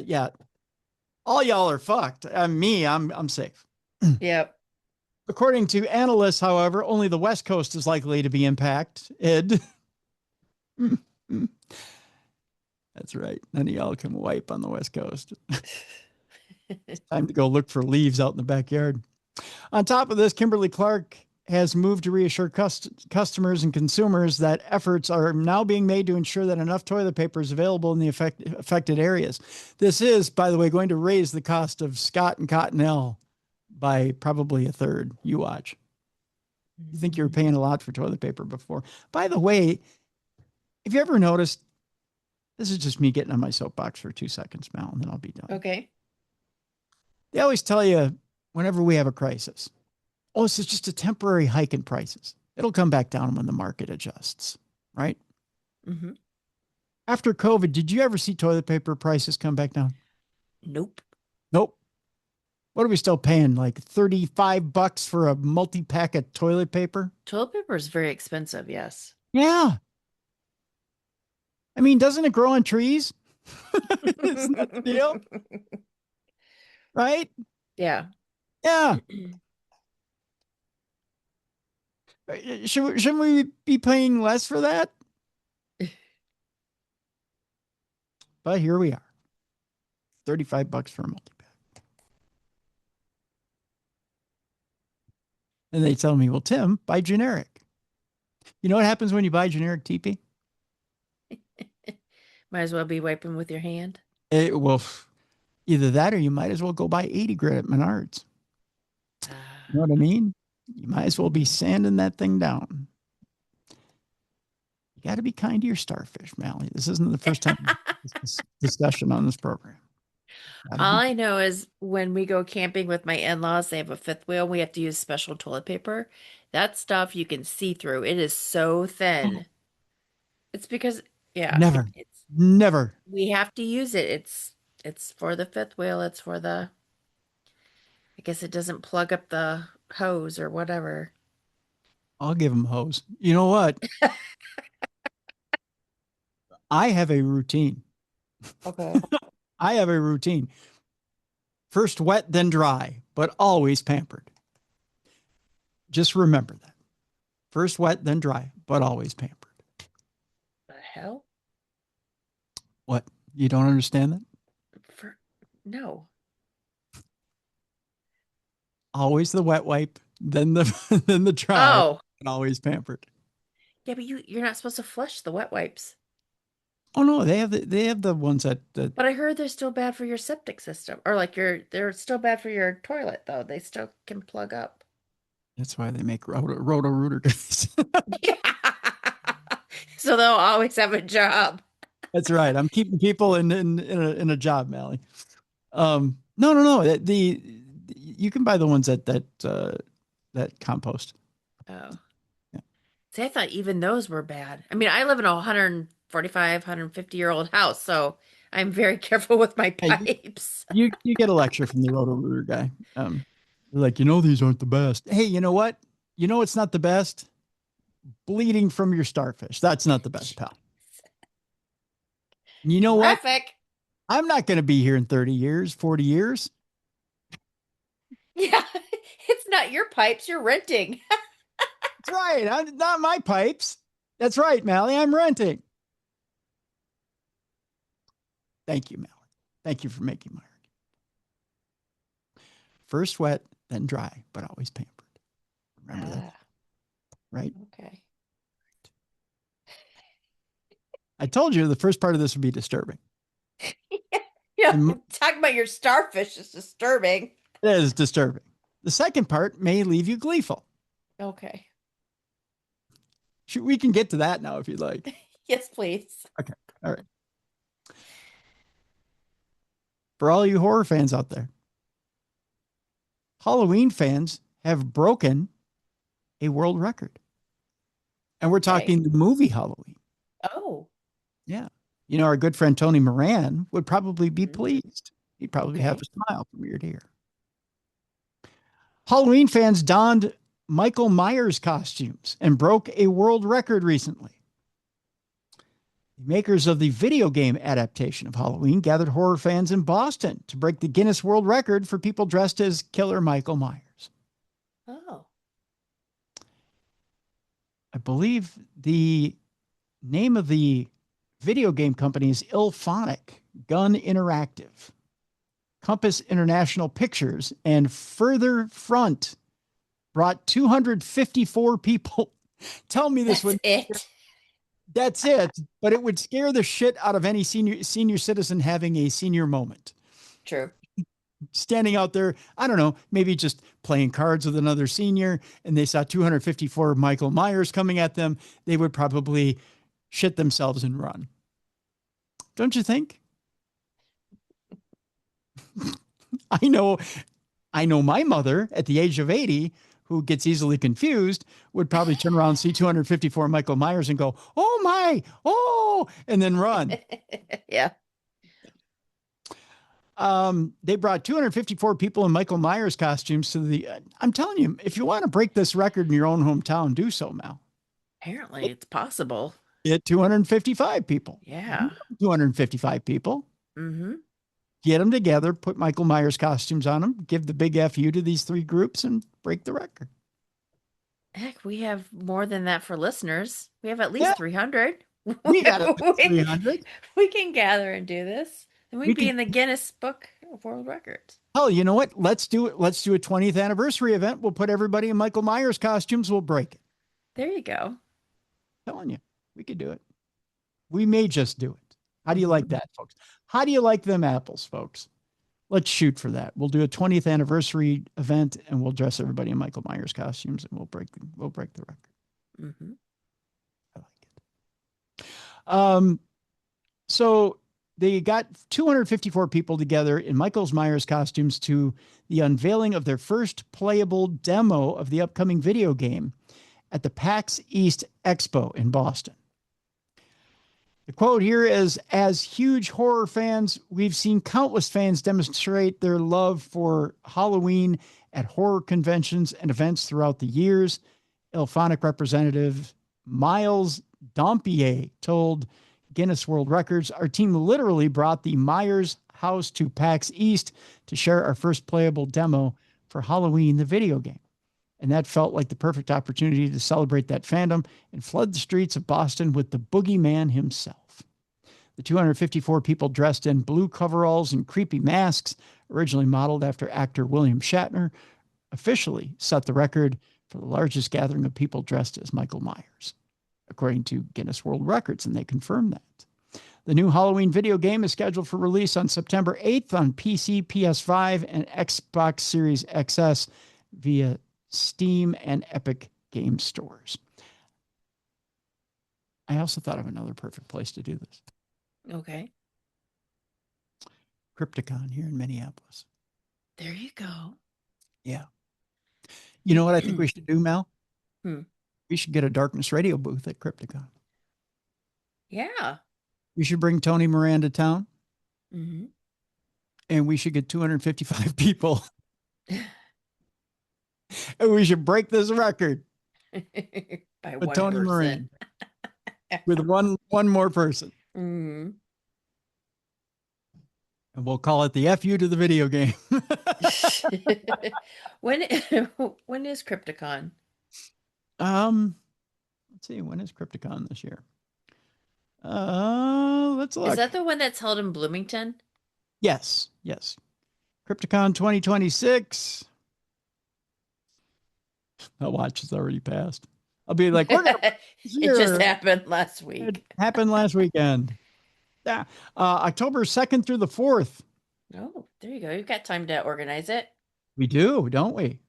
yeah. All y'all are fucked. I'm safe. Yep. According to analysts, however, only the West Coast is likely to be impacted. That's right. None of y'all can wipe on the West Coast. It's time to go look for leaves out in the backyard. On top of this, Kimberly-Clark has moved to reassure customers and consumers that efforts are now being made to ensure that enough toilet paper is available in the affected areas. This is, by the way, going to raise the cost of Scott and Cottonelle by probably a third. You watch. You think you were paying a lot for toilet paper before. By the way, have you ever noticed, this is just me getting on my soapbox for 2 seconds, Mal, and then I'll be done. Okay. They always tell you whenever we have a crisis, oh, this is just a temporary hike in prices. It'll come back down when the market adjusts, right? Mm-hmm. After COVID, did you ever see toilet paper prices come back down? Nope. Nope. What are we still paying? Like $35 for a multi-pack of toilet paper? Toilet paper is very expensive, yes. Yeah. I mean, doesn't it grow on trees? Isn't that the deal? Right? Yeah. Yeah. Shouldn't we be paying less for that? But here we are. $35 for a multi-pack. And they tell me, well, Tim, buy generic. You know what happens when you buy generic TP? Might as well be wiping with your hand. Well, either that or you might as well go buy 80 grit at Menards. You know what I mean? You might as well be sanding that thing down. You got to be kind to your starfish, Mallie. This isn't the first time this discussion on this program. All I know is when we go camping with my in-laws, they have a fifth wheel. We have to use special toilet paper. That stuff you can see through. It is so thin. It's because, yeah. Never. We have to use it. It's for the fifth wheel. It's for the, I guess it doesn't plug up the hose or whatever. I'll give them hose. You know what? I have a routine. Okay. I have a routine. First wet, then dry, but always pampered. Just remember that. First wet, then dry, but always pampered. The hell? What? You don't understand that? No. Always the wet wipe, then the dry, Oh. and always pampered. Yeah, but you're not supposed to flush the wet wipes. Oh no, they have the ones that. But I heard they're still bad for your septic system, or like they're still bad for your toilet though. They still can plug up. That's why they make Roto-Rooter guys. Yeah. So they'll always have a job. That's right. I'm keeping people in a job, Mallie. No. You can buy the ones that compost. Oh. Yeah. See, I thought even those were bad. I mean, I live in a 145, 150-year-old house, so I'm very careful with my pipes. You get a lecture from the Roto-Rooter guy. They're like, these aren't the best. Hey, you know what? You know what's not the best? Bleeding from your starfish. That's not the best, pal. You know what? I'm not going to be here in 30 years, 40 years. Yeah, it's not your pipes. You're renting. That's right. Not my pipes. That's right, Mallie. I'm renting. Thank you, Mallie. Thank you for making my argument. First wet, then dry, but always pampered. Remember that? Right? Okay. I told you the first part of this would be disturbing. Yeah, talking about your starfish is disturbing. It is disturbing. The second part may leave you gleeful. Okay. We can get to that now if you'd like. Yes, please. Okay. All right. For all you horror fans out there, Halloween fans have broken a world record. And we're talking the movie Halloween. Oh. Yeah. Our good friend Tony Moran would probably be pleased. He'd probably have a smile from ear to ear. Halloween fans donned Michael Myers costumes and broke a world record recently. The makers of the video game adaptation of Halloween gathered horror fans in Boston to break the Guinness World Record for people dressed as Killer Michael Myers. Oh. I believe the name of the video game company is Ilphonic Gun Interactive. Compass International Pictures and Further Front brought 254 people. Tell me this would. That's it. But it would scare the shit out of any senior citizen having a senior moment. True. Standing out there, I don't know, maybe just playing cards with another senior, and they saw 254 Michael Myers coming at them. They would probably shit themselves and run. Don't you think? I know my mother at the age of 80, who gets easily confused, would probably turn around, see 254 Michael Myers and go, oh my, oh, and then run. Yeah. They brought 254 people in Michael Myers costumes to the. I'm telling you, if you want to break this record in your own hometown, do so, Mal. Apparently, it's possible. Get 255 people. Yeah. 255 people. Mm-hmm. Get them together, put Michael Myers costumes on them, give the big FU to these 3 groups, and break the record. Heck, we have more than that for listeners. We have at least 300. We got at least 300. We can gather and do this. And we'd be in the Guinness Book of World Records. Oh, you know what? Let's do it. Let's do a 20th anniversary event. We'll put everybody in Michael Myers costumes. We'll break it. There you go. I'm telling you, we could do it. We may just do it. How do you like that, folks? How do you like them apples, folks? Let's shoot for that. We'll do a 20th anniversary event, and we'll dress everybody in Michael Myers costumes, and we'll break the record. Mm-hmm. I like it. So they got 254 people together in Michael Myers costumes to the unveiling of their first playable demo of the upcoming video game at the PAX East Expo in Boston. The quote here is, as huge horror fans, we've seen countless fans demonstrate their love for Halloween at horror conventions and events throughout the years. IllFonic representative Miles Dompier told Guinness World Records, our team literally brought the Myers house to PAX East to share our first playable demo for Halloween, the video game. And that felt like the perfect opportunity to celebrate that fandom and flood the streets of Boston with the boogeyman himself. The 254 people dressed in blue coveralls and creepy masks, originally modeled after actor William Shatner, officially set the record for the largest gathering of people dressed as Michael Myers, according to Guinness World Records, and they confirmed that. The new Halloween video game is scheduled for release on September 8th on PC, PS5, and Xbox Series XS via Steam and Epic Game Stores. I also thought of another perfect place to do this. Okay. Crypticon here in Minneapolis. There you go. Yeah. You know what I think we should do, Mel? We should get a Darkness Radio booth at Crypticon. Yeah. We should bring Tony Moran to town. Mm-hmm. And we should get 255 people. And we should break this record by with one Tony person. Moran. With one more person. Mm-hmm. And we'll call it the FU to the video game. When is Crypticon? Let's see, when is Crypticon this year? Let's look. Is that the one that's held in Bloomington? Yes. Crypticon 2026. My watch has already passed. I'll be like, it just happened last week. It happened last weekend. Yeah. October 2nd through the 4th. Oh, there you go. You've got time to organize it. We do, don't we?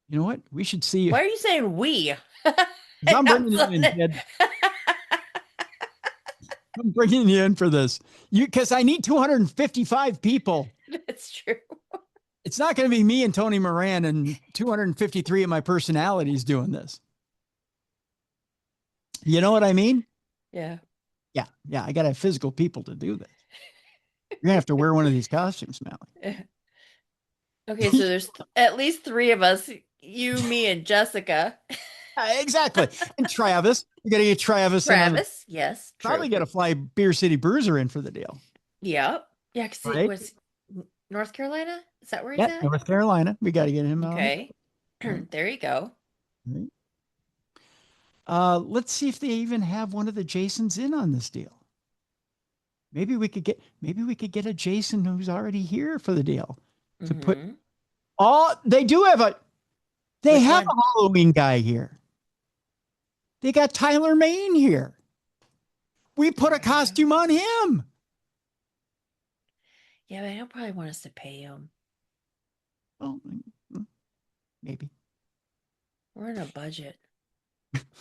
You know what? We should see. Why are you saying we? I'm bringing you in, kid. I'm bringing you in for this. Because I need 255 people. That's true. It's not going to be me and Tony Moran and 253 of my personalities doing this. You know what I mean? Yeah. Yeah. I got to have physical people to do this. You're going to have to wear one of these costumes, Mallie. Okay, so there's at least 3 of us, you, me, and Jessica. Exactly. And Travis. You got to get Travis. Travis, yes. Probably got to fly Beer City Bruiser in for the deal. Yep. Yeah, because Right? it was North Carolina? Is that where he's at? North Carolina. We got to get him out. Okay. There you go. Right. Let's see if they even have one of the Jasons in on this deal. Maybe we could get a Jason who's already here for the deal to put. Oh, they do have a Halloween guy here. They got Tyler Main here. We put a costume on him. Yeah, but I don't probably want us to pay him. Well, maybe. We're on a budget.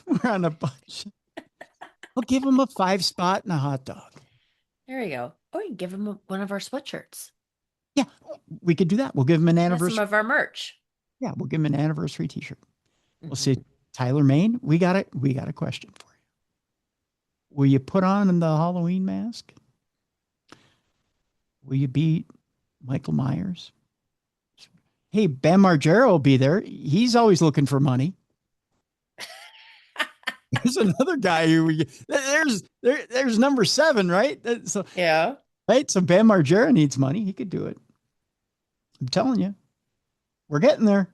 We're on a budget. I'll give him a 5-spot and a hot dog. There you go. Oh, you can give him one of our sweatshirts. Yeah, we could do that. We'll give him an anniversary. Some of our merch. Yeah, we'll give him an anniversary T-shirt. We'll see. Tyler Main, we got a question for you. Will you put on the Halloween mask? Will you beat Michael Myers? Hey, Bam Margera will be there. He's always looking for money. There's another guy there's number 7, right? So Yeah. right. So Bam Margera needs money. He could do it. I'm telling you, we're getting there.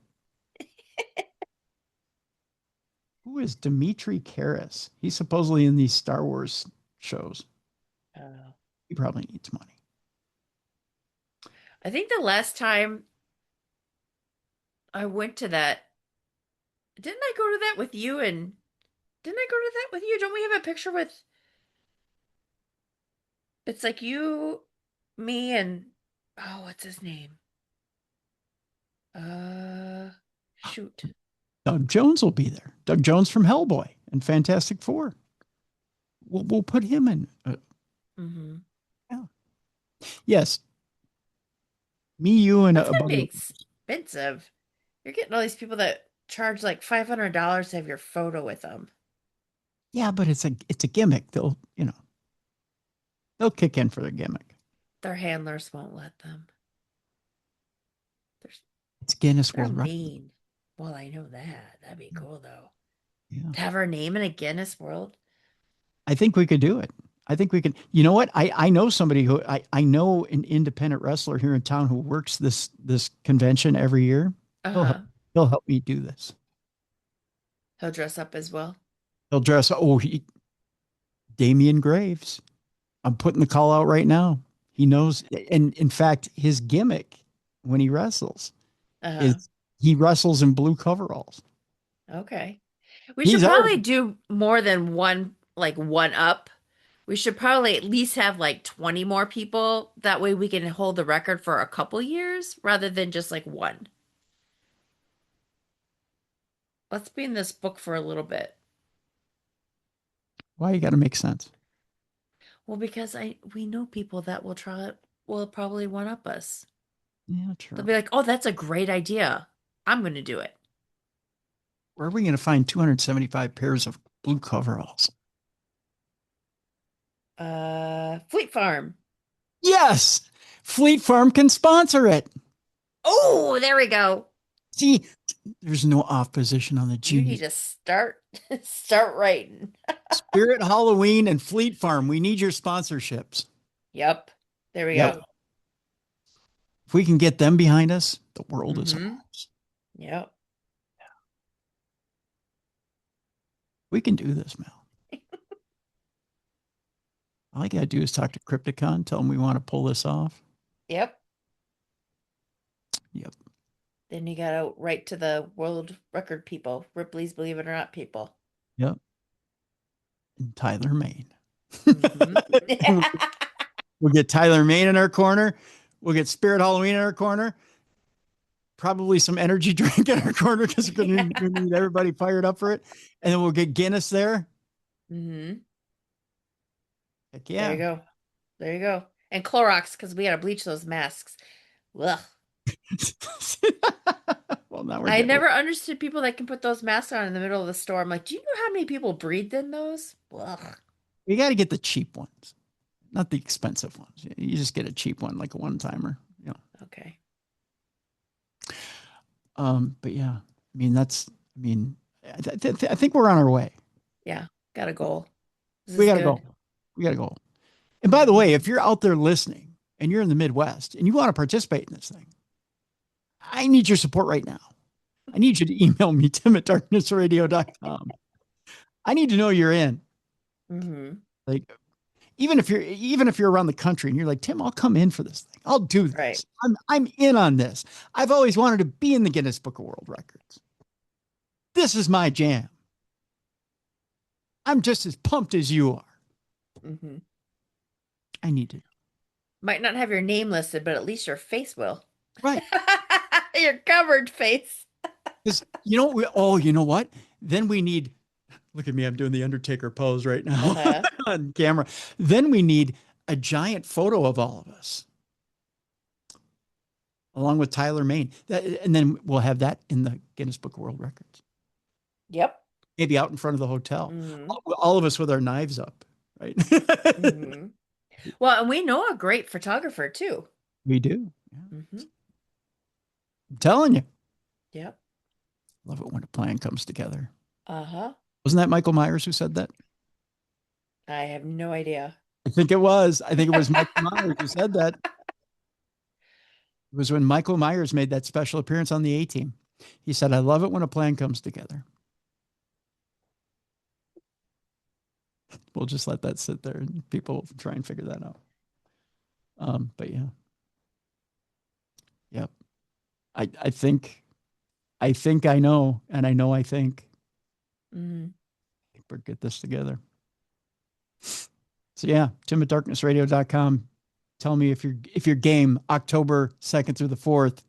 Who is Dimitri Karas? He's supposedly in these Star Wars shows. He probably needs money. I think the last time I went to that, didn't I go to that with you? And didn't I go to that with you? Don't we have a picture with? It's like you, me, and what's his name? Shoot. Doug Jones will be there. Doug Jones from Hellboy and Fantastic Four. We'll put him in. Mm-hmm. Yeah. Yes. Me, you, and That's gonna be expensive. You're getting all these people that charge like $500 to have your photo with them. Yeah, but it's a gimmick. They'll kick in for their gimmick. Their handlers won't let them. It's Guinness They're World Record. mean. Well, I know that. That'd be cool though. Yeah. To have her name in a Guinness World. I think we could do it. I think we can. You know what? I know somebody who I know an independent wrestler here in town who works this convention every year. He'll help me do this. He'll dress up as well. He'll dress. Damian Graves. I'm putting the call out right now. He knows, and in fact, his gimmick when he wrestles is he wrestles in blue coveralls. Okay, we should probably do more than one up. We should probably at least have like 20 more people. That way we can hold the record for a couple years rather than just like one. Let's be in this book for a little bit. Why you got to make sense? Well, because we know people that will probably one up us. Yeah, true. They'll be like, "Oh, that's a great idea. I'm going to do it." Where are we going to find 275 pairs of blue coveralls? Fleet Farm. Yes, Fleet Farm can sponsor it. Oh, there we go. See, there's no opposition on the genius. You need to start writing. Spirit Halloween and Fleet Farm. We need your sponsorships. Yep. There we go. If we can get them behind us, the world is ours. Yep. We can do this, Mel. All I got to do is talk to Crypticon, tell them we want to pull this off. Yep. Yep. Then you got to write to the world record people, Ripley's Believe It or Not people. Yep. And Tyler Maine. We'll get Tyler Maine in our corner. We'll get Spirit Halloween in our corner. Probably some energy drink in our corner because we're going to need everybody fired up for it. And then we'll get Guinness there. Mm-hmm. Heck yeah. There you go. There you go. And Clorox, because we got to bleach those masks. Ugh. Well, now I never understood people that can put those masks on in the middle of the store. I'm like, do you know how many people breathed in those? Ugh. You got to get the cheap ones, not the expensive ones. You just get a cheap one, like a one-timer. You know. Okay. But yeah, I think we're on our way. Yeah, got a goal. We got to go. We got to go. And by the way, if you're out there listening and you're in the Midwest and you want to participate in this thing, I need your support right now. I need you to email me, tim@darknessradio.com. I need to know you're in. Mm-hmm. Like, even if you're around the country and you're like, Tim, I'll come in for this thing. I'll do this. Right. I'm in on this. I've always wanted to be in the Guinness Book of World Records. This is my jam. I'm just as pumped as you are. Mm-hmm. I need to. Might not have your name listed, but at least your face will. Right. Your covered face. You know what? Then we need, look at me, I'm doing the Undertaker pose right now on camera. Then we need a giant photo of all of us, along with Tyler Maine. And then we'll have that in the Guinness Book of World Records. Yep. Maybe out in front of the hotel. Mm-hmm. All of us with our knives up, right? Mm-hmm. Well, and we know a great photographer too. We do. Yeah. Mm-hmm. I'm telling you. Yep. Love it when a plan comes together. Uh-huh. Wasn't that Michael Myers who said that? I have no idea. I think it was. I think it was Michael Myers who said that. It was when Michael Myers made that special appearance on the A-Team. He said, I love it when a plan comes together. We'll just let that sit there and people try and figure that out. But yeah. Yep. I think I know, and I know I think. Mm-hmm. We'll get this together. So yeah, Tim at darknessradio.com. Tell me if you're game October 2nd through the 4th.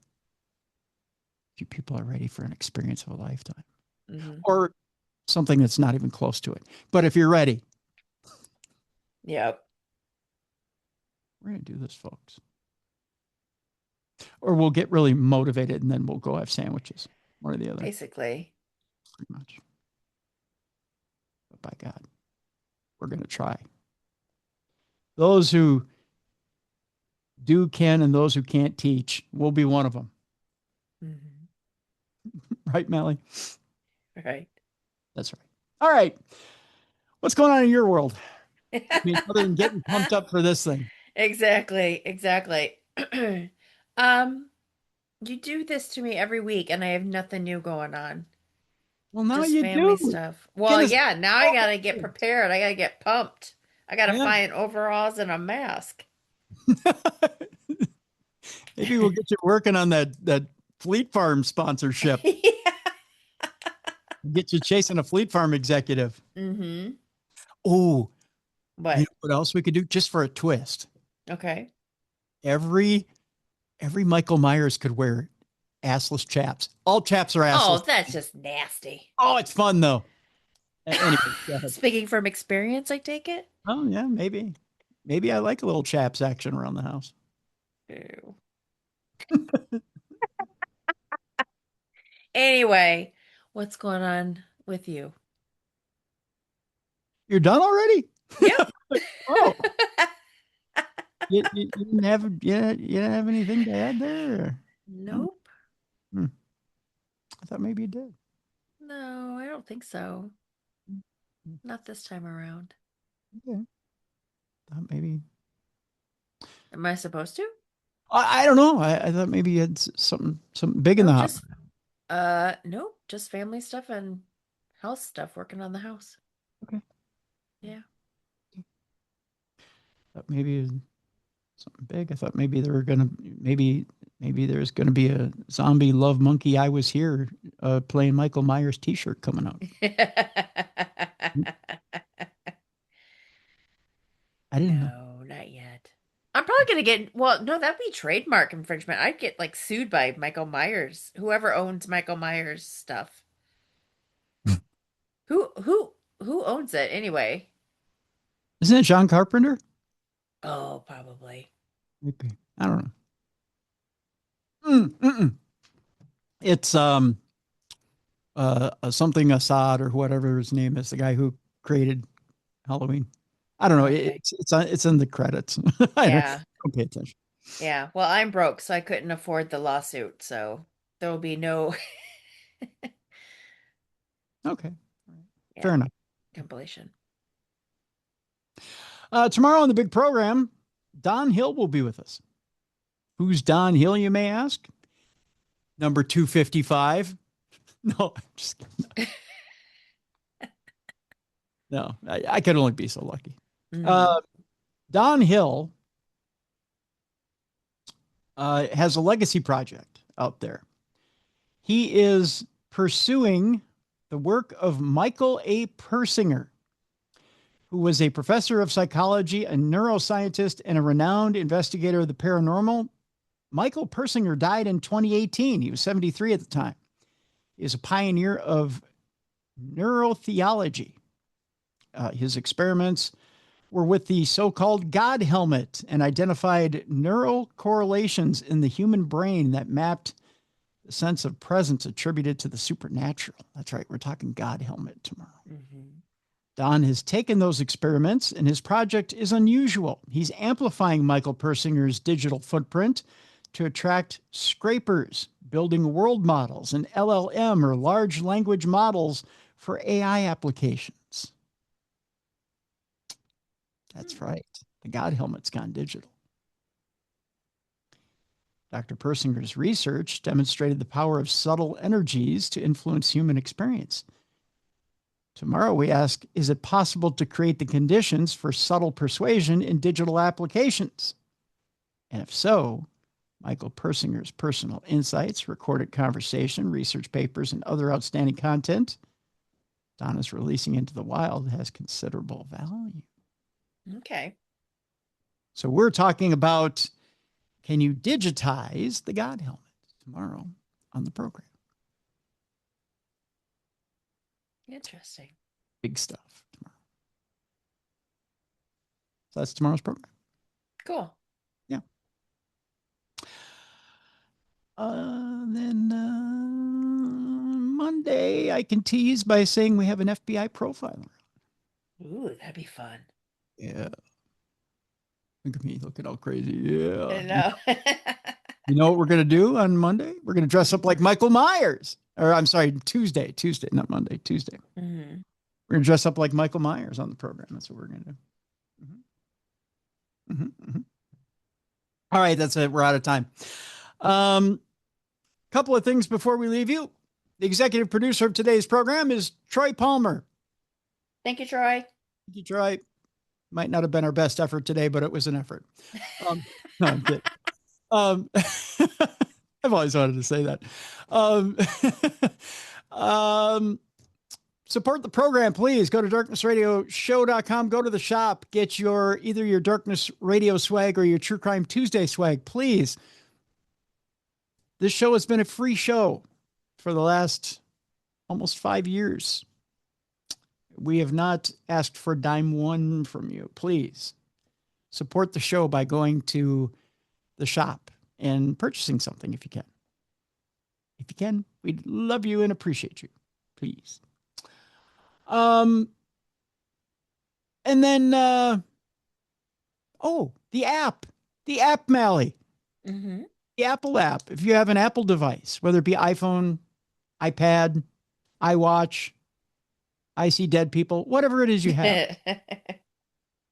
You people are ready for an experience of a lifetime. Mm-hmm. Or something that's not even close to it. But if you're ready. Yep. We're going to do this, folks. Or we'll get really motivated and then we'll go have sandwiches. One or the other. Basically. Pretty much. But by God, we're going to try. Those who do can and those who can't teach, we'll be one of them. Mm-hmm. Right, Mallie? Right. That's right. All right. What's going on in your world? I mean, other than getting pumped up for this thing. Exactly. You do this to me every week and I have nothing new going on. Well, now Just you family do. stuff. Well, yeah, now I gotta get prepared. I gotta get pumped. I gotta find overalls and a mask. Maybe we'll get you working on that Fleet Farm sponsorship. Yeah. Get you chasing a Fleet Farm executive. Mm-hmm. Oh, what? You know what else we could do just for a twist? Okay. Every Michael Myers could wear assless chaps. All chaps are assless. Oh, that's just nasty. Oh, it's fun though. Anyway, speaking from experience, I take it. Oh yeah, maybe I like a little chaps action around the house. Ew. Anyway, what's going on with you? You're done already? Yep. Oh. You didn't have anything to add there? Or? Nope. I thought maybe you did. No, I don't think so. Not this time around. Okay. Thought maybe. Am I supposed to? I don't know. I thought maybe you had something big in the house. Nope. Just family stuff and house stuff. Working on the house. Okay. Yeah. Thought maybe something big. I thought maybe there's gonna be a zombie love monkey. I was here playing Michael Myers T-shirt coming out. I didn't know. No, not yet. I'm probably gonna get no, that'd be trademark infringement. I'd get like sued by Michael Myers, whoever owns Michael Myers stuff. Who owns it anyway? Isn't it John Carpenter? Oh, probably. Maybe. I don't know. It's something Assad or whatever his name is, the guy who created Halloween. I don't know. Okay. It's in the credits. Yeah. Don't pay attention. Yeah. Well, I'm broke, so I couldn't afford the lawsuit, so there will be no Okay. Yeah. Fair enough. compilation. Tomorrow on the big program, Don Hill will be with us. Who's Don Hill, you may ask? Number 255. No, I'm just kidding. No, I could only be so lucky. Mm-hmm. Don Hill has a legacy project out there. He is pursuing the work of Michael A. Persinger, who was a professor of psychology, a neuroscientist, and a renowned investigator of the paranormal. Michael Persinger died in 2018. He was 73 at the time. He is a pioneer of neurotheology. His experiments were with the so-called God helmet and identified neural correlations in the human brain that mapped the sense of presence attributed to the supernatural. That's right. We're talking God helmet tomorrow. Mm-hmm. Don has taken those experiments, and his project is unusual. He's amplifying Michael Persinger's digital footprint to attract scrapers, building world models and LLM or large language models for AI applications. That's right. The God helmet's gone digital. Dr. Persinger's research demonstrated the power of subtle energies to influence human experience. Tomorrow we ask, is it possible to create the conditions for subtle persuasion in digital applications? And if so, Michael Persinger's personal insights, recorded conversation, research papers, and other outstanding content Don is releasing into the wild has considerable value. Okay. So we're talking about, can you digitize the God helmet tomorrow on the program? Interesting. Big stuff tomorrow. So that's tomorrow's program. Cool. Yeah. Then Monday, I can tease by saying we have an FBI profiler. Ooh, that'd be fun. Yeah. Look at me looking all crazy. Yeah. I know. You know what we're going to do on Monday? We're going to dress up like Michael Myers. Or I'm sorry, Tuesday, not Monday, Tuesday. Mm-hmm. We're going to dress up like Michael Myers on the program. That's what we're going to do. Mm-hmm. Mm-hmm. Mm-hmm. All right, that's it. We're out of time. Couple of things before we leave you. The executive producer of today's program is Troy Palmer. Thank you, Troy. Thank you, Troy. Might not have been our best effort today, but it was an effort. No, I'm kidding. I've always wanted to say that. Support the program, please. Go to darknessradioshow.com. Go to the shop. Get either your Darkness Radio swag or your True Crime Tuesday swag, please. This show has been a free show for the last almost 5 years. We have not asked for dime one from you. Please support the show by going to the shop and purchasing something if you can. If you can, we'd love you and appreciate you. Please. And then, the app, Mallie, Mm-hmm. the Apple app. If you have an Apple device, whether it be iPhone, iPad, iWatch, I See Dead People, whatever it is you have.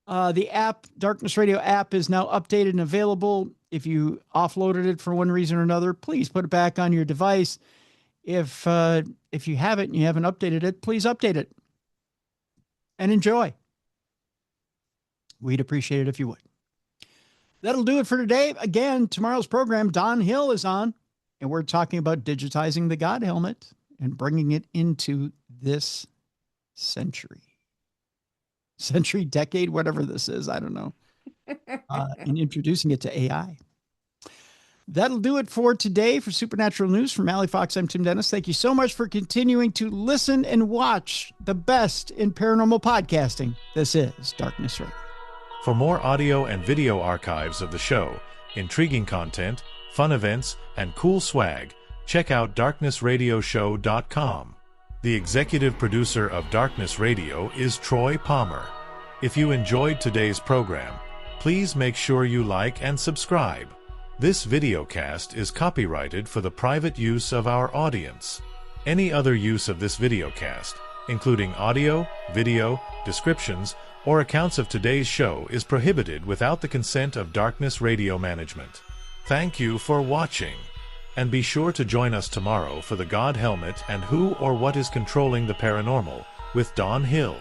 The app, Darkness Radio app, is now updated and available. If you offloaded it for one reason or another, please put it back on your device. If you have it and you haven't updated it, please update it and enjoy. We'd appreciate it if you would. That'll do it for today. Again, tomorrow's program, Don Hill is on, and we're talking about digitizing the God helmet and bringing it into this century, decade, whatever this is, I don't know, and introducing it to AI. That'll do it for today for Supernatural News. From Mallie Fox, I'm Tim Dennis. Thank you so much for continuing to listen and watch the best in paranormal podcasting. This is Darkness Radio. For more audio and video archives of the show, intriguing content, fun events, and cool swag, check out darknessradioshow.com. The executive producer of Darkness Radio is Troy Palmer. If you enjoyed today's program, please make sure you like and subscribe. This videocast is copyrighted for the private use of our audience. Any other use of this videocast, including audio, video, descriptions, or accounts of today's show, is prohibited without the consent of Darkness Radio Management. Thank you for watching, and be sure to join us tomorrow for the God Helmet and Who or What is Controlling the Paranormal with Don Hill.